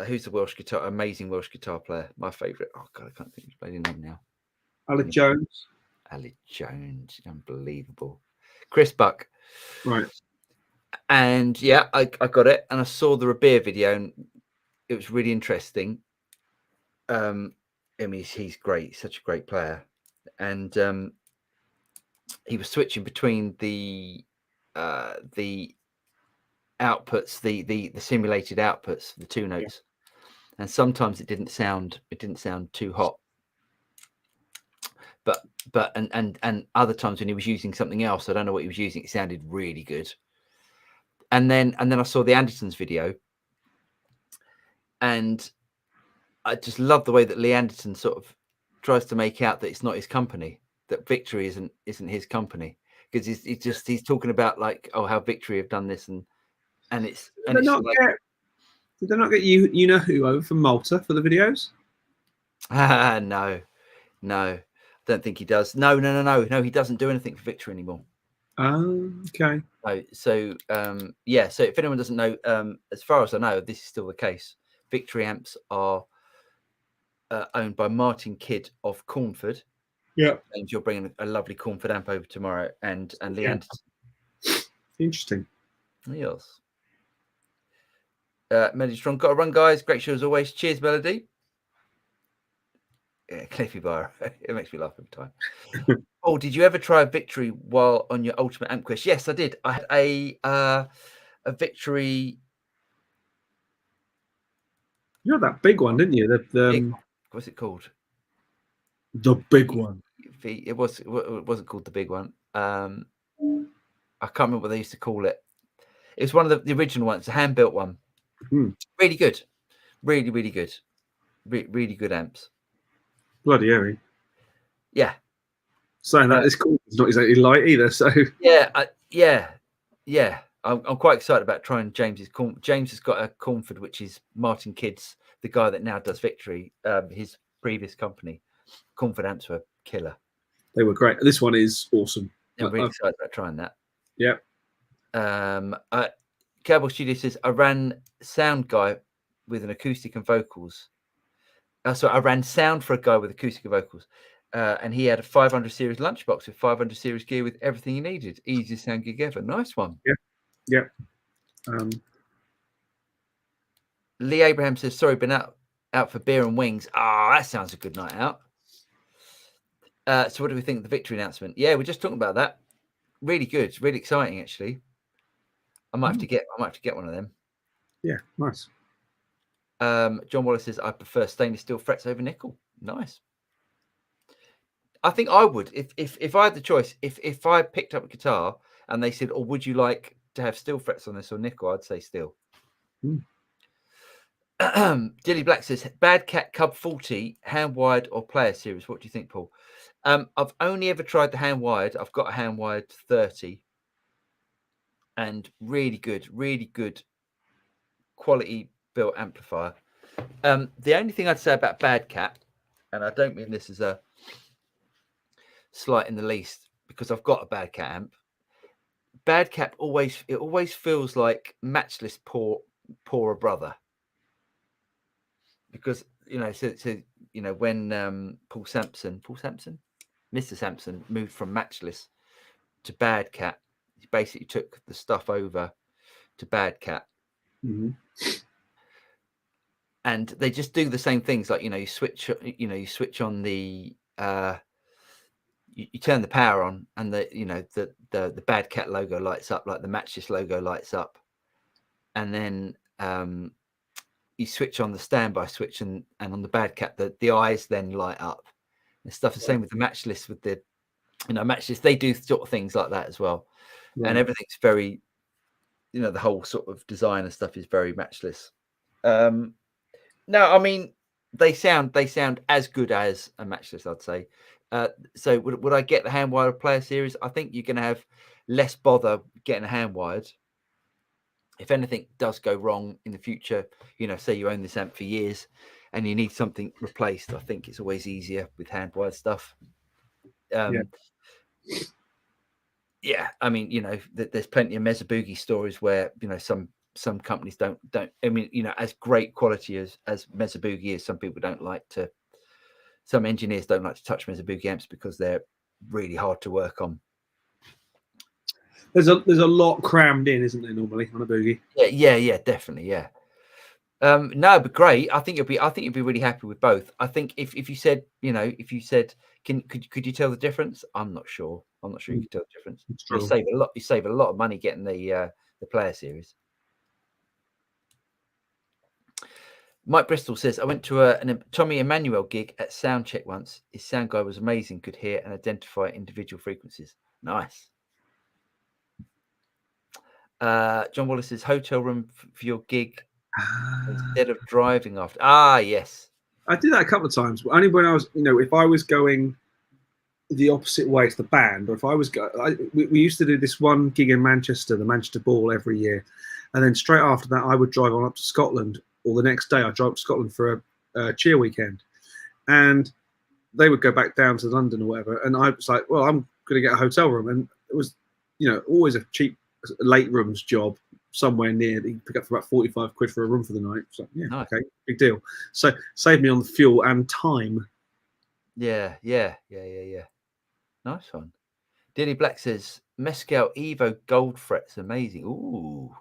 who's the amazing Welsh guitar player, my favourite. Oh God, I can't think of his bloody name now. Alec Jones. Alec Jones, unbelievable. Chris Buck. Right. And yeah, I got it, and I saw the Rabir video, and it was really interesting. I mean, he's great, he's such a great player, and he was switching between the outputs, the simulated outputs, the two notes, and sometimes it didn't sound too hot. But and other times when he was using something else, I don't know what he was using, it sounded really good. And then I saw the Andertons video, and I just love the way that Lee Anderton sort of tries to make out that it's not his company, that Victory isn't his company, because he's talking about like, oh, how Victory have done this, and it's did they not get you know who over from Malta for the videos? No, I don't think he does. No, he doesn't do anything for Victory anymore. Oh, okay. So yeah. So if anyone doesn't know, as far as I know, this is still the case. Victory amps are owned by Martin Kidd of Cornford. Yeah. And you're bringing a lovely Cornford amp over tomorrow, and Lee Anderton. Interesting. Yes. Melody Strong, got to run, guys. Great show as always. Cheers, Melody. Yeah, Cliffy Bar. It makes me laugh every time. Oh, did you ever try a Victory while on your Ultimate Amp Quest? Yes, I did. I had a Victory. You had that big one, didn't you? What's it called? The big one. It wasn't called the big one. I can't remember what they used to call it. It was one of the original ones, a hand built one. Really good, really good, really good amps. Bloody hairy. Yeah. Saying that this call is not exactly light either. So yeah. I'm quite excited about trying James's. James has got a Cornford, which is Martin Kidd's, the guy that now does Victory. His previous company, Cornford amps were killer. They were great. This one is awesome. I'm really excited about trying that. Yeah. Cowboy Studio says I ran sound guy with an acoustic and vocals. So I ran sound for a guy with acoustic and vocals. And he had a 500 series lunchbox with 500 series gear with everything he needed. Easiest sound gig ever. Nice one. Yeah. Lee Abraham says, sorry, been out for beer and wings. That sounds a good night out. So what do we think of the Victory announcement? Yeah, we're just talking about that. Really good. Really exciting, actually. I might have to get one of them. Yeah, nice. John Wallace says, I prefer stainless steel frets over nickel. Nice. I think I would if I had the choice. If I picked up a guitar and they said, "Oh, would you like to have steel frets on this or nickel?" I'd say steel. Dilly Black says, "Bad Cat Cub 40, hand wired or player series? What do you think, Paul?" I've only ever tried the hand wired. I've got a hand wired 30, and really good quality built amplifier. The only thing I'd say about Bad Cat, and I don't mean this as a slight in the least, because I've got a Bad Cat amp. Bad Cat always feels like Matchless poorer brother, because when Mr. Sampson moved from Matchless to Bad Cat, he basically took the stuff over to Bad Cat. And they just do the same things, like you switch on the you turn the power on, and the Bad Cat logo lights up, like the Matchless logo lights up, and then you switch on the standby switch, and on the Bad Cat the eyes then light up and stuff. The same with the Matchless, with the Matchless, they do sort of things like that as well. And everything's very, the whole sort of design and stuff is very Matchless. No, I mean, they sound as good as a Matchless, I'd say. So would I get the hand wired player series? I think you're going to have less bother getting a hand wired. If anything does go wrong in the future, say you own this amp for years and you need something replaced, I think it's always easier with hand wired stuff. Yeah, I mean, there's plenty of Mesa Boogie stories where some companies don't. I mean, as great quality as Mesa Boogie is, some people don't like to. Some engineers don't like to touch Mesa Boogie amps because they're really hard to work on. There's a lot crammed in, isn't there, normally on a Boogie? Yeah, definitely, yeah. No, but great. I think you'll be really happy with both. I think if you said, could you tell the difference? I'm not sure you can tell the difference. You save a lot of money getting the player series. Mike Bristol says, I went to an Tommy Emmanuel gig at Soundcheck once. His sound guy was amazing, could hear and identify individual frequencies. Nice. John Wallace says, hotel room for your gig instead of driving after. Yes. I did that a couple of times, but only when I was, if I was going the opposite way to the band, or if I was we used to do this one gig in Manchester, the Manchester Ball, every year, and then straight after that I would drive on up to Scotland, or the next day I'd drive up to Scotland for a cheer weekend, and they would go back down to London or whatever, and I was like, well, I'm going to get a hotel room, and it was always a cheap late rooms job somewhere near that you pick up for about 45 quid for a room for the night. So nice. Okay, big deal. So saved me on the fuel and time. Yeah. Nice one. Dilly Black says, Mescal Evo gold frets, amazing. Ooh.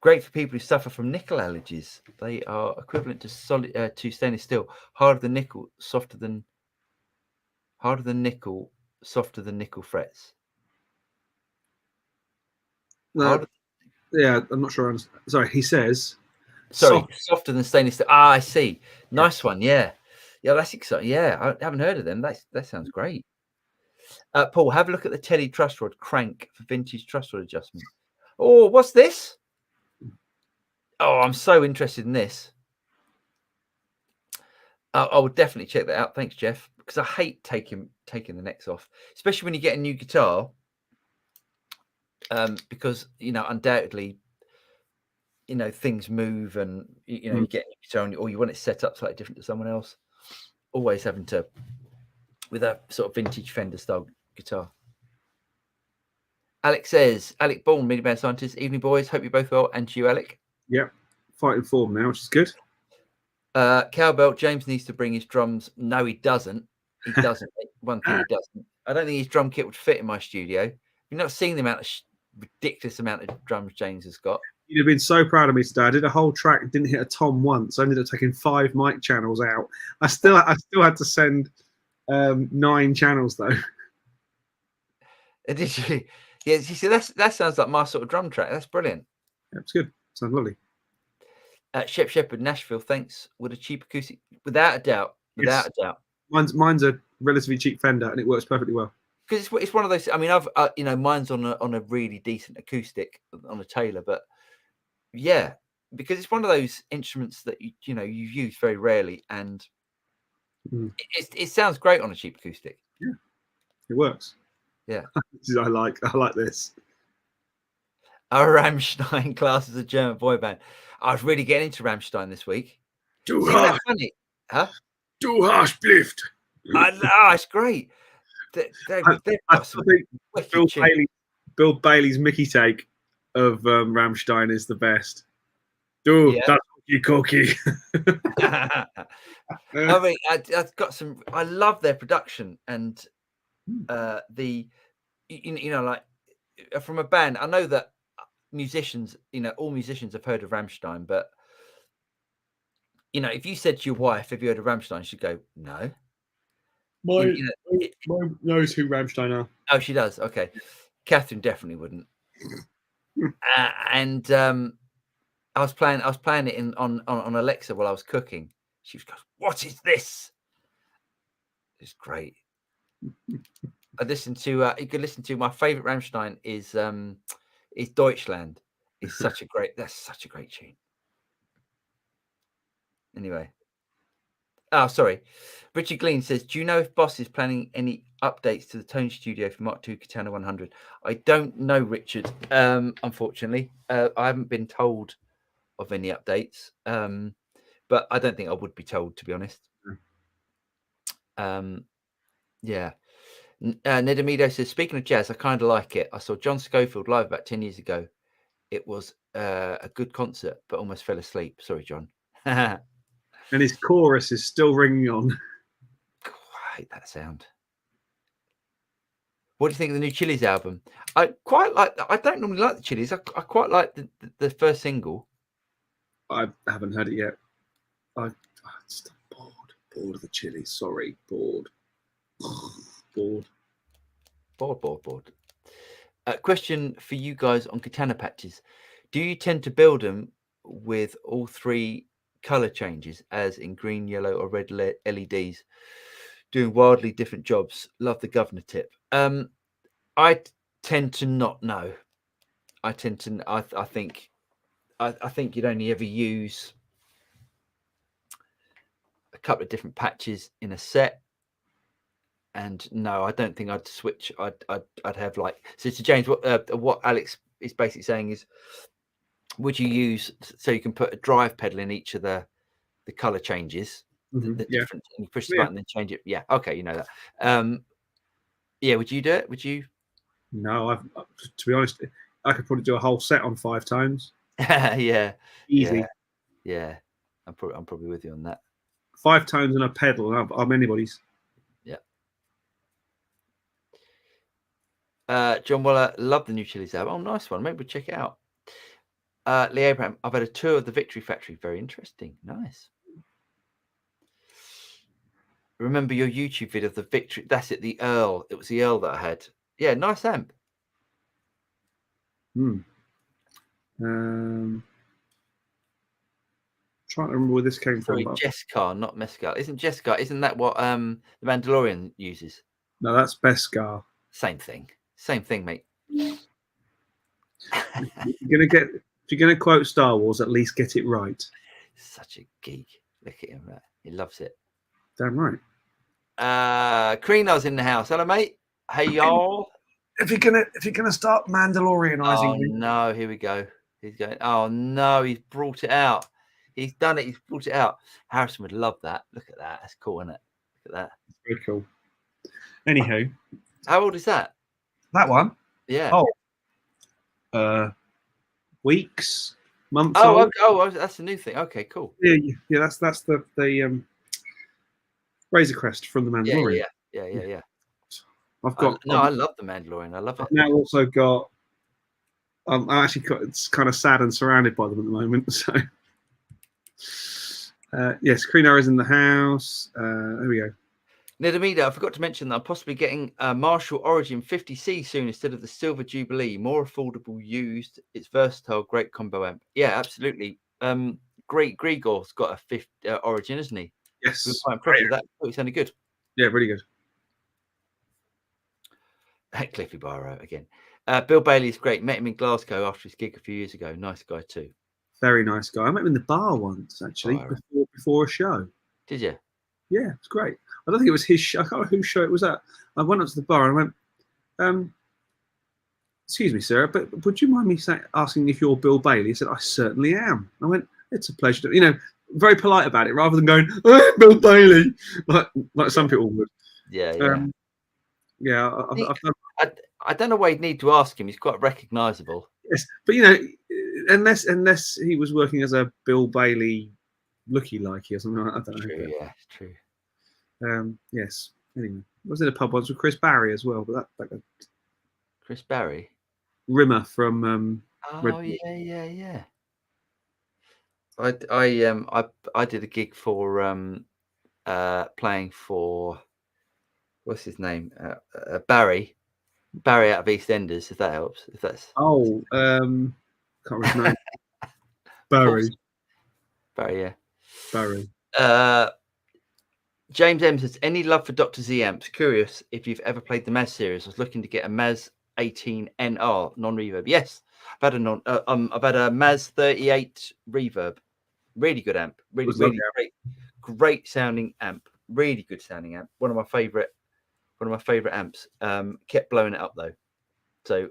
Great for people who suffer from nickel allergies. They are equivalent to stainless steel. Harder than nickel, softer than nickel, softer than nickel frets. Yeah, I'm not sure. Sorry, he says. Sorry, softer than stainless steel. I see. Nice one. Yeah. Yeah, that's exciting. Yeah, I haven't heard of them. That sounds great. Paul, have a look at the Teddy truss rod crank for vintage truss rod adjustment. Oh, what's this? Oh, I'm so interested in this. I would definitely check that out. Thanks, Jeff. Because I hate taking the necks off, especially when you get a new guitar. Because undoubtedly, things move, and you get a new guitar, or you want it set up slightly different to someone else. Always having to with a sort of vintage Fender style guitar. Alec says, Alec Bourne, mini band scientist. Evening, boys. Hope you're both well. And you, Alec. Yep, fighting form now, which is good. Cowbell, James needs to bring his drums. No, he doesn't. He doesn't. One thing he doesn't. I don't think his drum kit would fit in my studio. You've not seen the amount of ridiculous amount of drums James has got. You'd have been so proud of me today. I did a whole track, didn't hit a tom once. I ended up taking 5 mic channels out. I still had to send 9 channels though. Did you? Yeah, you see, that sounds like my sort of drum track. That's brilliant. Yeah, it's good. Sounds lovely. Shep Shepherd, Nashville, thanks. With a cheap acoustic, without a doubt. Without a doubt. Mine's a relatively cheap Fender, and it works perfectly well. Because it's one of those. I mean, I've mine's on a really decent acoustic on a Taylor, but yeah, because it's one of those instruments that you use very rarely, and it sounds great on a cheap acoustic. Yeah, it works. Yeah, I like this. Our Rammstein class is a German boy band. I was really getting into Rammstein this week. Du Isn't that funny? Huh? Du hast Lift. I know, it's great. I think Bill Bailey's Mickey take of Rammstein is the best. That's you cookie. I mean, I've got some. I love their production and the, like from a band. I know that musicians, all musicians have heard of Rammstein, but if you said to your wife, "Have you heard of Rammstein?" she'd go, "No." Mine knows who Rammstein are. Oh, she does. Okay, Catherine definitely wouldn't. And I was playing it on Alexa while I was cooking. She goes, "What is this?" It's great. I listened to. You could listen to my favorite Rammstein is Deutschland. It's such a great. That's such a great tune. Anyway. Oh, sorry. Richard Glean says, do you know if Boss is planning any updates to the tone studio for Mark II Katana 100? I don't know, Richard, unfortunately. I haven't been told of any updates, but I don't think I would be told, to be honest. Yeah. Ned Amido says, speaking of jazz, I kind of like it. I saw John Scofield live about 10 years ago. It was a good concert, but almost fell asleep. Sorry, John. And his chorus is still ringing on. I hate that sound. What do you think of the new Chili's album? I quite like. I don't normally like the Chili's. I quite like the first single. I haven't heard it yet. I'm just bored of the Chili's. Sorry, bored. Question for you guys on Katana patches: do you tend to build them with all 3 color changes, as in green, yellow, or red LEDs, doing wildly different jobs? Love the governor tip. I tend to not know. I think you'd only ever use a couple of different patches in a set, and no, I don't think I'd switch. I'd have like, so to James, what Alex is basically saying is, would you use, so you can put a drive pedal in each of the color changes, the different, and you push the button and change it. Yeah, okay, you know that. Yeah, would you do it? Would you? No, to be honest, I could probably do a whole set on 5 tones. Yeah, easy. Yeah. I'm probably with you on that. 5 tones and a pedal. I'm anybody's. Yeah. John Waller, love the new Chili's album. Oh, nice one. Maybe we'll check it out. Lee Abraham, I've had a tour of the Victory Factory. Very interesting. Nice. Remember your YouTube video of the Victory? That's it, the Earl. It was the Earl that I had. Yeah, nice amp. Trying trying to remember where this came Sorry, from. But Jeskar, not Mescal. Isn't that what the Mandalorian uses? no, that's Beskar. Same thing, mate. If you're gonna quote Star Wars, at least get it right. Such a geek. Look at him, right? He loves it. Damn right. Creeno's in the house. Hello, mate. Hey, y'all. If you're gonna start Mandalorianizing Oh me, no, here we go. He's going. Oh no, he's brought it out. He's done it. He's brought it out. Harrison would love that. Look at that. That's cool, isn't it? Look at that. very cool. Anywho, How old is that? that one. Yeah. Weeks, months Oh, old. okay. Oh, that's a new thing. Okay, cool. Yeah. That's the Razor Crest from the Mandalorian. Yeah. I've got. I love the Mandalorian. I love it. I've now also got. It's kind of sad and surrounded by them at the moment. So, yes, Creeno is in the house. There we go. Nidamida, I forgot to mention that I'm possibly getting a Marshall Origin 50C soon instead of the Silver Jubilee. More affordable, used. It's versatile, great combo amp. Yeah, absolutely. Great Grigor's got a 50 Origin, isn't he? Yes. We're quite impressed with that. Oh, it sounded good. Yeah, really good. Cliffy Barrow again. Bill Bailey's great. Met him in Glasgow after his gig a few years ago. Nice guy too. Very nice guy. I met him in the bar once, actually, before a show. Did you? Yeah, it's great. I don't think it was his show. I can't remember whose show it was at. I went up to the bar and I went, excuse me, sir, but would you mind me asking if you're Bill Bailey? He said, I certainly am. I went, it's a pleasure to, very polite about it rather than going, oh, Bill Bailey, like some people would. Yeah. I don't know why you'd need to ask him. He's quite recognisable. Yes, but unless he was working as a Bill Bailey looky-likey or something, I don't know. True, yeah, it's true. Yes. Anyway, I was in a pub once with Chris Barry as well, but that Chris Barry, Rimmer from oh yeah. I did a gig for playing for what's his name, Barry out of EastEnders, if that helps. If that's can't remember his name. Barry, yeah. Barry. James M says, any love for Dr. Z amps? Curious if you've ever played the Maz series. I was looking to get a Maz 18 NR non-reverb. Yes, I've had a Maz 38 reverb. Really good amp. Really great sounding amp. Really good sounding amp. One of my favorite amps. Kept blowing it up though, so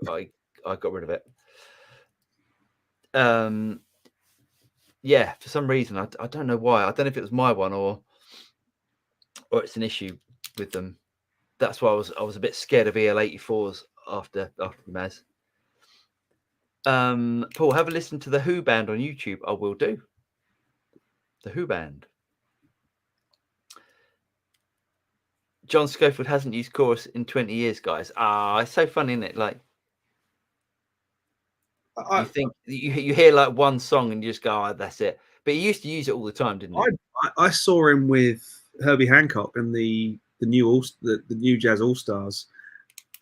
I got rid of it. Yeah, for some reason I don't know why. I don't know if it was my one or it's an issue with them. That's why I was a bit scared of EL84s after the Maz. Paul, have a listen to the Who Band on YouTube. I will do. The Who Band. John Schofield hasn't used chorus in 20 years, guys. It's so funny, isn't it? Like, you think you hear like one song and you just go, oh, that's it. But he used to use it all the time, didn't he? I saw him with Herbie Hancock and the new Jazz All Stars,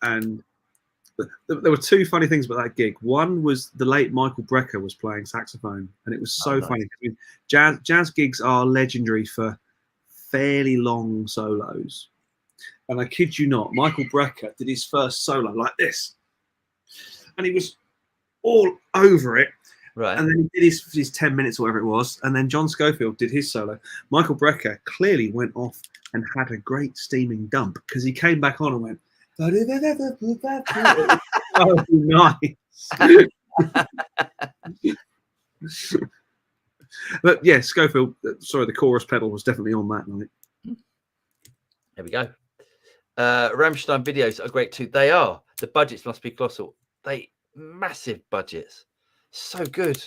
and there were two funny things about that gig. One was the late Michael Brecker was playing saxophone, and it was so funny. I mean, jazz gigs are legendary for fairly long solos, and I kid you not, Michael Brecker did his first solo like this, and he was all over it. Right. And then he did his 10 minutes or whatever it was, and then John Schofield did his solo. Michael Brecker clearly went off and had a great steaming dump because he came back on and went, oh, nice. But yeah, Schofield, sorry, the chorus pedal was definitely on that night. There we go. Rammstein videos are great too. They are. The budgets must be colossal. Massive budgets. So good.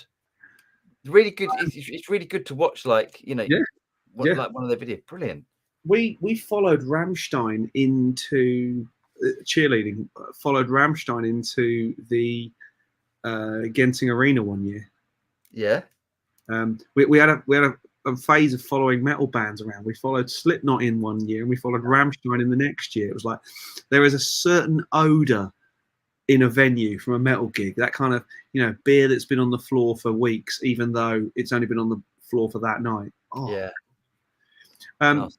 Really good. It's really good to watch, like, like one of their videos. Brilliant. We followed Rammstein into cheerleading, followed Rammstein into the Genting Arena one year. Yeah. We had a phase of following metal bands around. We followed Slipknot in one year and we followed Rammstein in the next year. It was like there is a certain odor in a venue from a metal gig, that kind of beer that's been on the floor for weeks, even though it's only been on the floor for that night. Oh. Yeah. Um,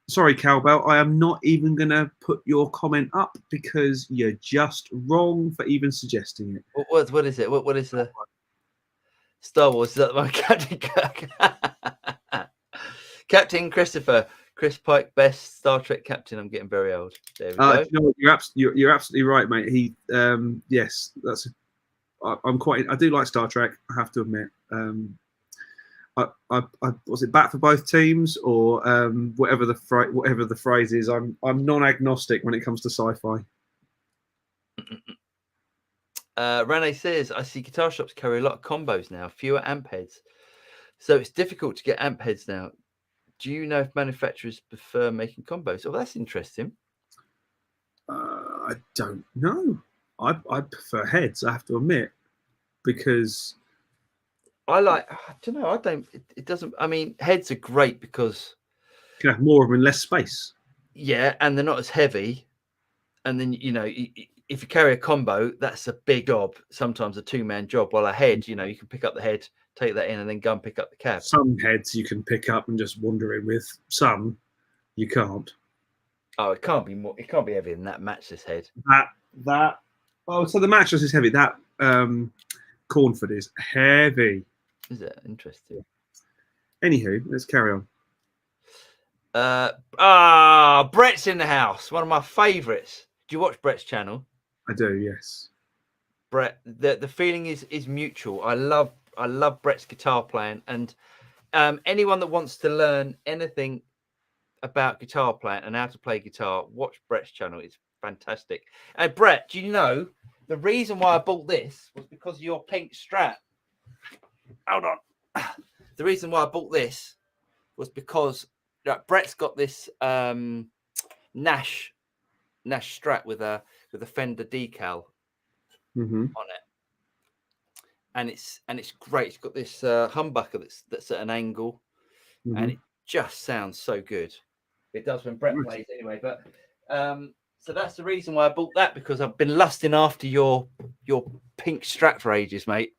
sorry, Cowbell. I am not even going to put your comment up because you're just wrong for even suggesting it. What is it? What is the Star Wars? Is that my Captain Kirk? Captain Christopher, Chris Pike, best Star Trek captain. I'm getting very old. There we go. You know what, you're absolutely right, mate. He, yes, that's. I do like Star Trek. I have to admit. I was it bat for both teams or whatever the phrase is. I'm non-agnostic when it comes to sci-fi. Rene says, I see guitar shops carry a lot of combos now, fewer amp heads, so it's difficult to get amp heads now. Do you know if manufacturers prefer making combos? Oh, that's interesting. I don't know. I prefer heads. I have to admit, because I don't know. I don't. It doesn't. I mean, heads are great because you can have more of them in less space. Yeah, and they're not as heavy. And then if you carry a combo, that's a big job. Sometimes a two-man job. While a head, you can pick up the head, take that in, and then go and pick up the cab. Some heads you can pick up and just wander in with. Some you can't. Oh, it can't be more. It can't be heavier than that matchless head. That. Oh, so the mattress is heavy. That Cornford is heavy. Is it interesting? Anywho, let's carry on. Brett's in the house. One of my favourites. Do you watch Brett's channel? I do, yes. Brett, the feeling is mutual. I love Brett's guitar playing, and anyone that wants to learn anything about guitar playing and how to play guitar, watch Brett's channel. It's fantastic. And Brett, do you know the reason why I bought this was because of your pink Strat? Hold on. The reason why I bought this was because Brett's got this Nash Strat with a Fender decal on it, and it's great. It's got this humbucker that's at an angle, and it just sounds so good. It does when Brett plays anyway. But so that's the reason why I bought that, because I've been lusting after your pink Strat for ages, mate.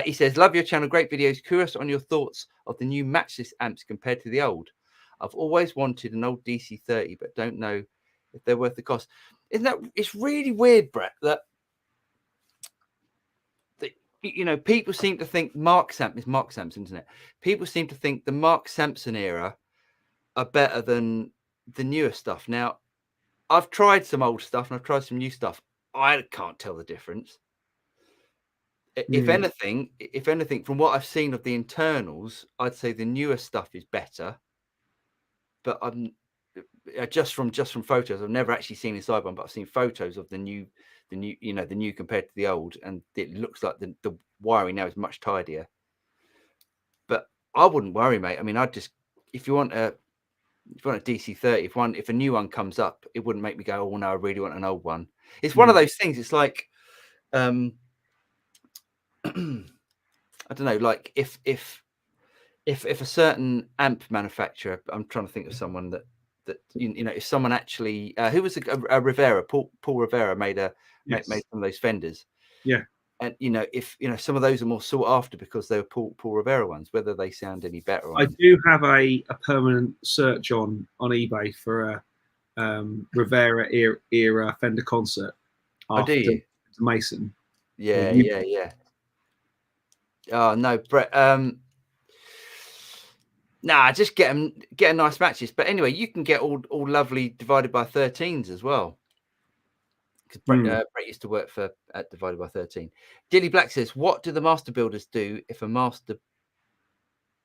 He says, love your channel, great videos. Curious on your thoughts of the new matchless amps compared to the old. I've always wanted an old DC30, but don't know if they're worth the cost. It's really weird, Brett, that people seem to think Mark Sampson, isn't it? People seem to think the Mark Sampson era are better than the newer stuff. Now, I've tried some old stuff and I've tried some new stuff. I can't tell the difference. If anything, from what I've seen of the internals, I'd say the newer stuff is better. But I'm just from photos. I've never actually seen inside one, but I've seen photos of the new compared to the old, and it looks like the wiring now is much tidier. But I wouldn't worry, mate. I mean, if you want a DC30, if a new one comes up, it wouldn't make me go, oh no, I really want an old one. It's one of those things. It's like I don't know, like if a certain amp manufacturer, I'm trying to think of someone that if someone actually who was a Rivera, Paul Rivera made some of those Fenders, and if some of those are more sought after because they were Paul Rivera ones, whether they sound any better. I do have a permanent search on eBay for a Rivera era Fender concert. Oh, do you? Mason. Yeah. Oh no, Brett. Nah, just get nice matches. But anyway, you can get all lovely divided by 13s as well. Because Brett used to work at Divided by 13. Dilly Black says, "What do the master builders do if a master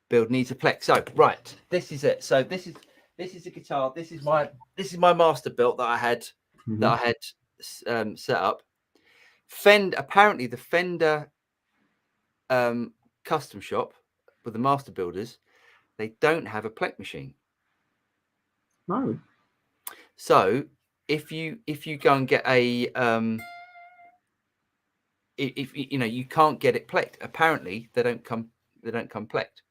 build needs a plex?" So right, this is it. So this is a guitar. This is my master build that I had set up. Apparently the Fender custom shop with the master builders, they don't have a plec machine. No. So if you go and get a if you can't get it plecked, apparently they don't come plecked.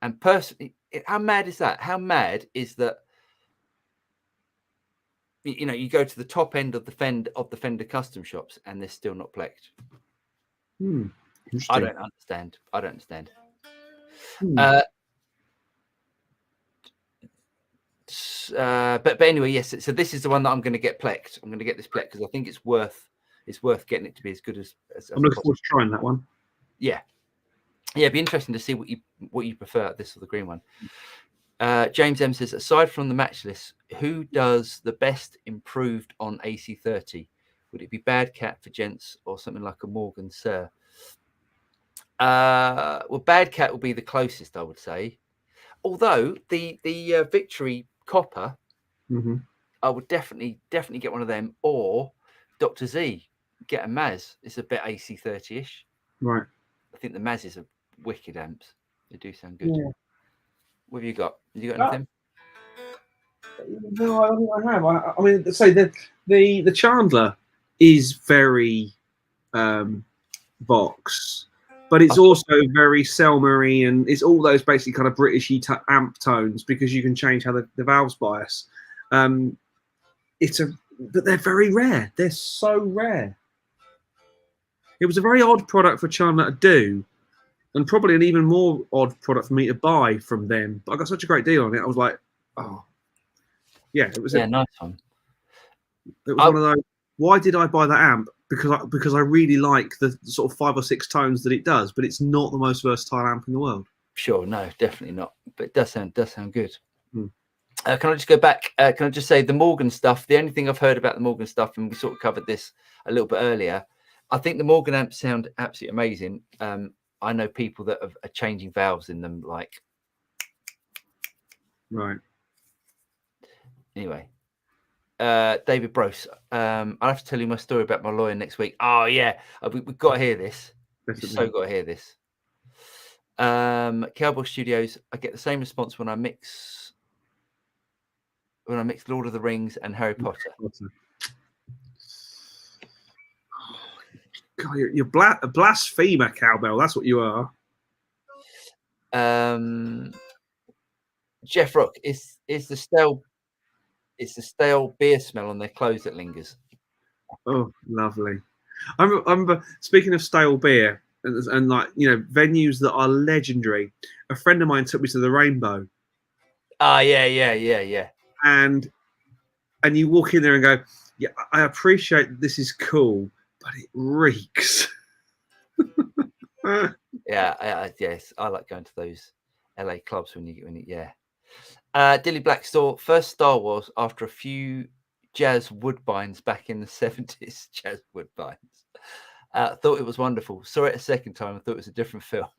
And personally, how mad is that? How mad is that? You go to the top end of the Fender custom shops and they're still not plecked. I don't understand. but anyway, yes. So this is the one that I'm going to get plecked. I'm going to get this plecked because I think it's worth getting it to be as good as I'm looking possible. forward to trying that one. Yeah, it'd be interesting to see what you prefer, this or the green one. James M says, aside from the match list, who does the best improved on AC30? Would it be Bad Cat for gents or something like a Morgan Sir? Well, Bad Cat will be the closest, I would say. Although the Victory Copper, Mm-hmm. I would definitely get one of them, or Dr. Z, get a Maz. It's a bit AC30-ish. Right. I think the Mazes are wicked amps. They do sound good. Yeah. What have you got? Have you got anything? No, I don't think I have. I mean, say the Chandler is very Vox, but it's also very Selmery, and it's all those basically kind of Britishy amp tones because you can change how the valves bias. But they're very rare. They're so rare. It was a very odd product for Chandler to do, and probably an even more odd product for me to buy from them. But I got such a great deal on it. I was like, oh, yeah, it was. Nice one. It was one of those. Why did I buy that amp? Because I really like the sort of 5 or 6 tones that it does, but it's not the most versatile amp in the world. Sure, no, definitely not. But it does sound good. Hmm. Can I just go back? Can I just say the Morgan stuff? The only thing I've heard about the Morgan stuff, and we sort of covered this a little bit earlier, I think the Morgan amps sound absolutely amazing. I know people that are changing valves in them, like. Right. Anyway. David Brose, I'll have to tell you my story about my lawyer next week. Oh yeah, we've got to hear this. We've so got to hear this. Cowboy Studios, I get the same response when I mix Lord of the Rings and Harry Potter. God, you're a blasphemer, Cowbell. That's what you are. Jeff Rock, is the stale. It's the stale beer smell on their clothes that lingers. Oh, lovely. I remember speaking of stale beer and like, you know, venues that are legendary. A friend of mine took me to the Rainbow. Yeah. And you walk in there and go, yeah, I appreciate this is cool, but it reeks. Yes, I like going to those LA clubs when you. Dilly Blackstore, first Star Wars after a few jazz woodbines back in the 70s. Jazz woodbines. Thought it was wonderful. Saw it a second time. I thought it was a different film.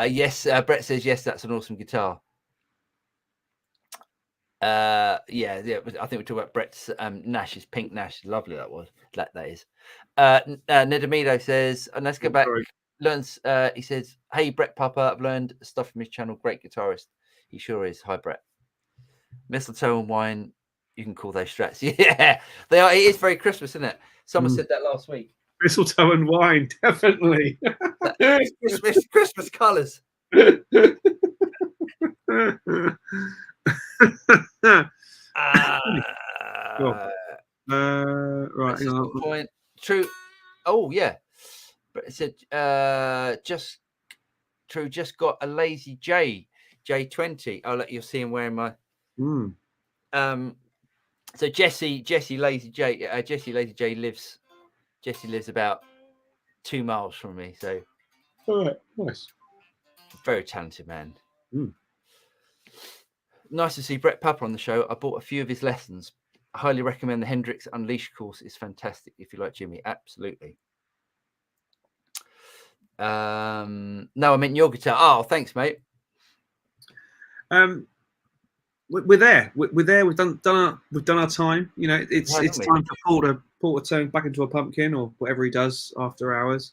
Yes, Brett says yes. That's an awesome guitar. I think we talked about Brett's Nash's pink Nash. Lovely that was. That is. Nedamido says, and let's go back. Learns. He says, "Hey Brett Papa, I've learned stuff from his channel. Great guitarist. He sure is. Hi Brett. Mistletoe and wine. You can call those strats. Yeah, they are. It is very Christmas, isn't it? Someone said that last week. Mistletoe and wine, definitely. Christmas colours. Right. Point. True. Oh yeah. But it said just got a Lazy J20. I'll let you see him wearing my. So Jesse Lazy J lives about 2 miles from me. So all right, nice. Very talented man. Nice to see Brett Papa on the show. I bought a few of his lessons. I highly recommend the Hendrix Unleashed course. It's fantastic if you like Jimmy. Absolutely. No, I meant your guitar. Oh, thanks, mate. We're there. We're there. We've done our time. You know, it's time for Paul to turn back into a pumpkin or whatever he does after hours.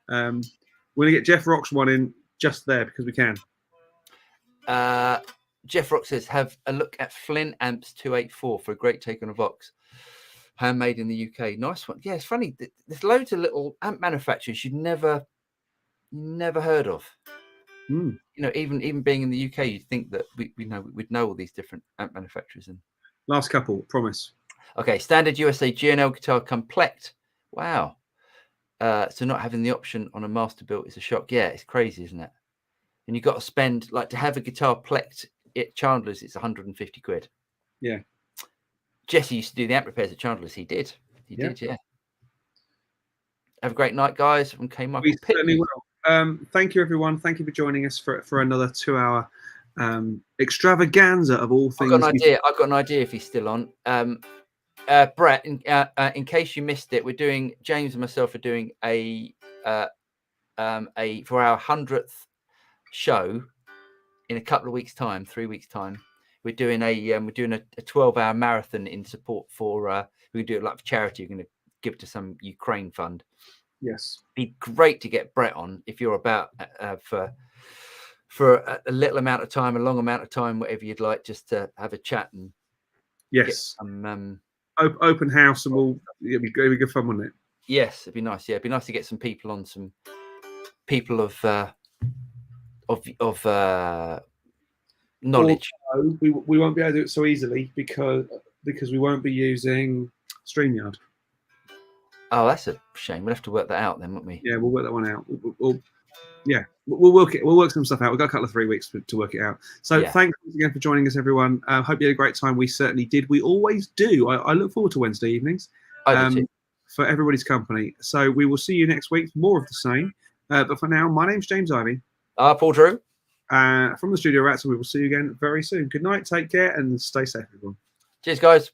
We're gonna get Jeff Rock's one in just there because we can. Jeff Rock says, have a look at Flynn Amps 284 for a great take on a Vox. Handmade in the UK. Nice one. Yeah, it's funny. There's loads of little amp manufacturers you'd never heard of. You know, even being in the UK, you'd think that we'd know all these different amp manufacturers. And last couple, promise. Okay, standard USA GNL guitar complete. Wow. So not having the option on a master built is a shock. Yeah, it's crazy, isn't it? And you've got to spend, like, to have a guitar plecked at Chandler's, it's 150 quid. Yeah. Jesse used to do the amp repairs at Chandler's. He did. He Yeah. did, yeah. Have a great night, guys. From K. Michael We Pitt. certainly will. Thank you, everyone. Thank you for joining us for another 2-hour extravaganza of all things. I've got an idea if he's still on. Brett, in case you missed it, we're doing, James and myself are doing a for our 100th show in a couple of weeks' time, 3 weeks' time. We're doing a 12-hour marathon in support for we're gonna do it like for charity. We're gonna give it to some Ukraine fund. Yes. Be great to get Brett on if you're about for a little amount of time, a long amount of time, whatever you'd like, just to have a chat and yes, some, open house, and it'd be good fun, wouldn't it? Yes, it'd be nice. Yeah, it'd be nice to get some people on, some people of knowledge. Also, we won't be able to do it so easily because we won't be using StreamYard. Oh, that's a shame. We'll have to work that out then, won't we? Yeah, we'll work that one out. We'll work some stuff out. We've got a couple of 3 weeks to work it out. So Yeah. Thanks again for joining us, everyone. Hope you had a great time. We certainly did. We always do. I look forward to Wednesday evenings I do too. for everybody's company. So we will see you next week for more of the same. But for now, my name's James Ivy. Paul Drew. From the Studio Rats, and we will see you again very soon. Good night, take care, and stay safe, everyone. Cheers, guys.